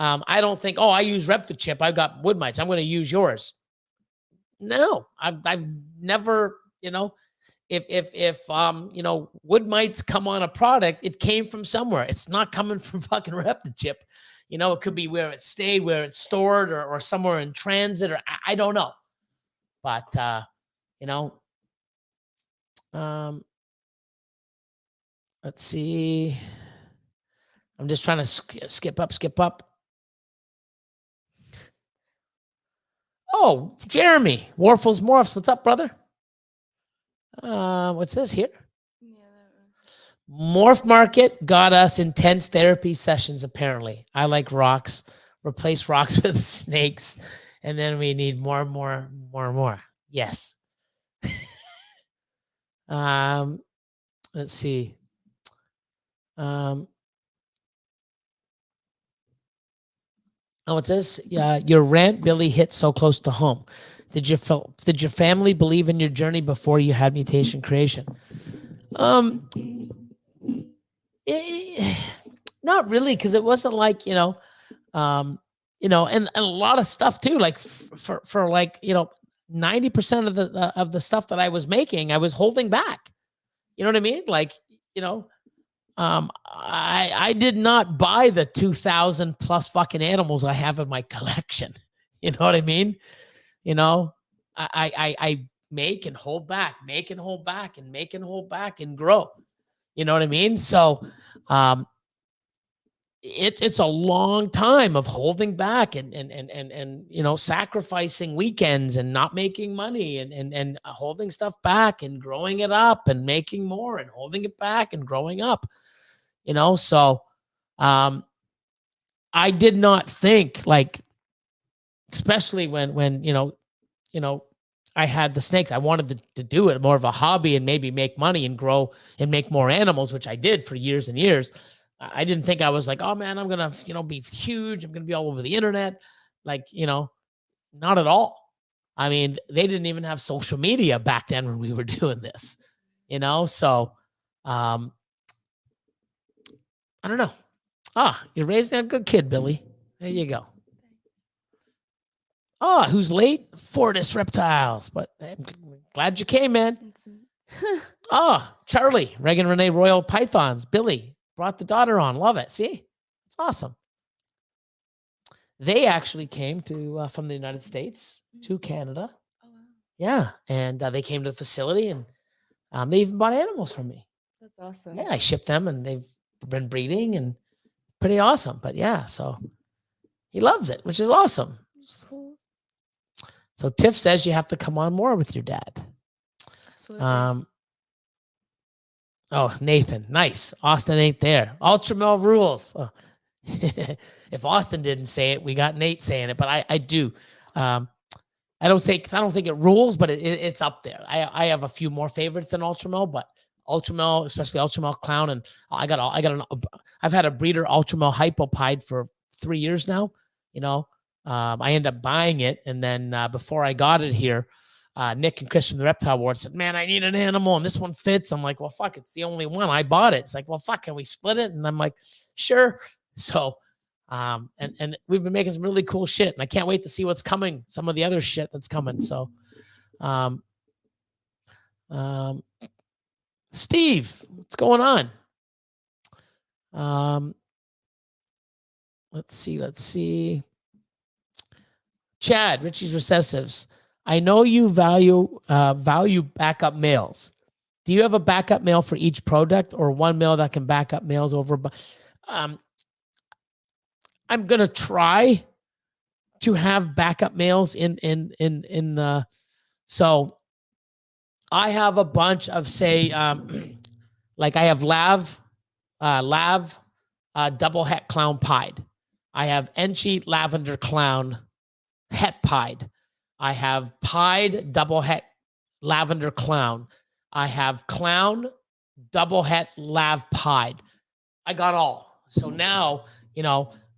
I don't think, I use ReptiChip, I've got wood mites, I'm going to use yours. No, I've never, if wood mites come on a product, it came from somewhere. It's not coming from fucking ReptiChip. It could be where it stayed, where it's stored, or somewhere in transit, or I don't know. But, let's see. I'm just trying to skip up. Oh, Jeremy, Warfels Morphs. What's up, brother? What's this here? Yeah, Morph Market got us intense therapy sessions, apparently. I like rocks. Replace rocks with snakes. And then we need more. Yes. Let's see. Oh, it says, your rant, Billy, hit so close to home. Did your family believe in your journey before you had mutation creation? Not really, because it wasn't like, and a lot of stuff too, like for like, 90% of the stuff that I was making, I was holding back. You know what I mean? Like, I did not buy the 2,000 plus fucking animals I have in my collection. You know what I mean? I make and hold back, and grow. You know what I mean? So, it's a long time of holding back and sacrificing weekends and not making money and holding stuff back and growing it up and making more and holding it back and growing up. So I did not think, like, especially when I had the snakes, I wanted to do it more of a hobby and maybe make money and grow and make more animals, which I did for years and years. I didn't think I was like, oh man, I'm going to, be huge. I'm going to be all over the internet. Like, not at all. I mean, they didn't even have social media back then when we were doing this, so, I don't know. You're raising a good kid, Billy. There you go. Who's late? Fortis Reptiles. But I'm glad you came, man. Charlie, Reagan Renee Royal Pythons. Billy brought the daughter on. Love it. See? It's awesome. They actually came from the United States to Canada. Oh, wow. Yeah. And they came to the facility and they even bought animals from me. That's awesome. Yeah, I shipped them and they've been breeding and pretty awesome. But yeah, so he loves it, which is awesome. Cool. So Tiff says you have to come on more with your dad. Absolutely. Nathan, nice. Austin ain't there. Ultramel rules. Oh. If Austin didn't say it, we got Nate saying it, but I do. I don't think it rules, but it's up there. I have a few more favorites than Ultramel, but Ultramel, especially Ultramel Clown, and I've had a breeder Ultramel Hypopide for 3 years now. I ended up buying it. And then before I got it here, Nick and Chris from the Reptile Ward said, man, I need an animal and this one fits. I'm like, well, fuck, it's the only one. I bought it. It's like, well, fuck, can we split it? And I'm like, sure. So, and we've been making some really cool shit, and I can't wait to see what's coming. Some of the other shit that's coming. So, Steve, what's going on? Let's see. Chad, Richie's Recessives. I know you value backup mails. Do you have a backup mail for each product, or one mail that can back up mails over? I'm gonna try to have backup mails in the. So I have a bunch of, say, like I have Lav double het clown pied. I have Enchi lavender clown het pied. I have pied double het lavender clown. I have clown double het lav pied. I got all. So now,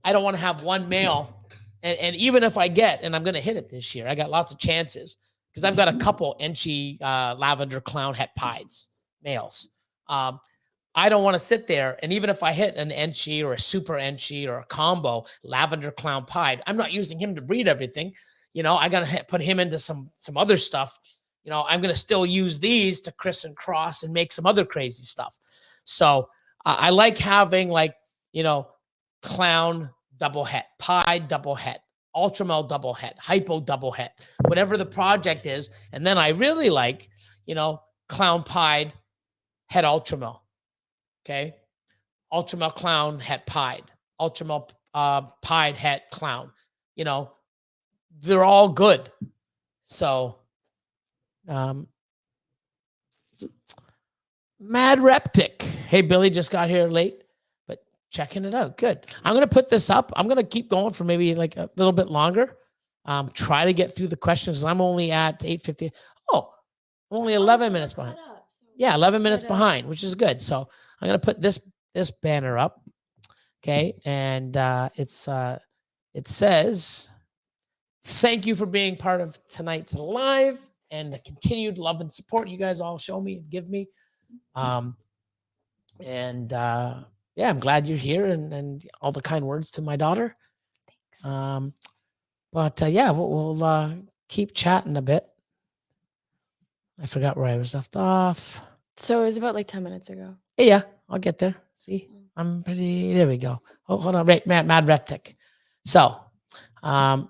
I don't want to have one male. And even if I get, and I'm going to hit it this year, I got lots of chances because I've got a couple Enchi lavender clown het pieds males. I don't want to sit there. And even if I hit an Enchi or a super Enchi or a combo lavender clown pied, I'm not using him to breed everything. I got to put him into some other stuff. I'm going to still use these to criss and cross and make some other crazy stuff. So I like having clown double het, pied double het, ultramel double het, hypo double het, whatever the project is. And then I really like, clown pied het ultramel. Okay. Ultramel clown het pied, ultramel pied het clown, they're all good. So, Mad Reptic. Hey, Billy just got here late, but checking it out. Good. I'm going to put this up. I'm going to keep going for maybe like a little bit longer. Try to get through the questions. I'm only at 8:50. Oh, only 11 minutes behind. Yeah, 11 minutes behind, which is good. So I'm going to put this banner up. Okay. And it says, thank you for being part of tonight's live and the continued love and support you guys all show me and give me. Yeah, I'm glad you're here and all the kind words to my daughter. Thanks. Yeah, we'll keep chatting a bit. I forgot where I was left off. So it was about like 10 minutes ago. Yeah, I'll get there. See, I'm pretty, there we go. Oh, hold on, right, Mad Reptic. So, laugh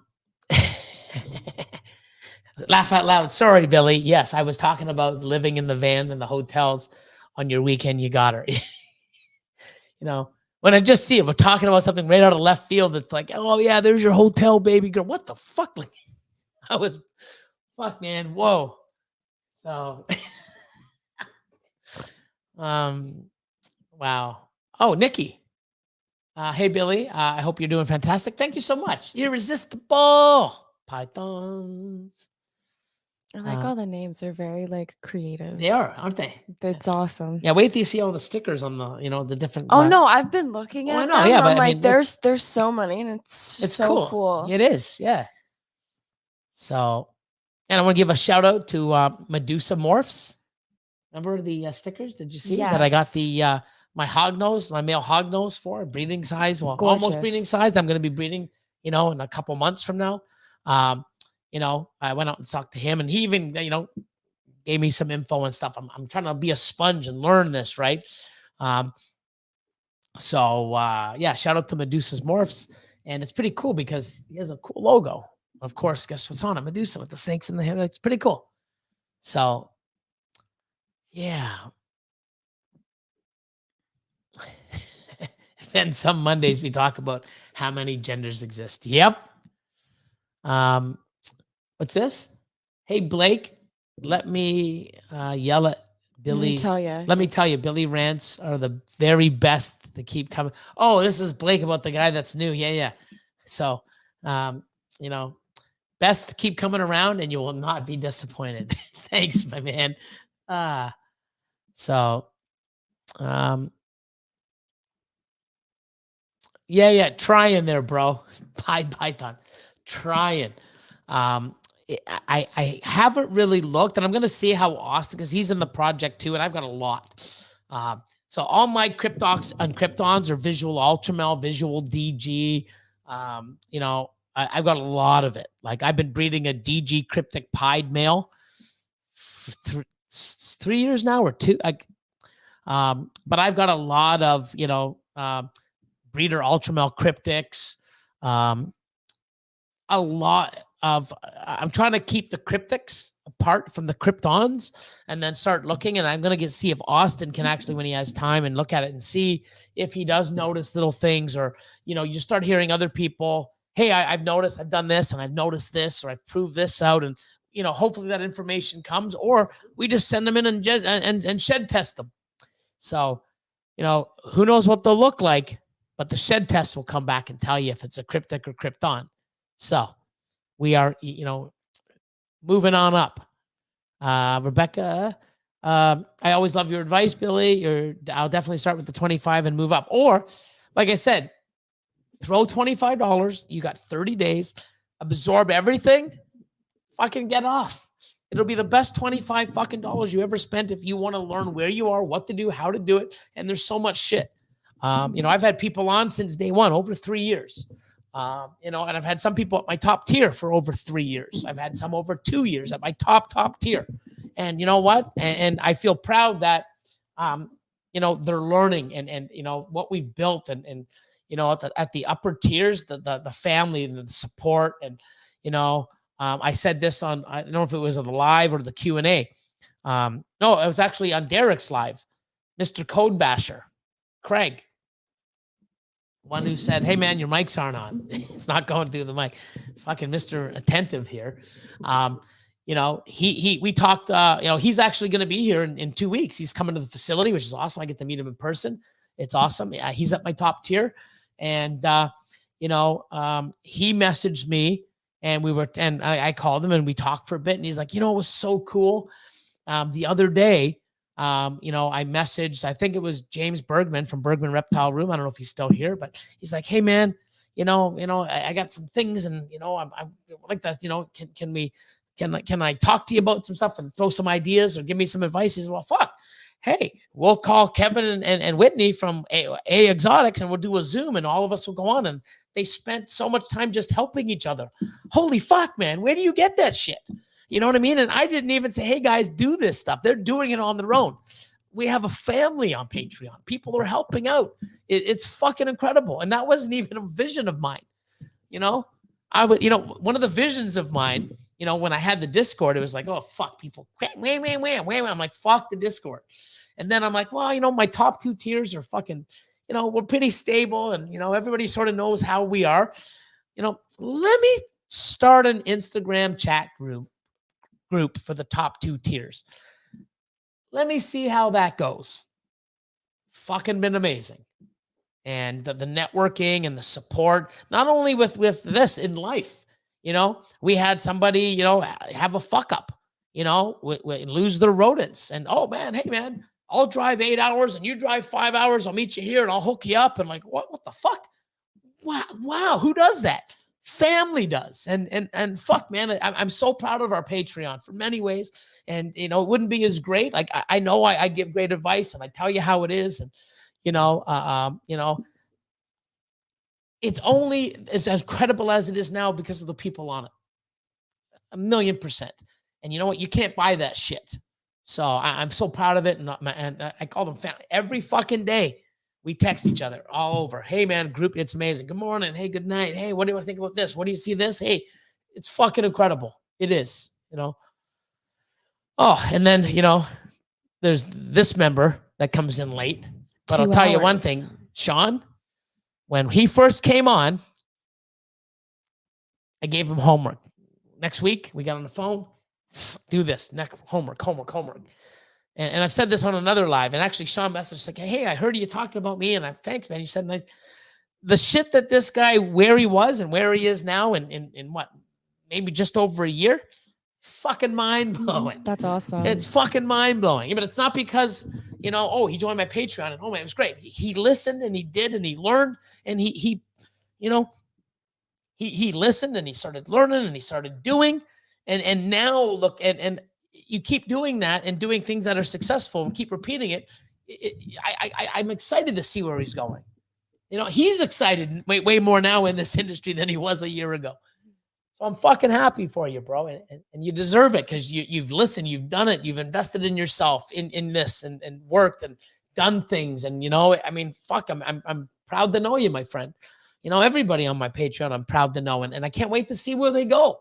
out loud. Sorry, Billy. Yes, I was talking about living in the van and the hotels on your weekend. You got her. When I just see it, we're talking about something right out of left field. It's like, oh yeah, there's your hotel, baby girl. What the fuck? Like, fuck, man. Whoa. So, wow. Oh, Nikki. Hey, Billy. I hope you're doing fantastic. Thank you so much. Irresistible pythons. I like all the names. They're very creative. They are, aren't they? That's awesome. Yeah, wait till you see all the stickers on the the different. Oh no, I've been looking at. I know, yeah, but I'm there's so many, and it's so cool. It is, yeah. So, and I want to give a shout out to Medusa Morphs. Remember the stickers? Did you see that I got the my hognose, my male hognose for breeding size? Well, almost breeding size. I'm going to be breeding, in a couple months from now. I went out and talked to him, and he even, gave me some info and stuff. I'm trying to be a sponge and learn this, right? Yeah, shout out to Medusa's Morphs. And it's pretty cool because he has a cool logo. Of course, guess what's on it? Medusa with the snakes in the hair. It's pretty cool. So, yeah. Then some Mondays we talk about how many genders exist. Yep. What's this? Hey, Blake, let me yell at Billy. Let me tell you, Billy rants are the very best to keep coming. Oh, this is Blake about the guy that's new. Yeah. So, best to keep coming around and you will not be disappointed. Thanks, my man. Yeah, try in there, bro. Python. trying. I haven't really looked, and I'm going to see how Austin, because he's in the project too, and I've got a lot. So all my Cryptox and Kryptons are visual ultramel, visual DG. I've got a lot of it. Like I've been breeding a DG cryptic pied male for 3 years now or two. But I've got a lot of, breeder ultramel cryptics. A lot of, I'm trying to keep the cryptics apart from the kryptons and then start looking. And I'm going to see if Austin can actually, when he has time, and look at it and see if he does notice little things, or, you start hearing other people, hey, I've noticed, I've done this, and I've noticed this, or I've proved this out. And, hopefully that information comes, or we just send them in and shed test them. So, who knows what they'll look like, but the shed test will come back and tell you if it's a cryptic or krypton. So we are, moving on up. Rebecca, I always love your advice, Billy. I'll definitely start with the 25 and move up. Or, like I said, throw $25. You got 30 days. Absorb everything. Fucking get off. It'll be the best 25 fucking dollars you ever spent if you want to learn where you are, what to do, how to do it. And there's so much shit. I've had people on since day one, over 3 years. And I've had some people at my top tier for over 3 years. I've had some over 2 years at my top tier. And you know what? And I feel proud that, they're learning and what we've built and at the upper tiers, the family and the support. And, I said this on, I don't know if it was on the live or the Q&A. No, it was actually on Derek's live. Mr. Code Basher, Craig, one who said, hey man, your mics aren't on. It's not going through the mic. Fucking Mr. Attentive here. We talked, he's actually going to be here in 2 weeks. He's coming to the facility, which is awesome. I get to meet him in person. It's awesome. He's at my top tier. And, he messaged me and I called him and we talked for a bit. And he's like, it was so cool. The other day, I messaged, I think it was James Bergman from Bergman Reptile Room. I don't know if he's still here, but he's like, hey man, I got some things and, I'm like that, can I talk to you about some stuff and throw some ideas or give me some advice? He said, well, fuck. Hey, we'll call Kevin and Whitney from A Exotics and we'll do a Zoom and all of us will go on. And they spent so much time just helping each other. Holy fuck, man. Where do you get that shit? You know what I mean? And I didn't even say, hey guys, do this stuff. They're doing it on their own. We have a family on Patreon. People are helping out. It's fucking incredible. And that wasn't even a vision of mine. I would, one of the visions of mine, when I had the Discord, it was like, oh, fuck, people. I'm like, fuck the Discord. And then I'm like, well, my top 2 tiers are fucking, we're pretty stable. And, everybody sort of knows how we are. Let me start an Instagram chat group for the top 2 tiers. Let me see how that goes. Fucking been amazing. And the networking and the support, not only with this in life, we had somebody, have a fuck up, lose their rodents. And, oh man, hey man, I'll drive 8 hours and you drive 5 hours. I'll meet you here and I'll hook you up. And like, what the fuck? Wow. Who does that? Family does. And fuck, man, I'm so proud of our Patreon for many ways. And, it wouldn't be as great. Like, I know I give great advice and I tell you how it is. And, it's only as incredible as it is now because of the people on it. 1,000,000%. And you know what? You can't buy that shit. So I'm so proud of it. And I call them family. Every fucking day we text each other all over. Hey man, group, it's amazing. Good morning. Hey, good night. Hey, what do you think about this? What do you see this? Hey, it's fucking incredible. It is, Oh, and then, there's this member that comes in late. But I'll tell you one thing, Sean, when he first came on, I gave him homework. Next week, we got on the phone, do this, next homework. And I've said this on another live, and actually Sean messaged like, hey, I heard you talking about me, and thanks, man. You said nice. The shit that this guy, where he was and where he is now in what, maybe just over a year, fucking mind-blowing. That's awesome. It's fucking mind-blowing. But it's not because, he joined my Patreon and, oh, man, it was great. He listened and he did and he learned and he he listened and he started learning and he started doing. And now look, and you keep doing that and doing things that are successful and keep repeating it. I'm excited to see where he's going. You know, he's excited way more now in this industry than he was a year ago. So I'm fucking happy for you, bro. And you deserve it because you've listened, you've done it, you've invested in yourself in this and worked and done things. And, you know, I mean, fuck, I'm proud to know you, my friend. You know, everybody on my Patreon, I'm proud to know. And I can't wait to see where they go.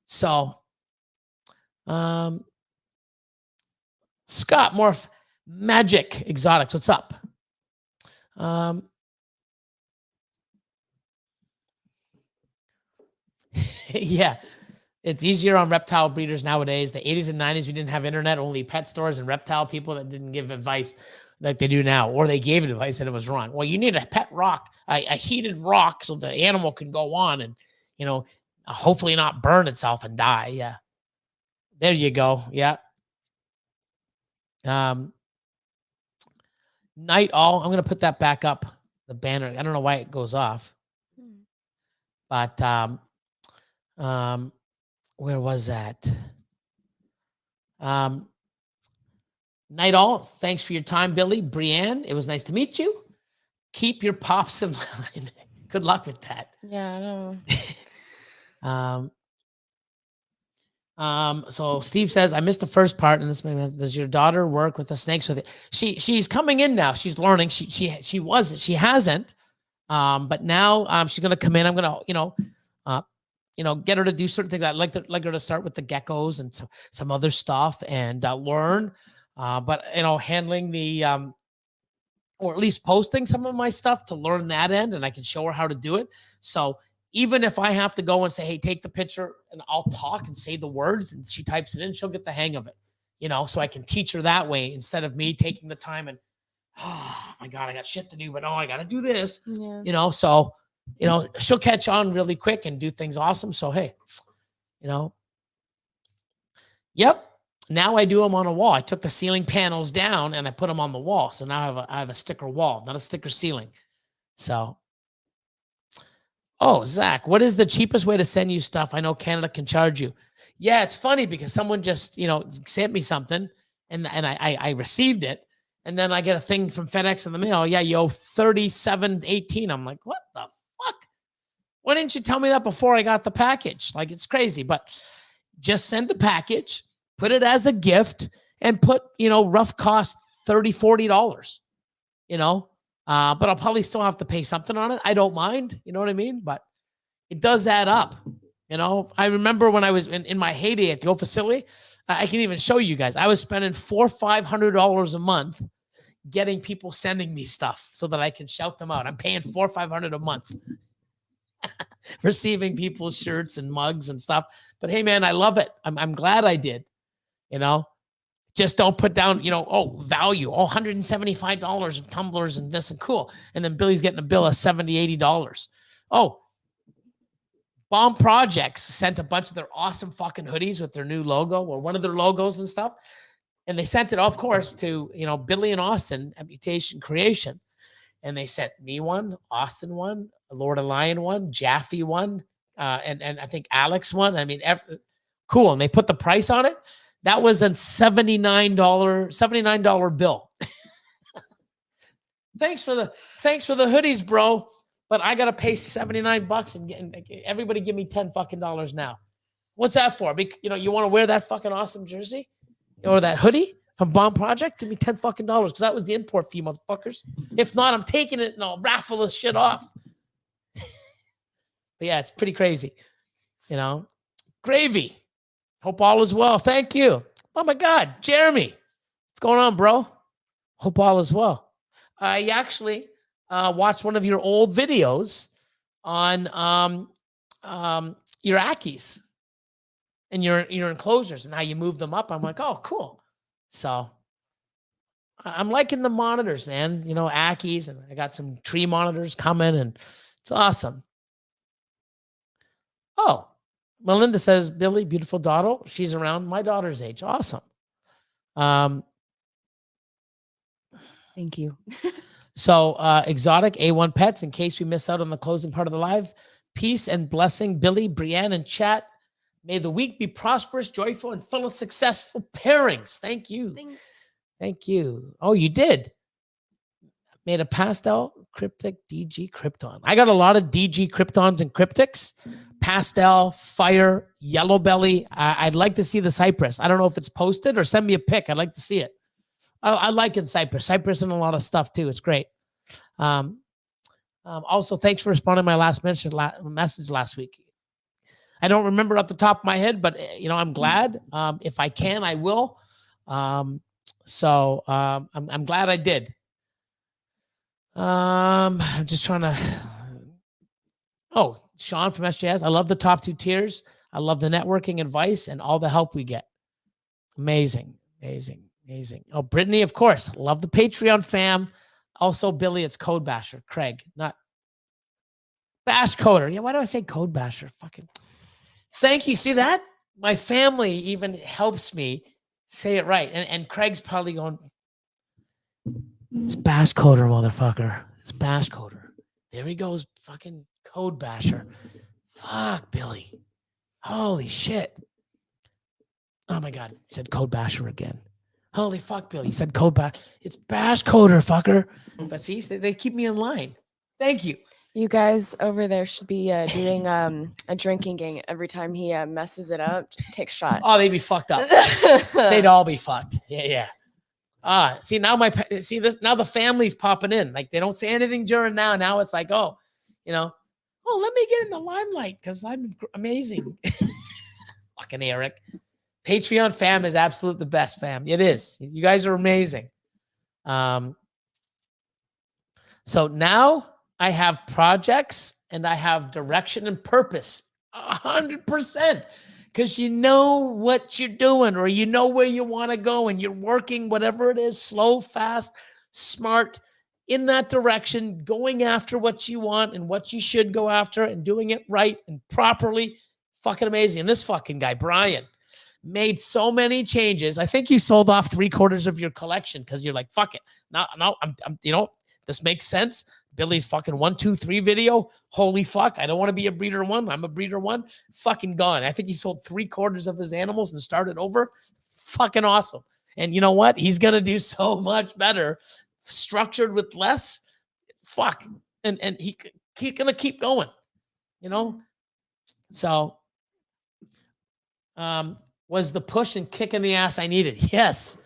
So, Scott, more magic exotics. What's up? Yeah, it's easier on reptile breeders nowadays. The 80s and 90s, we didn't have internet, only pet stores and reptile people that didn't give advice like they do now, or they gave advice and it was wrong. Well, you need a pet rock, a heated rock so the animal can go on and, you know, hopefully not burn itself and die. Yeah. There you go. Yeah. Night all. I'm going to put that back up, the banner. I don't know why it goes off. But where was that? Night all. Thanks for your time, Billy. Brienne, it was nice to meet you. Keep your pops in line. Good luck with that. Yeah, I know. So Steve says, I missed the first part. And this, does your daughter work with the snakes with it? She's coming in now. She's learning. She hasn't. But now she's gonna come in. I'm gonna, get her to do certain things. I'd like her to start with the geckos and some other stuff and learn. But handling the or at least posting some of my stuff to learn that end, and I can show her how to do it. So even if I have to go and say, hey, take the picture, and I'll talk and say the words and she types it in, she'll get the hang of it, so I can teach her that way instead of me taking the time and, oh my God, I got shit to do, but I got to do this, so, she'll catch on really quick and do things awesome. So, hey, yep. Now I do them on a wall. I took the ceiling panels down and I put them on the wall. So now I have a sticker wall, not a sticker ceiling. So, oh, Zach, what is the cheapest way to send you stuff? I know Canada can charge you. Yeah, it's funny because someone just, sent me something and I received it. And then I get a thing from FedEx in the mail. Yeah, you owe $37.18. I'm like, what the fuck? Why didn't you tell me that before I got the package? Like, it's crazy. But just send the package, put it as a gift, and put, rough cost $30, $40, but I'll probably still have to pay something on it. I don't mind. You know what I mean? But it does add up. I remember when I was in my heyday at the old facility, I can even show you guys. I was spending $400-$500 a month getting people sending me stuff so that I can shout them out. I'm paying $400-$500 a month, receiving people's shirts and mugs and stuff. But hey, man, I love it. I'm glad I did. Just don't put down, value. $175 of tumblers and this and cool. And then Billy's getting a bill of $70, $80. Oh, Bomb Projects sent a bunch of their awesome fucking hoodies with their new logo or one of their logos and stuff. And they sent it, of course, to, Billy and Austin at Mutation Creation. And they sent me one, Austin one, Lord of Lion one, Jaffe one, and I think Alex one. I mean, cool. And they put the price on it. That was a $79 bill. Thanks for the hoodies, bro. But I got to pay $79 and everybody give me $10 fucking now. What's that for? You want to wear that fucking awesome jersey or that hoodie from Bomb Project? Give me $10 fucking because that was the import fee, motherfuckers. If not, I'm taking it and I'll raffle this shit off. But yeah, it's pretty crazy. Gravy. Hope all is well. Thank you. Oh my God, Jeremy. What's going on, bro? Hope all is well. I actually watched one of your old videos on your Ackies and your enclosures and how you move them up. I'm like, oh, cool. So I'm liking the monitors, man. Ackies, and I got some tree monitors coming, and it's awesome. Oh, Melinda says, Billy, beautiful daughter. She's around my daughter's age. Awesome. Thank you. So exotic A1 pets, in case we miss out on the closing part of the live, Peace and blessing, Billy, Brianne, and chat. May the week be prosperous, joyful, and full of successful pairings. Thank you. Thanks. Thank you. Oh, you did. Made a pastel cryptic DG Krypton. I got a lot of DG Kryptons and cryptics. Pastel, fire, yellow belly. I'd like to see the Cypress. I don't know if it's posted or send me a pic. I'd like to see it. I like it, Cypress. Cypress and a lot of stuff too. It's great. Also, thanks for responding to my last message last week. I don't remember off the top of my head, but I'm glad. If I can, I will. I'm glad I did. I'm just trying to. Oh, Sean from SJS. I love the top 2 tiers. I love the networking advice and all the help we get. Amazing. Oh, Brittany, of course. Love the Patreon fam. Also, Billy, it's Code Basher. Craig, not Bash Coder. Yeah, why do I say Code Basher? Fucking thank you. See that? My family even helps me say it right. And Craig's probably going, it's Bash Coder, motherfucker. It's Bash Coder. There he goes, fucking Code Basher. Fuck, Billy. Holy shit. Oh my God. He said Code Basher again. Holy fuck, Billy. He said Code Basher. It's Bash Coder, fucker. But see, they keep me in line. Thank you. You guys over there should be doing a drinking game every time he messes it up. Just take a shot. Oh, they'd be fucked up. They'd all be fucked. Yeah. See now now the family's popping in. Like they don't say anything during now. Now it's like, let me get in the limelight because I'm amazing. Fucking Eric. Patreon fam is absolute the best fam. It is. You guys are amazing. So now I have projects and I have direction and purpose 100%. Because you know what you're doing or you know where you want to go and you're working, whatever it is, slow, fast, smart, in that direction, going after what you want and what you should go after and doing it right and properly. Fucking amazing. And this fucking guy, Brian, made so many changes. I think you sold off 3/4 of your collection because you're like, fuck it. No, I'm this makes sense. Billy's fucking 1, 2, 3 video. Holy fuck. I don't want to be a breeder 1. I'm a breeder 1. Fucking gone. I think he sold 3/4 of his animals and started over. Fucking awesome. And you know what? He's going to do so much better, structured with less. Fuck. And he's going to keep going, So, was the push and kick in the ass I needed? Yes.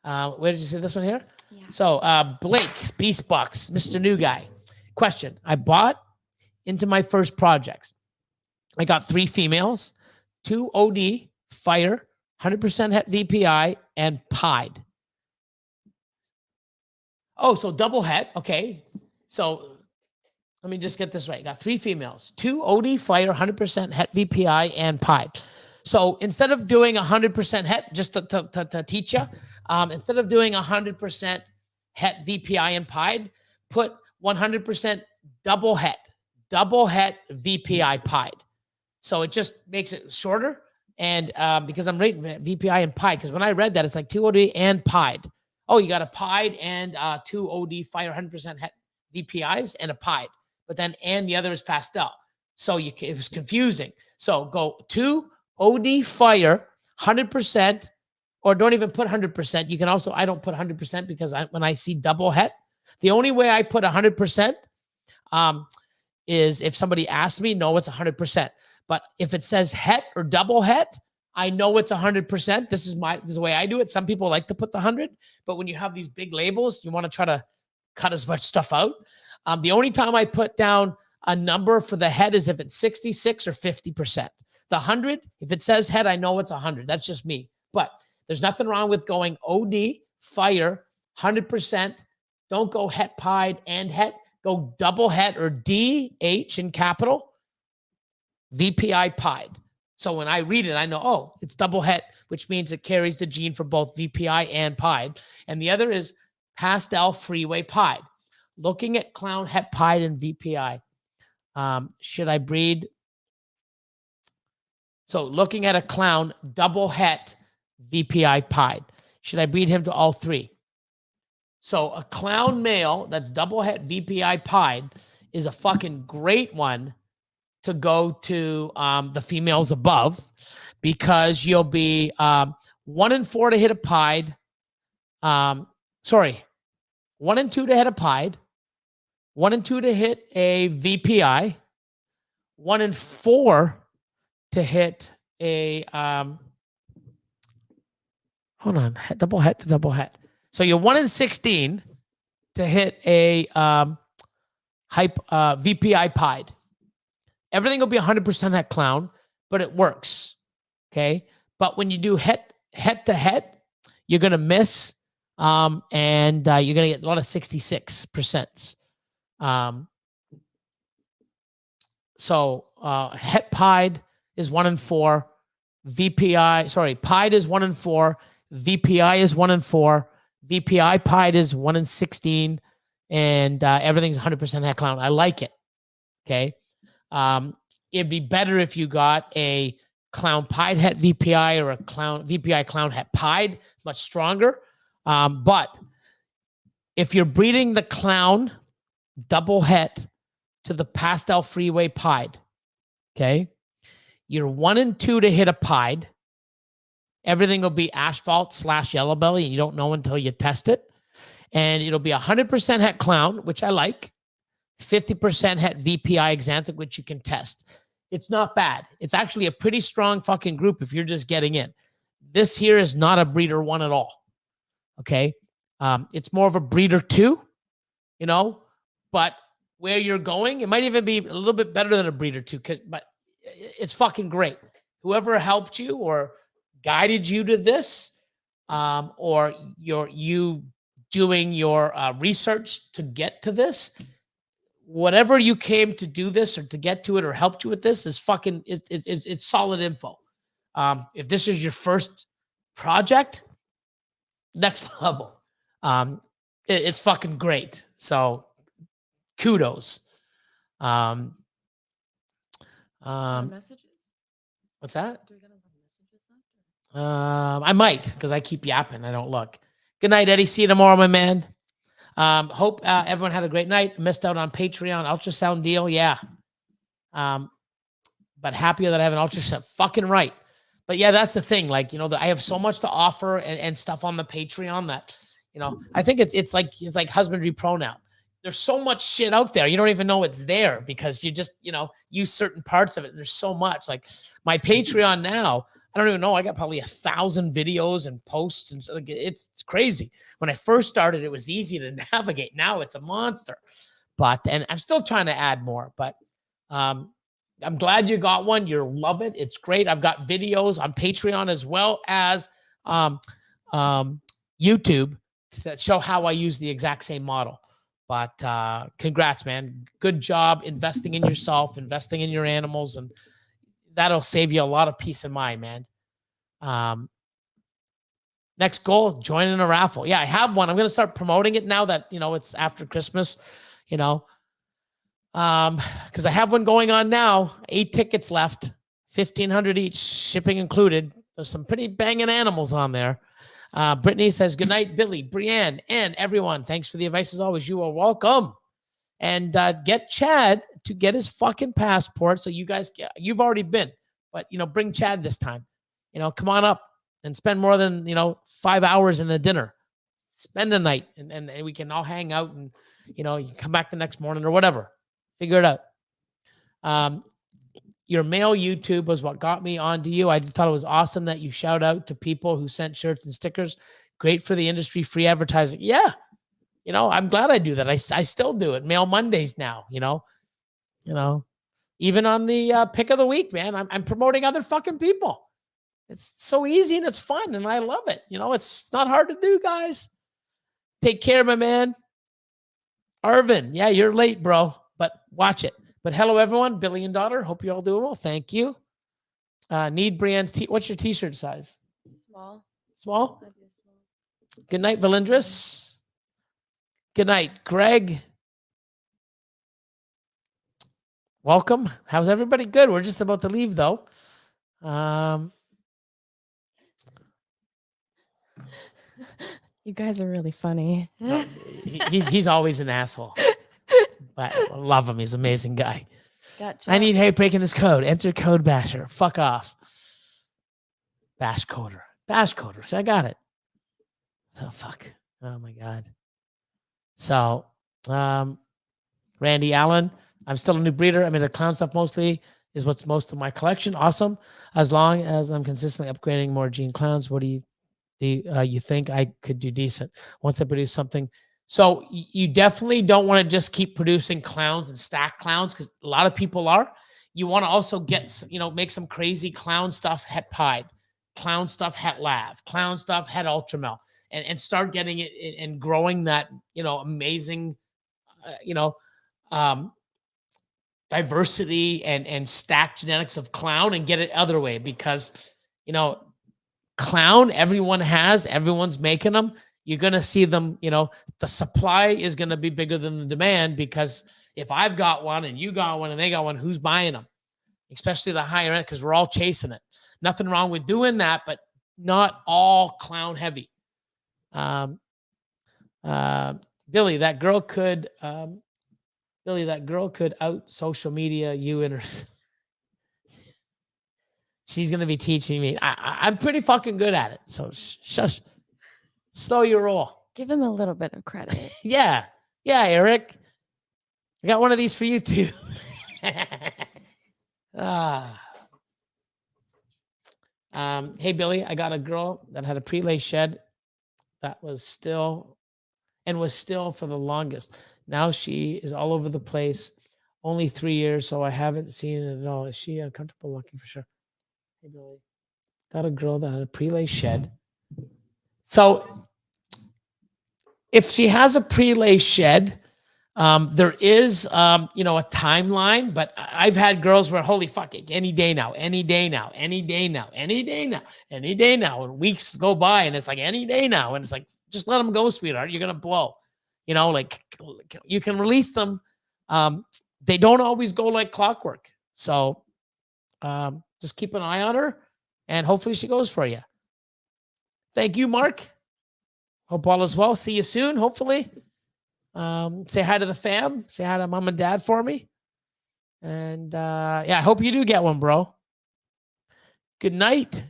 Where did you say this one here? Yeah. So Blake, Beast Bucks, Mr. New Guy. Question. I bought into my first projects. I got 3 females, 2 OD, fire, 100% het VPI, and pied. Oh, so double het. Okay. So let me just get this right. Got 3 females, 2 OD, fire, 100% het VPI, and pied. So instead of doing 100% het, just to teach you, instead of doing 100% het VPI and pied, put 100% double het VPI pied. So it just makes it shorter. And because I'm rating VPI and pied, because when I read that, it's like 2 OD and pied. Oh, you got a pied and 2 OD fire 100% het VPIs and a pied. But then, and the other is pastel. So it was confusing. So go 2 OD fire 100%, or don't even put 100%. You can also, I don't put 100% because when I see double het, the only way I put 100% is if somebody asks me, no, it's 100%. But if it says het or double het, I know it's 100%. This is the way I do it. Some people like to put the 100, but when you have these big labels, you want to try to cut as much stuff out. The only time I put down a number for the het is if it's 66 or 50%. The 100, if it says het, I know it's 100. That's just me. But there's nothing wrong with going OD, fire, 100%. Don't go het, pied, and het. Go double het or DH in capital, VPI pied. So when I read it, I know, oh, it's double het, which means it carries the gene for both VPI and pied. And the other is pastel freeway pied. Looking at clown het pied and VPI. Should I breed? So looking at a clown double het VPI pied. Should I breed him to all 3? So a clown male that's double het VPI pied is a fucking great one to go to the females above, because you'll be 1 and 4 to hit a pied. 1 and 2 to hit a pied, 1 and 2 to hit a VPI, 1 and 4 to hit a hold on, double het to double het. So you're 1 and 16 to hit a VPI pied. Everything will be 100% het clown, but it works. Okay. But when you do het to het, you're going to miss. And you're going to get a lot of 66%. So het pied is 1 and 4. Pied is 1 and 4. VPI is 1 and 4. VPI pied is 1 and 16. And everything's 100% het clown. I like it. Okay. It'd be better if you got a clown pied het VPI or a clown VPI clown het pied, much stronger. But if you're breeding the clown double het to the pastel freeway pied, okay, you're 1 and 2 to hit a pied. Everything will be asphalt / yellow belly, and you don't know until you test it. And it'll be 100% het clown, which I like. 50% het VPI xanthic, which you can test. It's not bad. It's actually a pretty strong fucking group if you're just getting in. This here is not a breeder 1 at all. Okay. It's more of a breeder 2, you know, but where you're going, it might even be a little bit better than a breeder 2, but it's fucking great. Whoever helped you or guided you to this, or you doing your research to get to this, whatever you came to do this or to get to it or helped you with this is fucking, it's solid info. If this is your first project, next level. It's fucking great. So kudos. Messages? What's that? Do we got messages left? I might, because I keep yapping. I don't look. Good night, Eddie. See you tomorrow, my man. Hope everyone had a great night. Missed out on Patreon ultrasound deal. Yeah. But happier that I have an ultrasound. Fucking right. But yeah, that's the thing. Like, you know, I have so much to offer and stuff on the Patreon that, you know, I think it's like Husbandry Pro now. There's so much shit out there. You don't even know it's there because you just, you know, use certain parts of it. And there's so much. Like my Patreon now, I don't even know. I got probably 1,000 videos and posts, and so it's crazy. When I first started, it was easy to navigate. Now it's a monster. And I'm still trying to add more. But I'm glad you got one. You'll love it. It's great. I've got videos on Patreon as well as YouTube that show how I use the exact same model. But congrats, man. Good job investing in yourself, investing in your animals, and that'll save you a lot of peace of mind, man. Next goal, join in a raffle. Yeah, I have one. I'm going to start promoting it now that, you know, it's after Christmas, you know, because I have one going on now. 8 tickets left, 1,500 each, shipping included. There's some pretty banging animals on there. Brittany says, good night, Billy, Brianne, and everyone. Thanks for the advice as always. You are welcome. And get Chad to get his fucking passport. So you guys, you've already been, but, you know, bring Chad this time. You know, come on up and spend more than, you know, 5 hours in a dinner. Spend the night and we can all hang out and, you know, you can come back the next morning or whatever. Figure it out. Your mail YouTube was what got me onto you. I thought it was awesome that you shout out to people who sent shirts and stickers. Great for the industry, free advertising. Yeah. You know, I'm glad I do that. I still do it. Mail Mondays now, you know, even on the pick of the week, man, I'm promoting other fucking people. It's so easy and it's fun and I love it. You know, it's not hard to do, guys. Take care, my man. Arvin, yeah, you're late, bro, but watch it. But hello, everyone. Billy and daughter. Hope you're all doing well. Thank you. Need Brianne's what's your t-shirt size? Small. Small? I'd do a small. Good night, Valindris. Good night, Greg. Welcome. How's everybody? Good. We're just about to leave, though. You guys are really funny. He's always an asshole. But I love him. He's an amazing guy. Gotcha. I need help breaking this code. Enter code basher. Fuck off. Bash coder. Bash coder. So I got it. So fuck. Oh my God. So, Randy Allen, I'm still a new breeder. I mean, the clown stuff mostly is what's most of my collection. Awesome. As long as I'm consistently upgrading more gene clowns, what do you think I could do decent once I produce something? So you definitely don't want to just keep producing clowns and stack clowns, because a lot of people are. You want to also get, make some crazy clown stuff het pied, clown stuff het lav, clown stuff het ultramel, and start getting it and growing that, amazing, diversity and stacked genetics of clown, and get it other way, because, clown, everyone's making them. You're going to see them, the supply is going to be bigger than the demand, because if I've got one and you got one and they got one, who's buying them? Especially the higher end, because we're all chasing it. Nothing wrong with doing that, but not all clown heavy. Billy, that girl could out social media you and her. She's going to be teaching me. I'm pretty fucking good at it. So shush. Slow your roll. Give him a little bit of credit. Yeah, Eric. I got one of these for you too. Hey Billy, I got a girl that had a prelay shed that was still for the longest. Now she is all over the place. Only 3 years, so I haven't seen it at all. Is she uncomfortable looking? For sure. Hey Billy, got a girl that had a prelay shed. So if she has a prelay shed, there is, a timeline, but I've had girls where, holy fuck it, any day now, and weeks go by, and it's like any day now, and it's like, just let them go, sweetheart. You're going to blow, you can release them. They don't always go like clockwork. So just keep an eye on her, and hopefully she goes for you. Thank you, Mark. Hope all is well. See you soon, hopefully. Say hi to the fam. Say hi to mom and dad for me. And I hope you do get one, bro. Good night,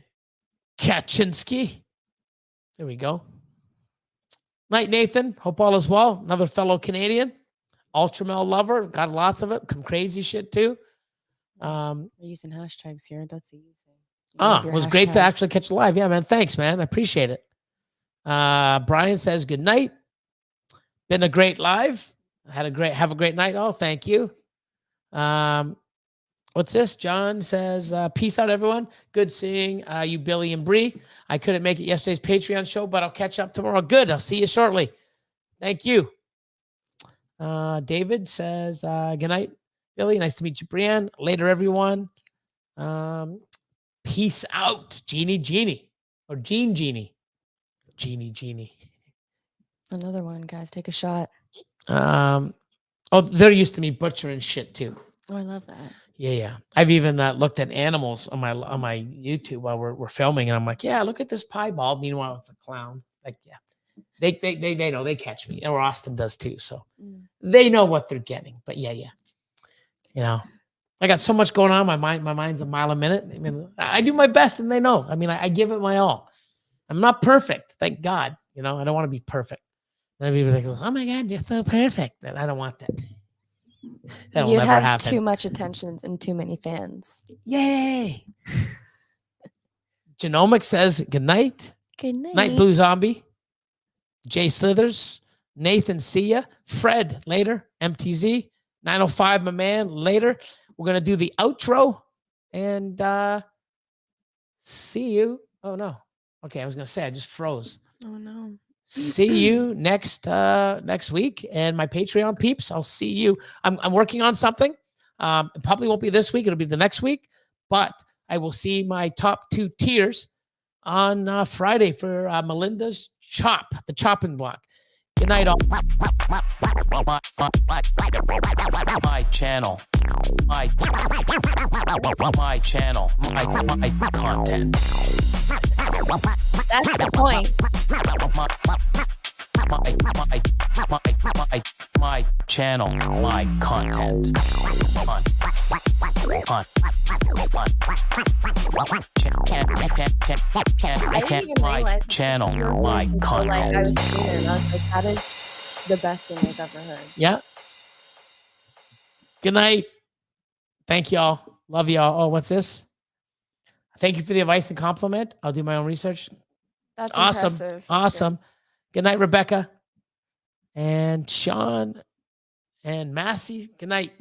Kaczynski. There we go. Night, Nathan. Hope all is well. Another fellow Canadian. Ultramel lover. Got lots of it. Some crazy shit too. We're using hashtags here. That's the easy thing. It was great to actually catch it live. Yeah, man. Thanks, man. I appreciate it. Brian says good night. Been a great live. Have a great night. Oh, thank you. What's this? John says, peace out, everyone. Good seeing you, Billy and Bree. I couldn't make it yesterday's Patreon show, but I'll catch up tomorrow. Good. I'll see you shortly. Thank you. David says, good night, Billy. Nice to meet you, Brianne. Later, everyone. Peace out, Genie. Or Genie. Another one, guys. Take a shot. They're used to me butchering shit too. Oh, I love that. Yeah. I've even looked at animals on my YouTube while we're filming, and I'm like, yeah, look at this piebald. Meanwhile, it's a clown. Like, yeah, they know, they catch me, or Austin does too. So they know what they're getting. But yeah. I got so much going on. My mind's a mile a minute. I mean, I do my best, and they know. I mean, I give it my all. I'm not perfect, thank God. I don't want to be perfect. Then people think, oh my God, you're so perfect. And I don't want that. That'll never happen. You have too much attention and too many fans. Yay. Genomic says good night. Good night. Night Blue Zombie. Jay Slithers. Nathan, see ya. Fred, later. MTZ. 905, my man, later. We're going to do the outro and see you. Oh, no. Okay, I was going to say, I just froze. Oh, no. See you next week, and my Patreon peeps. I'll see you. I'm working on something. It probably won't be this week. It'll be the next week, but I will see my top 2 tiers on Friday for Melinda's the chopping block. Good night, all. My channel. My channel. My content. That's the point. My channel. My content. I didn't even My realize channel, your my voice until, like, I content. was sitting there and I was like, that is the best thing I've ever heard. Yeah. Good night. Thank y'all. Love y'all. Oh, what's this? Thank you for the advice and compliment. I'll do my own research. That's Awesome. impressive. That's Awesome. Good night, Rebecca. And Sean and Massey. Good night.